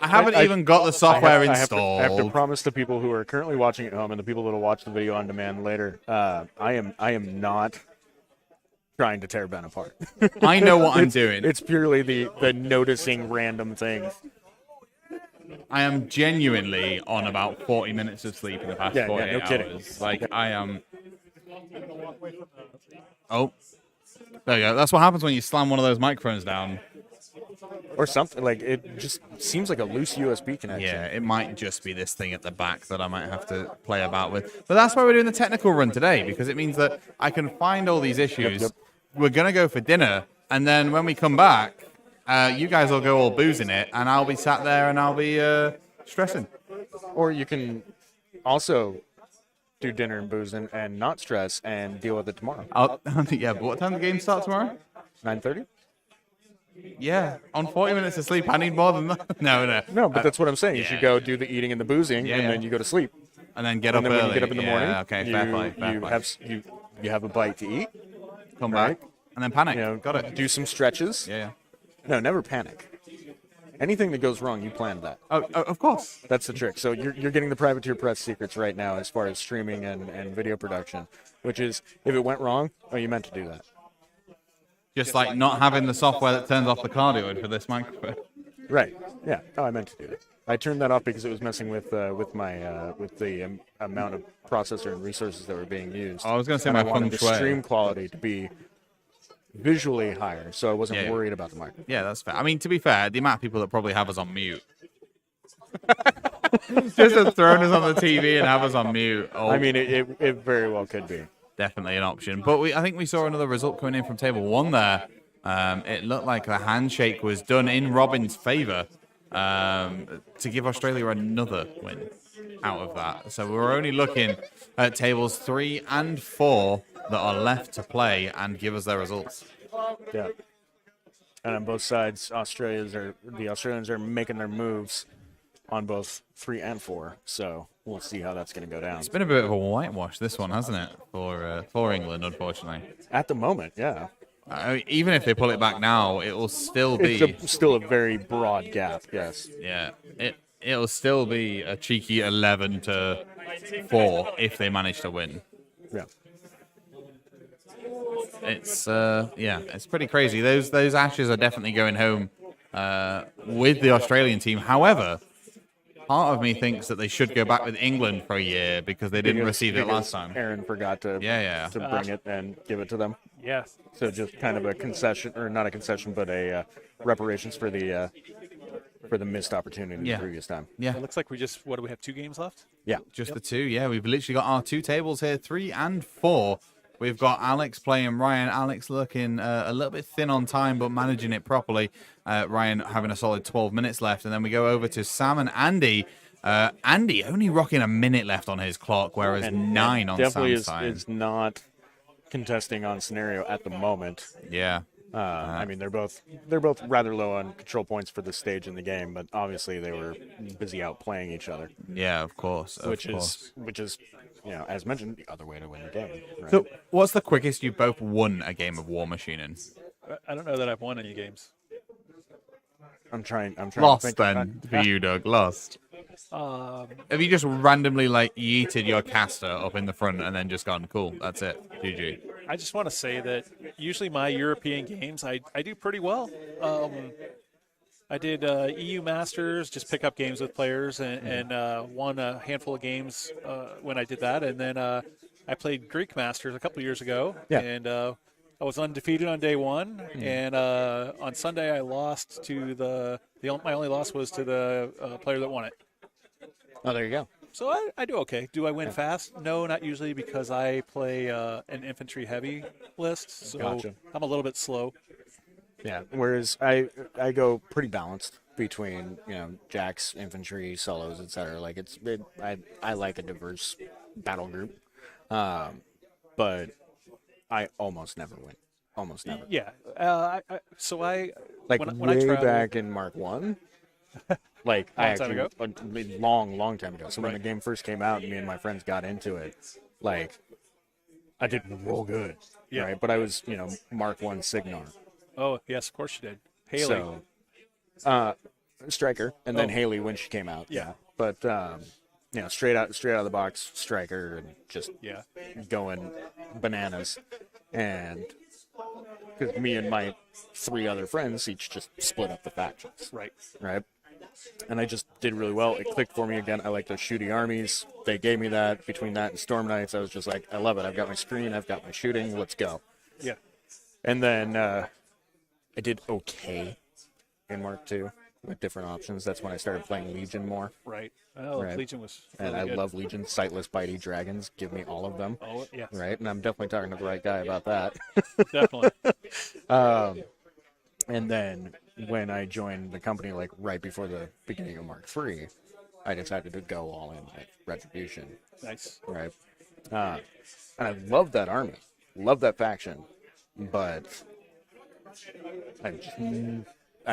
A: haven't even got the software installed.
B: I have to promise the people who are currently watching at home and the people that will watch the video on demand later, I am not trying to tear Ben apart.
A: I know what I'm doing.
B: It's purely the noticing random things.
A: I am genuinely on about 40 minutes of sleep in the past 48
B: no
A: hours.
B: kidding.
A: Like, I am... Oh. There you go. That's what happens when you slam one of those microphones down.
B: Or something. Like, it just seems like a loose USB connection.
A: Yeah, it might just be this thing at the back that I might have to play about with. But that's why we're doing the technical run today, because it means that I can find all these issues.
B: Yep.
A: We're going to go for dinner, and then when we come back, you guys will go all boozing it, and I'll be sat there and I'll be stressing.
B: Or you can also do dinner and booze and not stress and deal with it tomorrow.
A: Yeah, but what time does the game start tomorrow?
B: 9:30?
A: Yeah, on 40 minutes of sleep, I need more than that. No,
B: but that's what I'm saying. You should go do the eating and the boozing, and then you go to sleep.
A: And then get
B: and
A: up
B: then
A: early.
B: When you get up in the morning,
A: okay, fair play.
B: You have a bite to eat.
A: Come back, and then panic. Got it.
B: Do some stretches.
A: Yeah.
B: No, never panic. Anything that goes wrong, you planned that.
A: Oh, of course.
B: That's the trick. So you're getting the privateer press secrets right now as far as streaming and video production, which is if it went wrong, you meant to do that.
A: Just like not having the software that turns off the cardioid for this microphone.
B: Right. Yeah. Oh, I meant to do it. I turned that off because it was messing with the amount of processor and resources that were being used.
A: I was going to say
B: and
A: my
B: I wanted
A: feng
B: the
A: shui.
B: stream quality to be visually higher, so I wasn't worried about the microphone.
A: Yeah, that's fair. I mean, to be fair, the amount of people that probably have us on mute. Just have thrown us on the TV and have us on mute. Oh.
B: I mean, it very well could be.
A: Definitely an option. But I think we saw another result coming in from table 1 there. It looked like the handshake was done in Robin's favour to give Australia another win. out of that. So we're only looking at tables 3 and 4 that are left to play and give us their results.
B: Yeah. And on both sides, the Australians are making their moves on both 3 and 4. So we'll see how that's going to go down.
A: It's been a bit of a whitewash, this one, hasn't it, for England, unfortunately.
B: At the moment, yeah.
A: Even if they pull it back now, it will still be...
B: It's still a very broad gap, yes.
A: Yeah, it'll still be a cheeky 11-4 if they manage to win.
B: Yeah.
A: It's pretty crazy. Those ashes are definitely going home with the Australian team. However, part of me thinks that they should go back with England for a year because they didn't receive it last time.
B: Aaron forgot to bring it and give it to them.
C: Yes.
B: So just kind of a concession, or not a concession, but a reparations for the missed opportunity the previous time.
A: Yeah.
C: It looks like what do we have, 2 games left?
B: Yeah.
A: Just the 2, yeah. We've literally got our 2 tables here, 3 and 4. We've got Alex playing Ryan. Alex looking a little bit thin on time, but managing it properly. Ryan having a solid 12 minutes left. And then we go over to Sam and Andy. Andy only rocking a minute left on his clock, whereas 9 on Sam's time.
B: Is not contesting on scenario at the moment.
A: Yeah.
B: I mean, they're both rather low on control points for this stage in the game, but obviously they were busy outplaying each other.
A: Yeah, of course.
B: Which is, as mentioned, the other way to win the game. Right?
A: So, what's the quickest you've both won a game of Warmachine in?
C: I don't know that I've won any games.
B: I'm trying.
A: Lost
B: to think
A: then for you, Doug. Lost. Have you just randomly yeeted your caster up in the front and then just gone, cool, that's it, GG?
C: I just want to say that usually my European games, I do pretty well. I did EU Masters, just pick up games with players, and won a handful of games when I did that. And then I played Greek Masters a couple years ago, and I was undefeated on day 1. And on Sunday I lost to my only loss was to the player that won it.
B: Oh, there you go.
C: So I do okay. Do I win fast? No, not usually, because I play an infantry heavy list, so
B: Gotcha.
C: I'm a little bit slow.
B: Yeah, whereas I go pretty balanced between jacks, infantry, solos, etc. I like a diverse battle group, but I almost never win. Almost never.
C: Yeah. When
B: way
C: I travel,
B: back in Mark 1. I actually
C: ago?
B: a long time ago. So when the game first came out, and me and my friends got into it, I did real good.
C: Yeah.
B: Right, but I was Mark 1 Signar.
C: Oh yes, of course you did. Haley.
B: So, Striker, and then Haley when she came out.
C: Yeah.
B: But straight out of the box, Striker, and just going bananas, and because me and my 3 other friends each just split up the factions.
C: Right.
B: Right. And I just did really well. It clicked for me again. I like those shooting armies. They gave me that. Between that and Storm Knights, I was just like, I love it. I've got my screen. I've got my shooting. Let's go.
C: Yeah.
B: And then I did okay in Mark 2 with different options. That's when I started playing Legion more.
C: Right. Oh,
B: Right.
C: Legion was
B: And
C: really
B: I
C: good.
B: love Legion. Sightless, bitey dragons. Give me all of them.
C: Oh, yeah.
B: Right. And I'm definitely talking to the right guy about that.
C: Definitely.
B: And then when I joined the company, right before the beginning of Mark 3, I decided to go all in with Retribution.
C: Nice.
B: Right. And I love that army. Love that faction. But I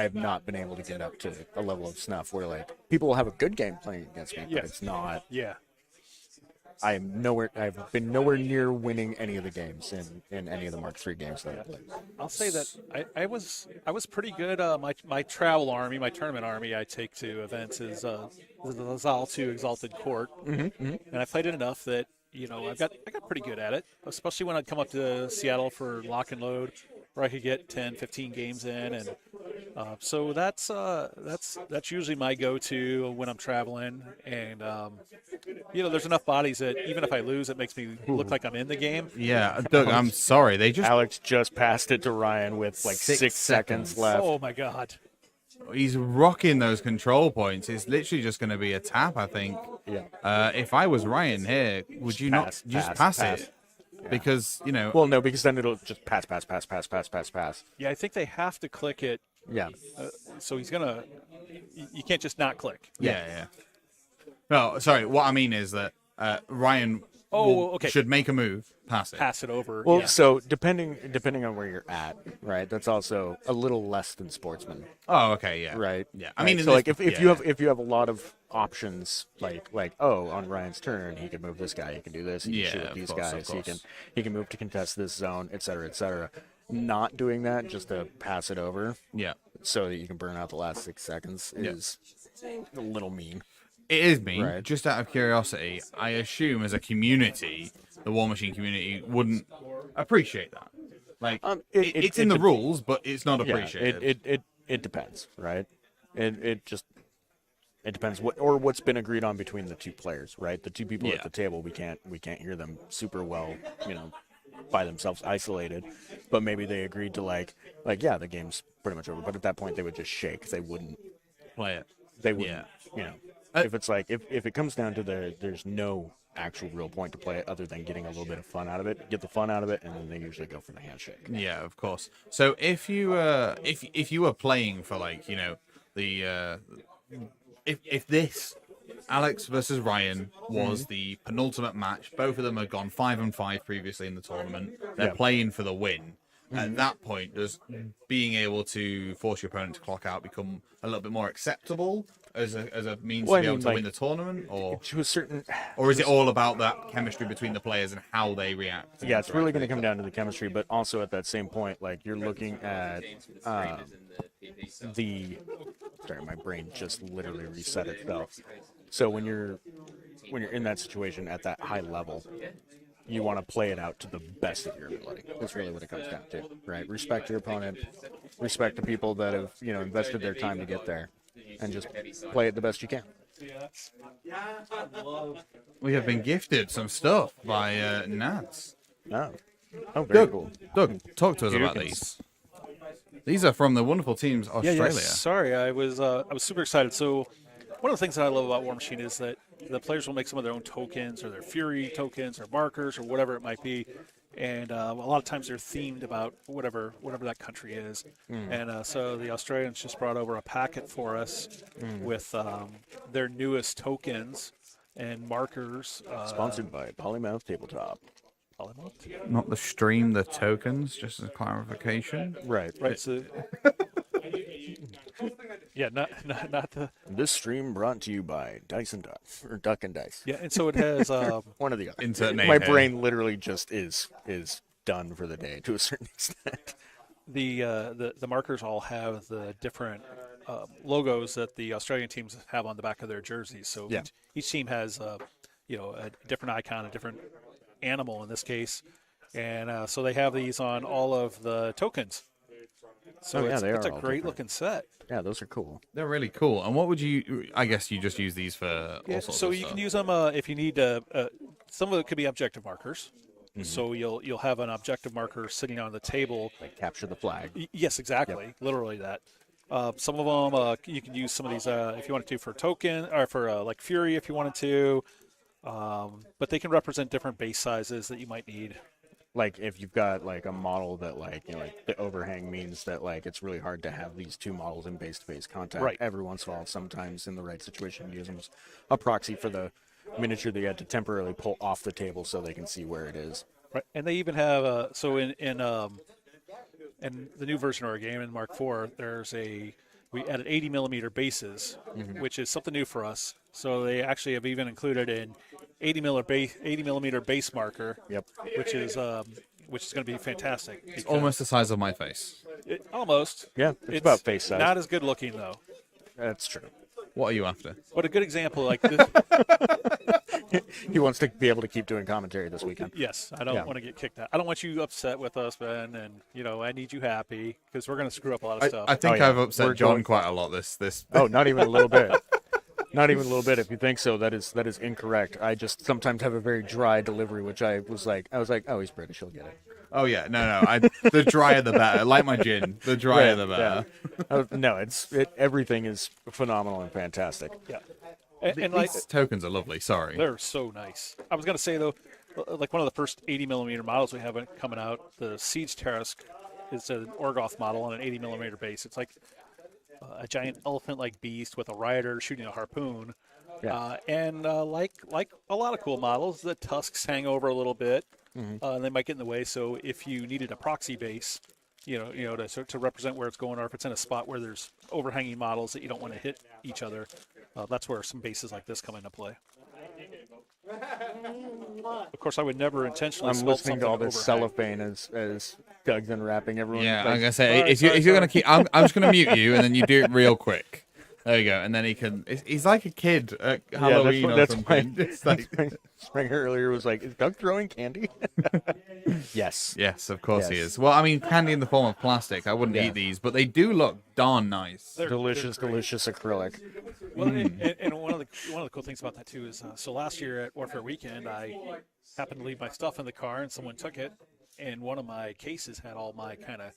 B: have not been able to get up to a level of snuff where people will have a good game playing against me, but it's not.
C: Yeah.
B: I've been nowhere near winning any of the games in any of the Mark III games that I played.
C: I'll say that I was pretty good. My travel army, my tournament army, I take to events is the Zal 2 Exalted Court, and I played it enough that I got pretty good at it. Especially when I'd come up to Seattle for lock and load, where I could get 10, 15 games in, and so that's usually my go-to when I'm traveling. And there's enough bodies that even if I lose, it makes me look like I'm in the game.
A: Yeah, Doug, I'm sorry.
B: Alex just passed it to Ryan with 6 seconds left.
C: Oh my God.
A: He's rocking those control points. It's literally just going to be a tap, I think.
B: Yeah.
A: If I was Ryan here, would you not just pass it? Yeah. Because,
B: Well, no, because then it'll just pass.
C: Yeah, I think they have to click it.
B: Yeah.
C: So he's going to... You can't just not click.
A: Yeah. No, sorry. What I mean is that Ryan should make a move, pass
C: it over.
B: Well, so depending on where you're at, right? That's also a little less than sportsman.
A: Oh, okay, yeah,
B: Right.
A: yeah.
B: I mean, so like if you have a lot of options, like on Ryan's turn he can move this guy, he can do this, he can shoot at these guys, he can move to contest this zone, et cetera, et cetera. Not doing that just to pass it over, so that you can burn out the last 6 seconds is a little mean.
A: It is mean.
B: Right.
A: Just out of curiosity, I assume as a community, the Warmachine community wouldn't appreciate that. Like, it's in the rules, but it's not appreciated.
B: It depends, right? It depends what's been agreed on between the two players, right? The two people at the table, we can't hear them super well, by themselves, isolated. But maybe they agreed to the game's pretty much over. But at that point, they would just shake. They wouldn't
A: play it.
B: They wouldn't, if it's if it comes down to there's no actual real point to play it other than getting a little bit of fun out of it, get the fun out of it, and then they usually go for the handshake.
A: Yeah, of course. So if you were playing for if this Alex versus Ryan was the penultimate match, both of them had gone 5-5 previously in the tournament. They're playing for the win. At that point, does being able to force your opponent to clock out become a little bit more acceptable as a means to be able to win the tournament, or
B: to a certain,
A: or is it all about that chemistry between the players and how they react?
B: Yeah, it's really going to come down to the chemistry, but also at that same point, you're looking at sorry, my brain just literally reset itself. So when you're in that situation at that high level, you want to play it out to the best of your ability. That's really what it comes down to, right? Respect your opponent, respect the people that have invested their time to get there, and just play it the best you can.
A: We have been gifted some stuff by Nats.
B: Oh, very cool.
A: Doug, talk to us about these. These are from the wonderful teams Australia.
C: Yeah, sorry, I was super excited. So one of the things that I love about Warmachine is that the players will make some of their own tokens or their Fury tokens or markers or whatever it might be. And a lot of times they're themed about whatever that country is. And so the Australians just brought over a packet for us with their newest tokens and markers.
B: Sponsored by Polymouth Tabletop.
A: Not the stream, the tokens, just as clarification.
B: Right.
C: So, yeah, not the.
B: This stream brought to you by Dice and Duck, or Duck and Dice.
C: Yeah, and so it has
B: one of the other.
A: Insert name
B: My
A: here.
B: brain literally just is done for the day to a certain extent.
C: The markers all have the different logos that the Australian teams have on the back of their jerseys. So each team has a different icon, a different animal in this case, and so they have these on all of the tokens. So it's a great looking set.
B: Yeah, those are cool.
A: They're really cool. And what would you? I guess you just use these for all sorts
C: so
A: of
C: you
A: stuff.
C: can use them if you need. Some of it could be objective markers. So you'll have an objective marker sitting on the table.
B: Like capture the flag.
C: Yes, exactly. Yep. Literally that. Some of them you can use some of these if you wanted to for token or for like Fury if you wanted to. But they can represent different base sizes that you might need.
B: Like if you've got a model that the overhang means that it's really hard to have these two models in base-to-base contact.
C: Right.
B: Every once in a while, sometimes in the right situation, use them as a proxy for the miniature that you had to temporarily pull off the table so they can see where it is.
C: Right, and they even have so in the new version of our game in Mark IV, we added 80 millimeter bases, which is something new for us. So they actually have even included an 80 millimeter base marker.
B: Yep.
C: Which is going to be fantastic.
A: It's almost the size of my face.
C: Almost.
B: Yeah, it's about face size.
C: Not as good looking though.
B: That's true.
A: What are you after?
C: But a good example like this.
B: He wants to be able to keep doing commentary this weekend.
C: Yes, I don't want to get kicked out. I don't want you upset with us, Ben, and I need you happy because we're going to screw up a lot of stuff.
A: I think I've upset John quite a lot this.
B: Oh, not even a little bit. Not even a little bit. If you think so, that is incorrect. I just sometimes have a very dry delivery, which I was like, oh, he's British, he'll get it.
A: Oh yeah, no. The drier the better. Like my gin, the drier the better.
B: Yeah. No, everything is phenomenal and fantastic.
C: Yeah.
A: And these tokens are lovely. Sorry,
C: they're so nice. I was going to say though, like one of the first 80 millimeter models we have coming out, the Siege Terrask, is an Orgoth model on an 80 millimeter base. It's like a giant elephant-like beast with a rider shooting a harpoon, And like a lot of cool models, the tusks hang over a little bit. They might get in the way. So if you needed a proxy base, to represent where it's going, or if it's in a spot where there's overhanging models that you don't want to hit each other, that's where some bases like this come into play. Of course, I would never intentionally.
B: I'm listening to all this cellophane as Doug's unwrapping everyone.
A: Yeah, I'm gonna say if you're gonna keep, I'm just gonna mute you, and then you do it real quick. There you go, and then he can. He's like a kid at Halloween or something.
B: Springer earlier was like, "Is Doug throwing candy?" Yes.
A: Yes, of course he is. Well, I mean, candy in the form of plastic. I wouldn't eat these, but they do look darn nice.
B: They're delicious acrylic.
C: Well, and one of the cool things about that too is, so last year at Warfare Weekend, I happened to leave my stuff in the car, and someone took it, and one of my cases had all my kind of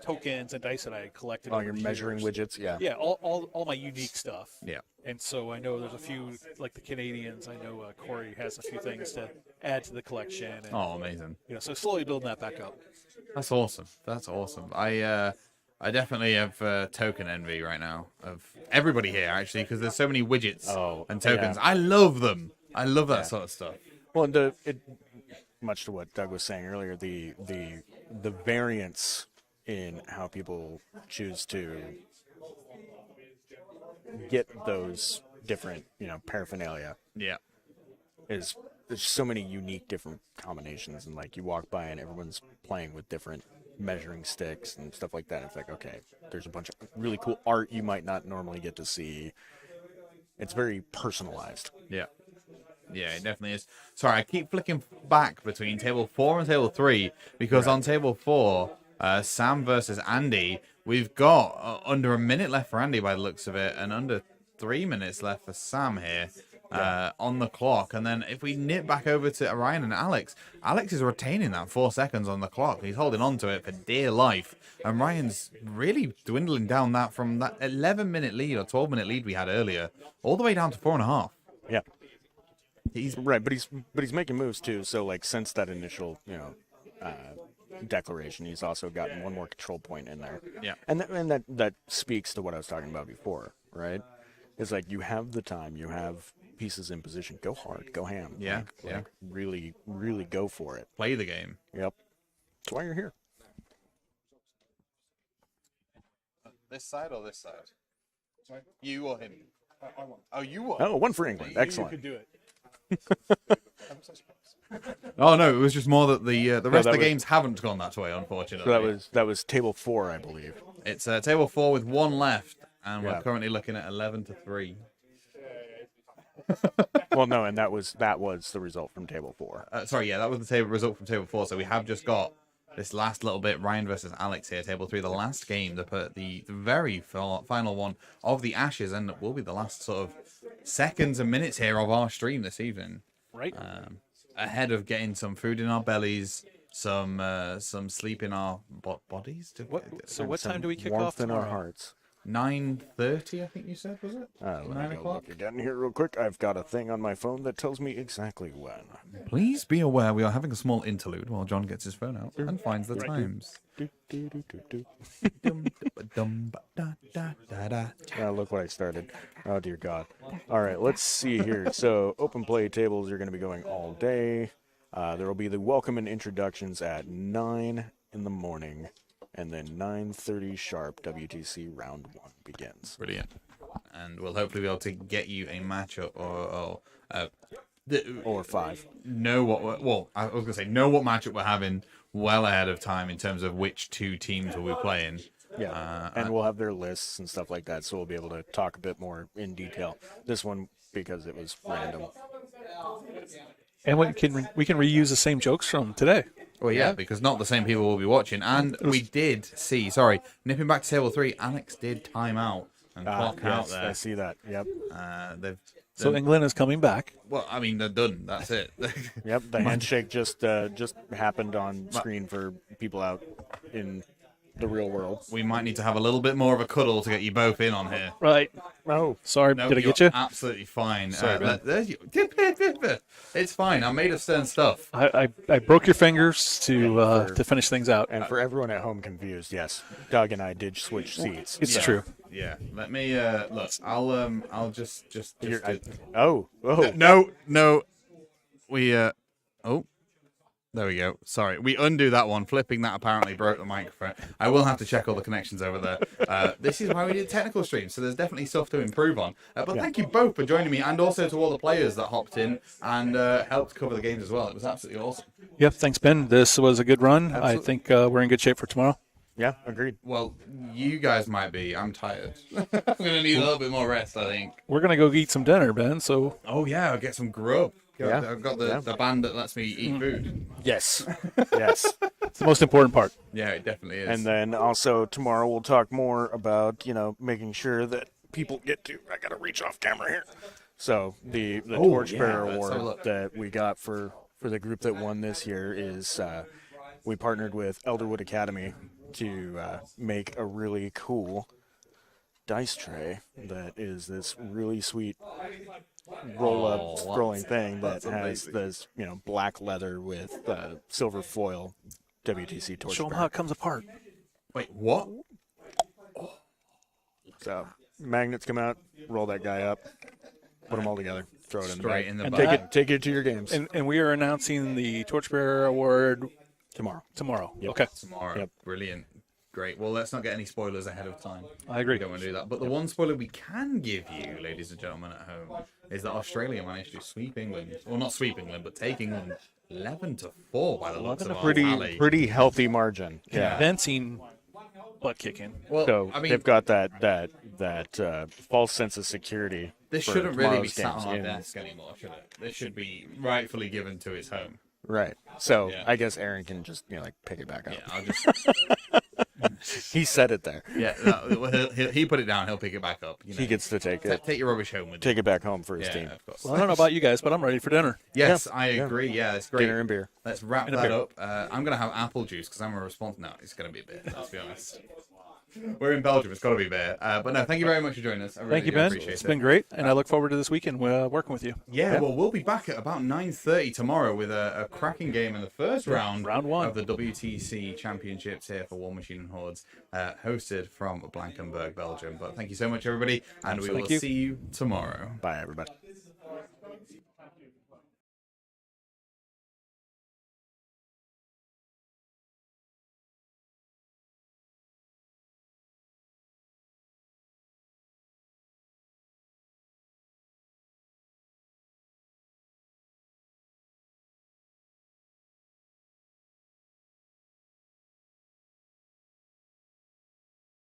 C: tokens and dice that I had collected.
B: All your measuring widgets,
C: yeah, all my unique stuff.
A: Yeah.
C: And so I know there's a few, like the Canadians. I know Corey has a few things to add to the collection. And,
A: amazing.
C: So slowly building that back up.
A: That's awesome. That's awesome. I definitely have token envy right now of everybody here, actually, because there's so many widgets and tokens.
B: Yeah.
A: I love them. I love that sort of stuff.
B: Well, much to what Doug was saying earlier, the variance in how people choose to get those different, paraphernalia.
A: Yeah.
B: There's so many unique different combinations, and like you walk by and everyone's playing with different measuring sticks and stuff like that. It's like, okay, there's a bunch of really cool art you might not normally get to see. It's very personalized.
A: Yeah. Yeah, it definitely is. Sorry, I keep flicking back between table 4 and table 3 because on table 4, Sam versus Andy, we've got under a minute left for Andy by the looks of it, and under 3 minutes left for Sam here on the clock. And then if we nip back over to Ryan and Alex is retaining that 4 seconds on the clock. He's holding on to it for dear life. And Ryan's really dwindling down that from that 11-minute lead or 12-minute lead we had earlier, all the way down to 4.5.
B: Yeah. He's right, but he's making moves too. So like since that initial, declaration, he's also gotten one more control point in there.
A: Yeah.
B: And that speaks to what I was talking about before, right? It's like you have the time, you have pieces in position. Go hard, go ham.
A: Yeah.
B: Like really, really go for it.
A: Play the game.
B: Yep. That's why you're here.
A: This side or this side? Sorry? You or him? I want. Oh, you won.
B: Oh, one for England. Excellent.
C: You could do it.
A: Oh no, it was just more that the rest of the games haven't gone that way, unfortunately.
B: So that was table 4, I believe.
A: It's table 4 with 1 left, and we're currently looking at 11-3.
B: Well, no, and that was the result from table 4.
A: Sorry, yeah, that was the result from table 4. So we have just got this last little bit, Ryan versus Alex here, table 3, the last game, the very final one of the Ashes, and will be the last sort of seconds and minutes here of our stream this evening.
C: Right.
A: Ahead of getting some food in our bellies, some sleep in our bodies.
C: What time do we kick off
B: warmth in
C: tomorrow?
B: our hearts.
A: 9:30, I think you said, was it?
B: 9 o'clock. Get in here real quick. I've got a thing on my phone that tells me exactly when.
A: Please be aware we are having a small interlude while John gets his phone out and finds the times.
B: Look what I started. Oh, dear God. All right, let's see here. So open play tables are going to be going all day. There will be the welcome and introductions at 9 in the morning. And then 9:30 sharp, WTC round 1 begins.
A: Brilliant. And we'll hopefully be able to get you a matchup
B: or 5.
A: Know what matchup we're having well ahead of time in terms of which 2 teams will be playing.
B: Yeah, and we'll have their lists and stuff like that, so we'll be able to talk a bit more in detail. This one, because it was random.
C: And we can reuse the same jokes from today.
A: Well, yeah, because not the same people will be watching. And we did see, nipping back to table 3, Alex did time out and clock out there.
B: I see that, yep.
C: So England is coming back.
A: Well, I mean, they're done. That's it.
B: Yep, the handshake just happened on screen for people out in the real world.
A: We might need to have a little bit more of a cuddle to get you both in on here.
C: Right.
B: Oh,
C: sorry.
A: No,
C: Did I get
A: you're
C: you?
A: absolutely fine.
C: Sorry, man.
A: There's you. It's fine. I'm made of stern stuff.
C: I broke your fingers to finish things out.
B: And for everyone at home confused, yes, Doug and I did switch seats.
C: It's true.
A: Yeah. Let me look. I'll just
B: oh.
A: No. We oh. There we go. Sorry. We undo that one. Flipping that apparently broke the microphone. I will have to check all the connections over there. This is why we did technical streams, so there's definitely stuff to improve on. But thank you both for joining me, and also to all the players that hopped in and helped cover the games as well. It was absolutely awesome.
C: Yep. Thanks, Ben. This was a good run.
A: Absolutely.
C: I think we're in good shape for tomorrow.
B: Yeah, agreed.
A: Well, you guys might be. I'm tired. I'm going to need a little bit more rest, I think.
C: We're going to go eat some dinner, Ben, so...
A: Oh, yeah, I'll get some grub.
B: Yeah.
A: I've got the band that lets me eat food.
B: Yes. Yes.
C: It's the most important part.
A: Yeah, it definitely is.
B: And then also tomorrow we'll talk more about, making sure that people get to, I got to reach off camera here. So the Torchbearer Award that we got for the group that won this year is we partnered with Elderwood Academy to make a really cool dice tray that is this really sweet roll-up scrolling thing that has this, black leather with silver foil WTC Torchbearer.
C: Show them how it comes apart.
A: Wait, what?
B: So magnets come out, roll that guy up, put them all together, throw it in the
A: Straight
B: bag.
A: in the
B: And
A: bag.
B: take it to your games.
C: And we are announcing the Torchbearer Award
B: tomorrow.
C: Yep. Okay.
A: Tomorrow.
B: Yep.
A: Brilliant. Great. Well, let's not get any spoilers ahead of time.
C: I agree.
A: We don't want to do that. But the one spoiler we can give you, ladies and gentlemen at home, is that Australia managed to sweep England. Well, not sweep England, but take England 11-4 by the looks of our tally.
B: Pretty healthy margin. Yeah.
C: Convincing butt kicking.
A: Well,
B: So
A: I mean,
B: they've got that false sense of security.
A: this
B: for
A: shouldn't really be
B: tomorrow's
A: sat on
B: games
A: our
B: in-
A: desk anymore, should it? This should be rightfully given to its home.
B: Right. So
A: Yeah.
B: I guess Aaron can just pick it back up.
A: Yeah, I'll just.
B: He said it there.
A: Yeah, no, he put it down. He'll pick it back up.
B: He gets to take it.
A: Take your rubbish home with you.
B: Take it back home for his
A: Yeah,
B: team.
A: of course.
C: Well, I don't know about you guys, but I'm ready for dinner.
A: Yes, I agree. Yeah, it's great.
B: Dinner and beer.
A: Let's wrap
C: And a
A: that
C: beer.
A: up. I'm going to have apple juice because I'm a response. No, it's going to be a beer. Let's be honest. We're in Belgium. It's got to be beer. But no, thank you very much for joining us. I really
C: Thank you,
A: do
C: Ben.
A: appreciate
C: It's
A: it.
C: been great, and I look forward to this weekend working with you.
A: Yeah, well, we'll be back at about 9:30 tomorrow with a cracking game in the first round
C: one
A: of the WTC Championships here for Warmachine and Hordes, hosted from Blankenberg, Belgium. But thank you so much, everybody, and we will
C: Thank you.
A: see you tomorrow.
B: Bye, everybody.